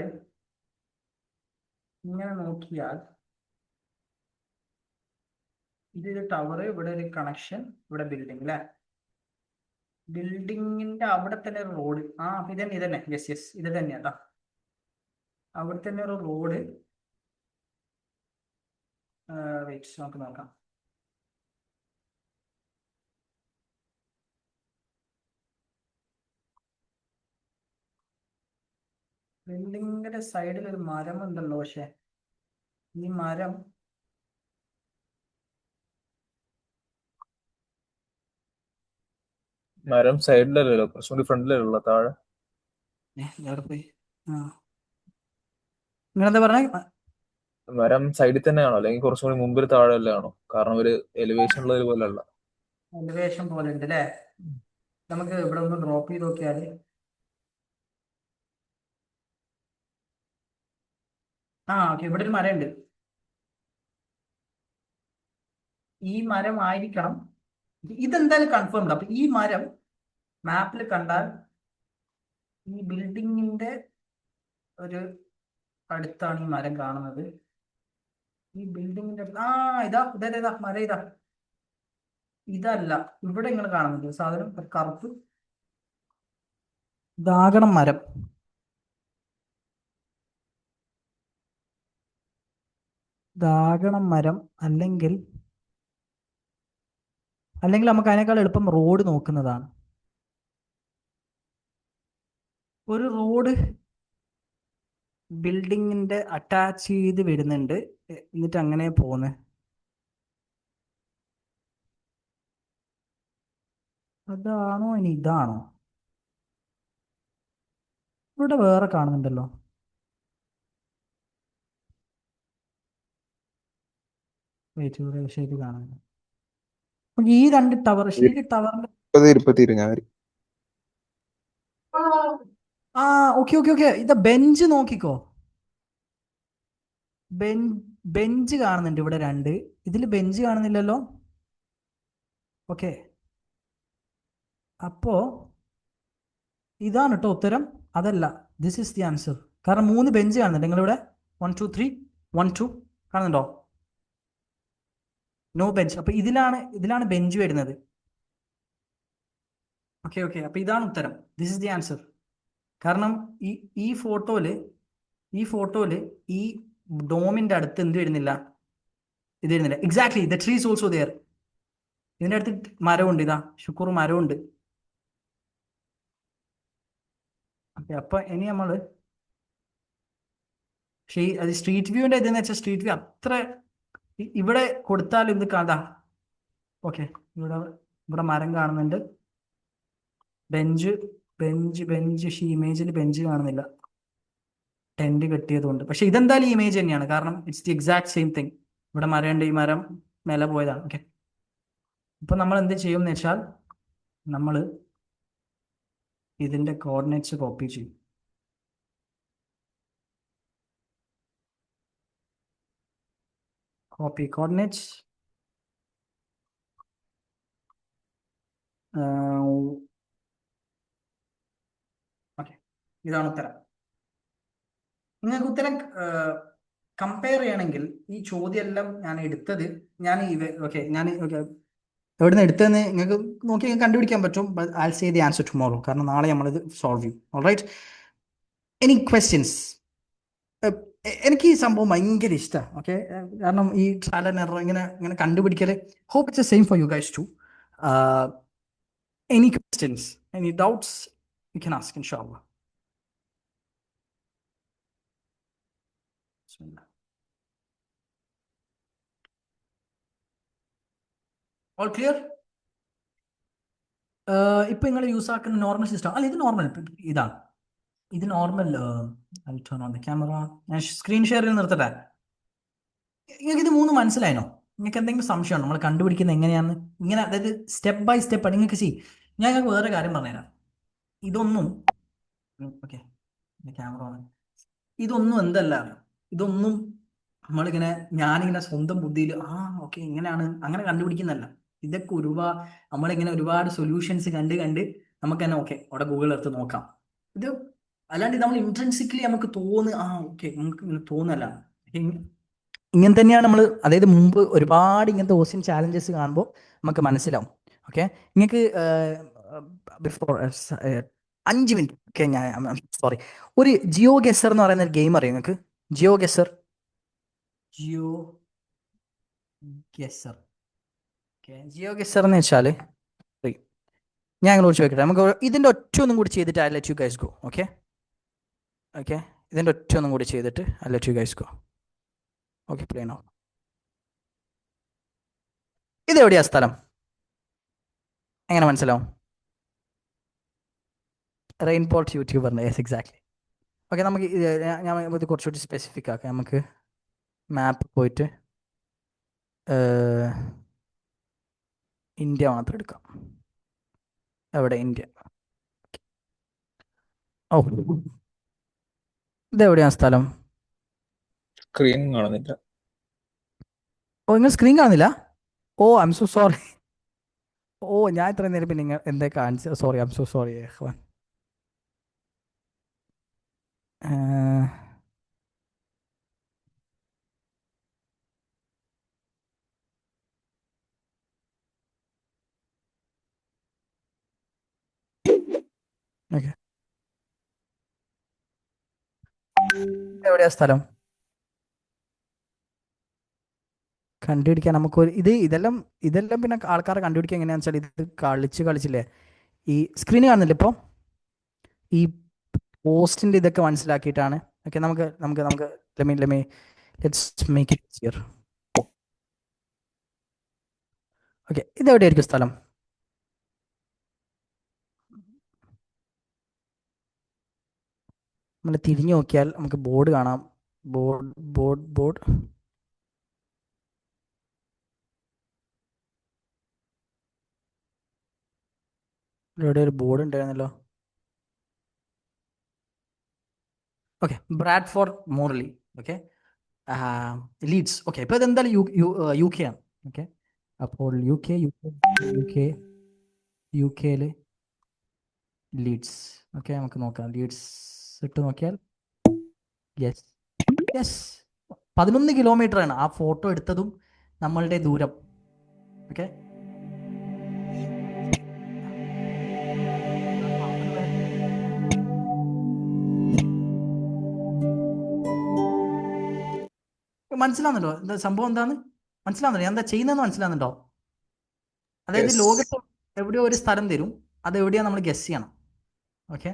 ഇതൊരു ടവർ, ഇവിടെ ഒരു കണക്ഷൻ, ഇവിടെ ബിൽഡിംഗ് അല്ലേ? ബിൽഡിങ്ങിന്റെ അവിടെ തന്നെ ഒരു റോഡ്. ഇതന്നെ. യെസ് ഇത് തന്നെയാ. അവിടെ തന്നെ ഒരു റോഡ്. നമുക്ക് നോക്കാം. ബിൽഡിങ്ങിന്റെ സൈഡിൽ ഒരു മരം ഉണ്ടല്ലോ. പക്ഷെ ഈ മരം സൈഡിലല്ലോ, കുറച്ചുകൂടി ഫ്രണ്ടിലല്ലോ, താഴെ. എവിടെ പോയി? നിങ്ങളെന്താ പറഞ്ഞ? മരം സൈഡിൽ തന്നെയാണോ, അല്ലെങ്കിൽ കുറച്ചുകൂടി മുമ്പിൽ താഴെ ആണോ? കാരണം ഒരു എലിവേഷൻ ഉള്ളത് പോലെ അല്ല. എലിവേഷൻ പോലെ ഉണ്ട് അല്ലേ? നമുക്ക് ഇവിടെ ഒന്ന് ഡ്രോപ്പ് ചെയ്ത് നോക്കിയാല് ഓക്കെ, ഇവിടെ ഒരു മരം ഉണ്ട്. ഈ മരം ആയിരിക്കണം ഇതെന്തായാലും കൺഫേംഡ്. അപ്പൊ ഈ മരം മാപ്പിൽ കണ്ടാൽ ഈ ബിൽഡിങ്ങിന്റെ ഒരു അടുത്താണ് ഈ മരം കാണുന്നത്. ഈ ബിൽഡിങ്ങിന്റെ ഇതാ ഇതാ ഇതാ മരം ഇതാ. ഇതല്ല, ഇവിടെ നിങ്ങൾ കാണുന്നുണ്ട് സാധനം കറുപ്പ്. ഇതാകണം മരം. ഇതാകണം മരം. അല്ലെങ്കിൽ നമുക്ക് അതിനേക്കാൾ എളുപ്പം റോഡ് നോക്കുന്നതാണ്. ഒരു റോഡ് ബിൽഡിങ്ങിന്റെ അറ്റാച്ച് ചെയ്ത് വരുന്നുണ്ട്, എന്നിട്ട് അങ്ങനെ പോകുന്നത്. അതാണോ ഇനി ഇതാണോ? ഇവിടെ വേറെ കാണുന്നുണ്ടല്ലോ. ഇവിടെ ശരി കാണുന്നു. ഈ രണ്ട് ടവർ, ശരി ടവറിന്റെ ഞാൻ ഓക്കെ ഓക്കെ ഓക്കെ. ഇത് ബെഞ്ച് നോക്കിക്കോ. ബെഞ്ച് കാണുന്നുണ്ട് ഇവിടെ രണ്ട്. ഇതിൽ ബെഞ്ച് കാണുന്നില്ലല്ലോ. ഓക്കെ, അപ്പോ ഇതാണ് കേട്ടോ ഉത്തരം. അതല്ല, ദിസ് ഈസ് ദി ആൻസർ. കാരണം 3 ബെഞ്ച് കാണുന്നുണ്ട് നിങ്ങളിവിടെ. 1 2 3 1 2 കാണുന്നുണ്ടോ? No bench. അപ്പൊ ഇതിലാണ് ബെഞ്ച് വരുന്നത്. ഓക്കെ ഓക്കെ, അപ്പൊ ഇതാണ് ഉത്തരം. This is the answer. കാരണം ഈ ഫോട്ടോയില് ഈ ഡോമിന്റെ അടുത്ത് എന്ത് വരുന്നില്ല, ഇത് വരുന്നില്ല. Exactly, the tree is also there. ഇതിന്റെ അടുത്ത് മരമുണ്ട്, ഇതാ ശുക്കൂർ മരമുണ്ട്. ഓക്കെ, അപ്പൊ ഇനി നമ്മള് അത് സ്ട്രീറ്റ് വ്യൂവിന്റെ ഇതെന്ന് വെച്ചാൽ സ്ട്രീറ്റ് വ്യൂ അത്ര ഇവിടെ കൊടുത്താലും ഇത് കഥാ. ഓക്കെ, ഇവിടെ മരം കാണുന്നുണ്ട്. ബെഞ്ച് ഈ ഇമേജിൽ ബെഞ്ച് കാണുന്നില്ല, ടെന്റ് കെട്ടിയതുകൊണ്ട്. പക്ഷെ ഇതെന്തായാലും ഈ ഇമേജ് തന്നെയാണ്, കാരണം it's the exact same thing. ഇവിടെ മരമുണ്ട്, ഈ മരം മേലെ പോയതാണ്. ഓക്കെ, ഇപ്പൊ നമ്മൾ എന്ത് ചെയ്യും എന്ന് വെച്ചാൽ നമ്മൾ ഇതിന്റെ കോർഡിനേറ്റ്സ് കോപ്പി ചെയ്യും. Copy coordinates. ഓക്കെ, ഇതാണ് ഉത്തരം. നിങ്ങൾക്ക് ഉത്തരം കമ്പയർ ചെയ്യണമെങ്കിൽ ഈ ചോദ്യം എല്ലാം ഞാൻ എടുത്തത് എവിടെ നിന്ന് എടുത്തതെന്ന് നിങ്ങൾക്ക് നോക്കി കണ്ടുപിടിക്കാൻ പറ്റും. I say the answer tomorrow, കാരണം നാളെ നമ്മളിത് സോൾവ് ചെയ്യും. Alright, any questions? എനിക്ക് ഈ സംഭവം ഭയങ്കര ഇഷ്ടമാണ്. ഓക്കെ, കാരണം ഈ ട്രയൽ ആൻഡ് എറർ ഇങ്ങനെ കണ്ടുപിടിക്കൽ. Hope it's same for you guys too. Any questions, any doubts, you can ask ഇൻഷാല്ലാ. All clear? ഇപ്പൊ നിങ്ങൾ യൂസ് ആക്കുന്ന നോർമൽ സിസ്റ്റം അല്ല, ഇത് നോർമൽ ഇതാണ്. ഇത് normal. Turn on the camera. ഞാൻ സ്ക്രീൻ ഷെയർ ചെയ്ത് നിർത്തട്ടെ. നിങ്ങൾക്ക് ഇത് 3 മനസ്സിലായിനോ? നിങ്ങൾക്ക് എന്തെങ്കിലും സംശയമാണോ നമ്മൾ കണ്ടുപിടിക്കുന്നത് എങ്ങനെയാണെന്ന്? ഇങ്ങനെ, അതായത് സ്റ്റെപ്പ് ബൈ സ്റ്റെപ്പ് നിങ്ങൾക്ക് ഞാൻ നിങ്ങൾക്ക് വേറെ കാര്യം പറഞ്ഞുതരാം. ഇതൊന്നും ഓക്കെ, ക്യാമറ ഓൺ. ഇതൊന്നും എന്തല്ല, ഇതൊന്നും നമ്മളിങ്ങനെ ഞാനിങ്ങനെ സ്വന്തം ബുദ്ധിയിൽ ഓക്കെ ഇങ്ങനെയാണ് അങ്ങനെ കണ്ടുപിടിക്കുന്നതല്ല. ഇതൊക്കെ നമ്മളിങ്ങനെ ഒരുപാട് സൊല്യൂഷൻസ് കണ്ട് നമുക്ക് തന്നെ ഓക്കെ അവിടെ ഗൂഗിൾ എടുത്ത് നോക്കാം. ഇത് അല്ലാണ്ട് നമ്മൾ ഇൻട്രൻസിക്കലി നമുക്ക് ഓക്കെ നമുക്ക് ഇങ്ങനെ തോന്നല്ല. ഇങ്ങനെ തന്നെയാണ് നമ്മൾ, അതായത് മുമ്പ് ഒരുപാട് ഇങ്ങനത്തെ ക്വസ്റ്റ്യൻ ചാലഞ്ചസ് കാണുമ്പോൾ നമുക്ക് മനസ്സിലാവും. ഓക്കെ, നിങ്ങൾക്ക് ബിഫോർ 5 മിനിറ്റ് ഓക്കെ, ഞാൻ സോറി, ഒരു ജിയോ ഗെസർ എന്ന് പറയുന്ന ഒരു ഗെയിം അറിയാം നിങ്ങൾക്ക്? ജിയോ ഗെസർ എന്ന് വെച്ചാൽ ഞാൻ നിങ്ങളോട് ചോദിക്കട്ടെ, നമുക്ക് ഇതിൻ്റെ ഒറ്റ ഒന്നും കൂടി ചെയ്തിട്ട് I let you guys go. Okay okay, ഇതിൻ്റെ ഒറ്റ ഒന്നും കൂടി ചെയ്തിട്ട് I let you guys go. Okay, play now. ഇതെവിടെയാ സ്ഥലം? എങ്ങനെ മനസ്സിലാവും? റെയിൻപോർട്ട് യൂട്യൂബറിൻ്റെ. Yes, exactly. ഓക്കെ, നമുക്ക് ഞാൻ ഇത് കുറച്ചുകൂടി സ്പെസിഫിക് ആക്കാം. നമുക്ക് മാപ്പ് പോയിട്ട് ഇന്ത്യ മാത്രം എടുക്കാം. എവിടെ ഇന്ത്യ? ഓ, ഇതെവിടെയാണ് സ്ഥലം? സ്ക്രീൻ കാണുന്നില്ല. ഓ, നിങ്ങൾ സ്ക്രീൻ കാണുന്നില്ല? ഓ, ഐ എം സോ സോറി. ഓ ഞാൻ ഇത്രയും നേരം പിന്നെ എന്തേ കാണിച്ചു. Sorry, I M so sorry. Okay, എവിടെയാ സ്ഥലം കണ്ടുപിടിക്കാൻ നമുക്കൊരു ഇതെല്ലാം പിന്നെ ആൾക്കാരെ കണ്ടുപിടിക്കാൻ എങ്ങനെയാണെന്ന് വെച്ചാൽ ഇത് കളിച്ചില്ലേ, ഈ സ്ക്രീന് കാണുന്നില്ല ഇപ്പോൾ, ഈ പോസ്റ്റിന്റെ ഇതൊക്കെ മനസ്സിലാക്കിയിട്ടാണ്. ഓക്കെ, നമുക്ക് നമുക്ക് നമുക്ക് let's make it easier. Okay, ഇതെവിടെയായിരിക്കും സ്ഥലം? നമ്മൾ തിരിഞ്ഞു നോക്കിയാൽ നമുക്ക് ബോർഡ് കാണാം. ബോർഡ് ഇവിടെ ഒരു ബോർഡ് ഉണ്ടായിരുന്നല്ലോ. Okay, Bradford Morley. Okay, Leeds. Okay, ഇപ്പോൾ ഇതെന്തായാലും യു കെ ആണ്. ഓക്കെ, അപ്പോൾ യു കെയിൽ ലീഡ്സ്. ഓക്കെ, നമുക്ക് നോക്കാം. ലീഡ്സ് ഇട്ട് നോക്കിയാൽ യെസ് 11 കിലോമീറ്റർ ആണ് ആ ഫോട്ടോ എടുത്തതും നമ്മളുടെ ദൂരം. ഓക്കെ, മനസ്സിലാവുന്നുണ്ടോ എന്താ സംഭവം? എന്താന്ന് മനസ്സിലാവുന്നുണ്ടോ? ഞാൻ എന്താ ചെയ്യുന്നതെന്ന് മനസ്സിലാവുന്നുണ്ടോ? അതായത് Yes. ലോകത്ത് എവിടെയോ ഒരു സ്ഥലം തരും, അത് എവിടെയാ നമ്മൾ ഗസ് ചെയ്യണം. ഓക്കെ,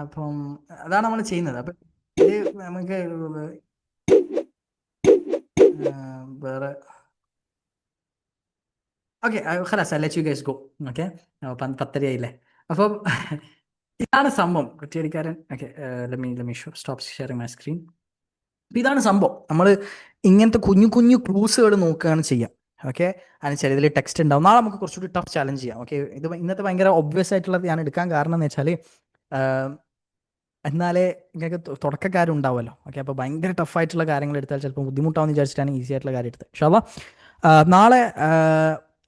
അപ്പം അതാണ് നമ്മൾ ചെയ്യുന്നത്. അപ്പം ഇത് നമുക്ക് വേറെ ഓക്കെ, ഖലാസ് let you guys go. Okay, 10:30 ആയില്ലേ. അപ്പം ഇതാണ് സംഭവം, കുറ്റിയടിക്കാരൻ. Okay, let me stop sharing my screen. ഇതാണ് സംഭവം. നമ്മൾ ഇങ്ങനത്തെ കുഞ്ഞു കുഞ്ഞു ക്ലൂസുകൾ നോക്കുകയാണ് ചെയ്യുക. ഓക്കെ, അതിന് ഇതിൽ ടെക്സ്റ്റ് ഉണ്ടാവും. നാളെ നമുക്ക് കുറച്ചുകൂടി ടഫ് ചാലഞ്ച് ചെയ്യാം. ഓക്കെ, ഇത് ഇന്നത്തെ ഭയങ്കര ഒബ്വിയസ് ആയിട്ടുള്ളത് ഞാൻ എടുക്കാൻ കാരണം എന്ന് വെച്ചാൽ എന്നാലേ ഇങ്ങനെ തുടക്കക്കാരുണ്ടാവുമല്ലോ. ഓക്കെ, അപ്പോൾ ഭയങ്കര ടഫായിട്ടുള്ള കാര്യങ്ങൾ എടുത്താൽ ചിലപ്പോൾ ബുദ്ധിമുട്ടാവുമെന്ന് വിചാരിച്ചിട്ടാണ് ഈസി ആയിട്ടുള്ള കാര്യം എടുത്തത്. ഇൻഷാ അല്ലാ നാളെ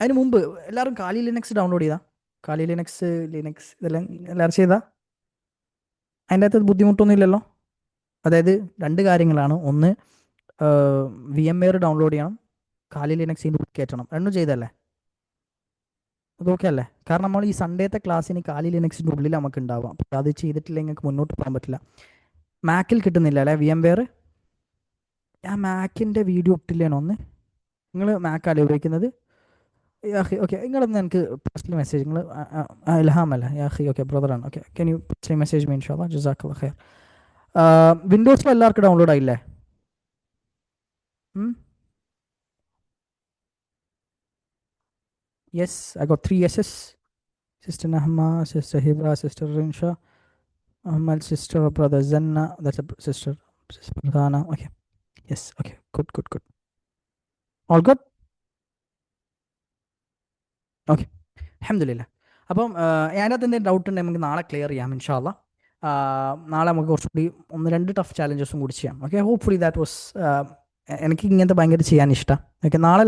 അതിന് മുമ്പ് എല്ലാവരും കാലി ലിനക്സ് ഡൗൺലോഡ് ചെയ്താൽ, കാലി ലിനക്സ് ഇതെല്ലാം എല്ലാവരും ചെയ്താൽ അതിൻ്റെ അകത്ത് ബുദ്ധിമുട്ടൊന്നും ഇല്ലല്ലോ. അതായത് 2 കാര്യങ്ങളാണ്. ഒന്ന്, VMware ഡൗൺലോഡ് ചെയ്യണം, കാലി ലിനക്സിൻ്റെ കയറ്റണം. രണ്ടും ചെയ്തല്ലേ? അതൊക്കെ അല്ലേ? കാരണം നമ്മൾ ഈ സൺഡേത്തെ ക്ലാസ്സിന് കാലി ലിനക്സിൻ്റെ ഉള്ളിൽ നമുക്ക് ഉണ്ടാവാം. അപ്പോൾ അത് ചെയ്തിട്ടില്ലെങ്കിൽ നിങ്ങൾക്ക് മുന്നോട്ട് പോകാൻ പറ്റില്ല. മാക്കിൽ കിട്ടുന്നില്ല അല്ലേ VMware? ആ മാക്കിൻ്റെ വീഡിയോ ഇട്ടില്ലേനോ ഒന്ന്? നിങ്ങൾ മാക്കല്ലേ ഉപയോഗിക്കുന്നത്? ഓക്കെ, നിങ്ങളൊന്ന് എനിക്ക് പേഴ്സണൽ മെസ്സേജ്, നിങ്ങൾ ഇൽഹാം അല്ല ഓക്കെ ബ്രദറാണ്. Okay, can you personal message me ഇൻഷാ അല്ലാഹ്, ജസാക്കല്ലാഹ് ഖൈർ. വിൻഡോസിൽ എല്ലാവർക്കും ഡൗൺലോഡ് ആയില്ലേ? Yes, I got 3 yeses. Sister Nahma, Sister Hibra, Sister Rinsha, Ahmad, Sister Brother Zanna, that's a Sister Pradhana. Okay, yes, okay, good. All good? Okay, alhamdulillah. അപ്പം അതിനകത്ത് എന്തെങ്കിലും doubt ഉണ്ടെങ്കിൽ നമുക്ക് നാളെ ക്ലിയർ ചെയ്യാം ഇൻഷാ അല്ലാഹ്. നാളെ നമുക്ക് കുറച്ചുകൂടി 1-2 ടഫ് ചാലഞ്ചസും കൂടി ചെയ്യാം. ഓക്കെ, ഹോപ്പ്ഫുള്ളി ദാറ്റ് വാസ്, എനിക്ക് ഇങ്ങനത്തെ ഭയങ്കര ചെയ്യാൻ ഇഷ്ടം. ഓക്കെ, നാളെ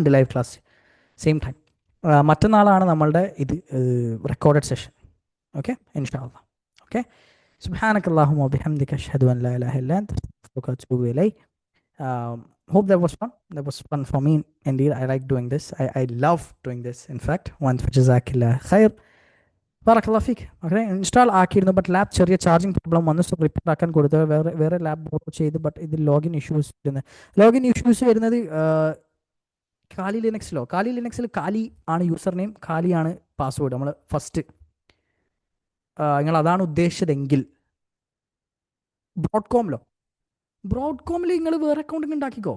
ഉണ്ട് ലൈവ് ക്ലാസ് സെയിം ടൈം. മറ്റന്നാളാണ് നമ്മളുടെ ഇത് റെക്കോർഡഡ് സെഷൻ. ഓക്കെ, ഇൻഷാ അല്ലാഹ്. ഓക്കെ, സുബ്ഹാനക്കല്ലാഹുമ്മ വബിഹംദിക അശ്ഹദു അൻ ലാ ഇലാഹ ഇല്ല അൻത അസ്തഗ്ഫിറുക വഅതൂബു ഇലൈക്. Hope that was fun. That was fun for me indeed. I like doing this. I love doing this, in fact. Once jazakillah khair. Barakallah feek. Okay, install ആക്കിയിരുന്നു, but lab ചെറിയ charging problem വന്ന്, so repair ആക്കാൻ കൊടുത്തത് വേറെ lab borrow ചെയ്ത്. But ഇത് login issues വരുന്നത് Kali ലിനക്സിൽ കാലി ആണ് യൂസർ നെയിം, കാലിയാണ് പാസ്വേഡ്. നമ്മൾ ഫസ്റ്റ് നിങ്ങൾ അതാണ് ഉദ്ദേശിച്ചതെങ്കിൽ ബ്രോഡ്കോമിൽ നിങ്ങൾ വേറെ അക്കൗണ്ടിങ് ഉണ്ടാക്കിക്കോ.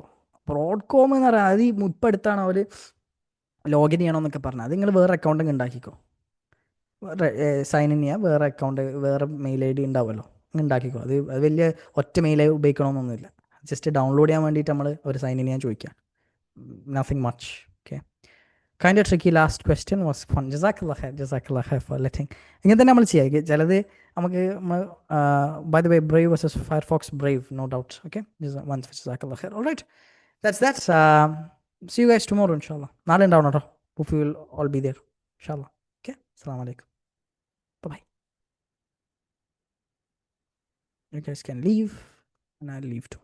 ബ്രോഡ്കോം എന്ന് പറയാം, അത് ഇപ്പം അടുത്താണ് അവർ ലോഗിൻ ചെയ്യണമെന്നൊക്കെ പറഞ്ഞത്. അത് നിങ്ങൾ വേറെ അക്കൗണ്ടിങ് ഉണ്ടാക്കിക്കോ, സൈൻ ഇൻ ചെയ്യുക, വേറെ അക്കൗണ്ട്, വേറെ മെയിൽ ID ഉണ്ടാവുമല്ലോ, ഉണ്ടാക്കിക്കോ. അത് വലിയ ഒറ്റ മെയിൽ ഉപയോഗിക്കണമെന്നൊന്നുമില്ല. ജസ്റ്റ് ഡൗൺലോഡ് ചെയ്യാൻ വേണ്ടിയിട്ട് നമ്മൾ ഒരു സൈൻ ഇൻ ചെയ്യാൻ ചോദിക്കുക. Nothing much. Okay, kind of tricky. Last question was fun. Jazakallah khair for letting. ഇങ്ങനെ തന്നെ നമ്മൾ ചെയ്യുക. ചിലത് നമുക്ക് by the way, Brave versus Firefox, Brave, no doubt. Okay, once Jazakallah khair. All right, that's see you guys tomorrow inshallah. നാളെ ഉണ്ടാവണം കേട്ടോ. Hope we will all be there, inshallah. Okay, assalamu alaikum. Bye bye. You guys can leave, and I'll leave too.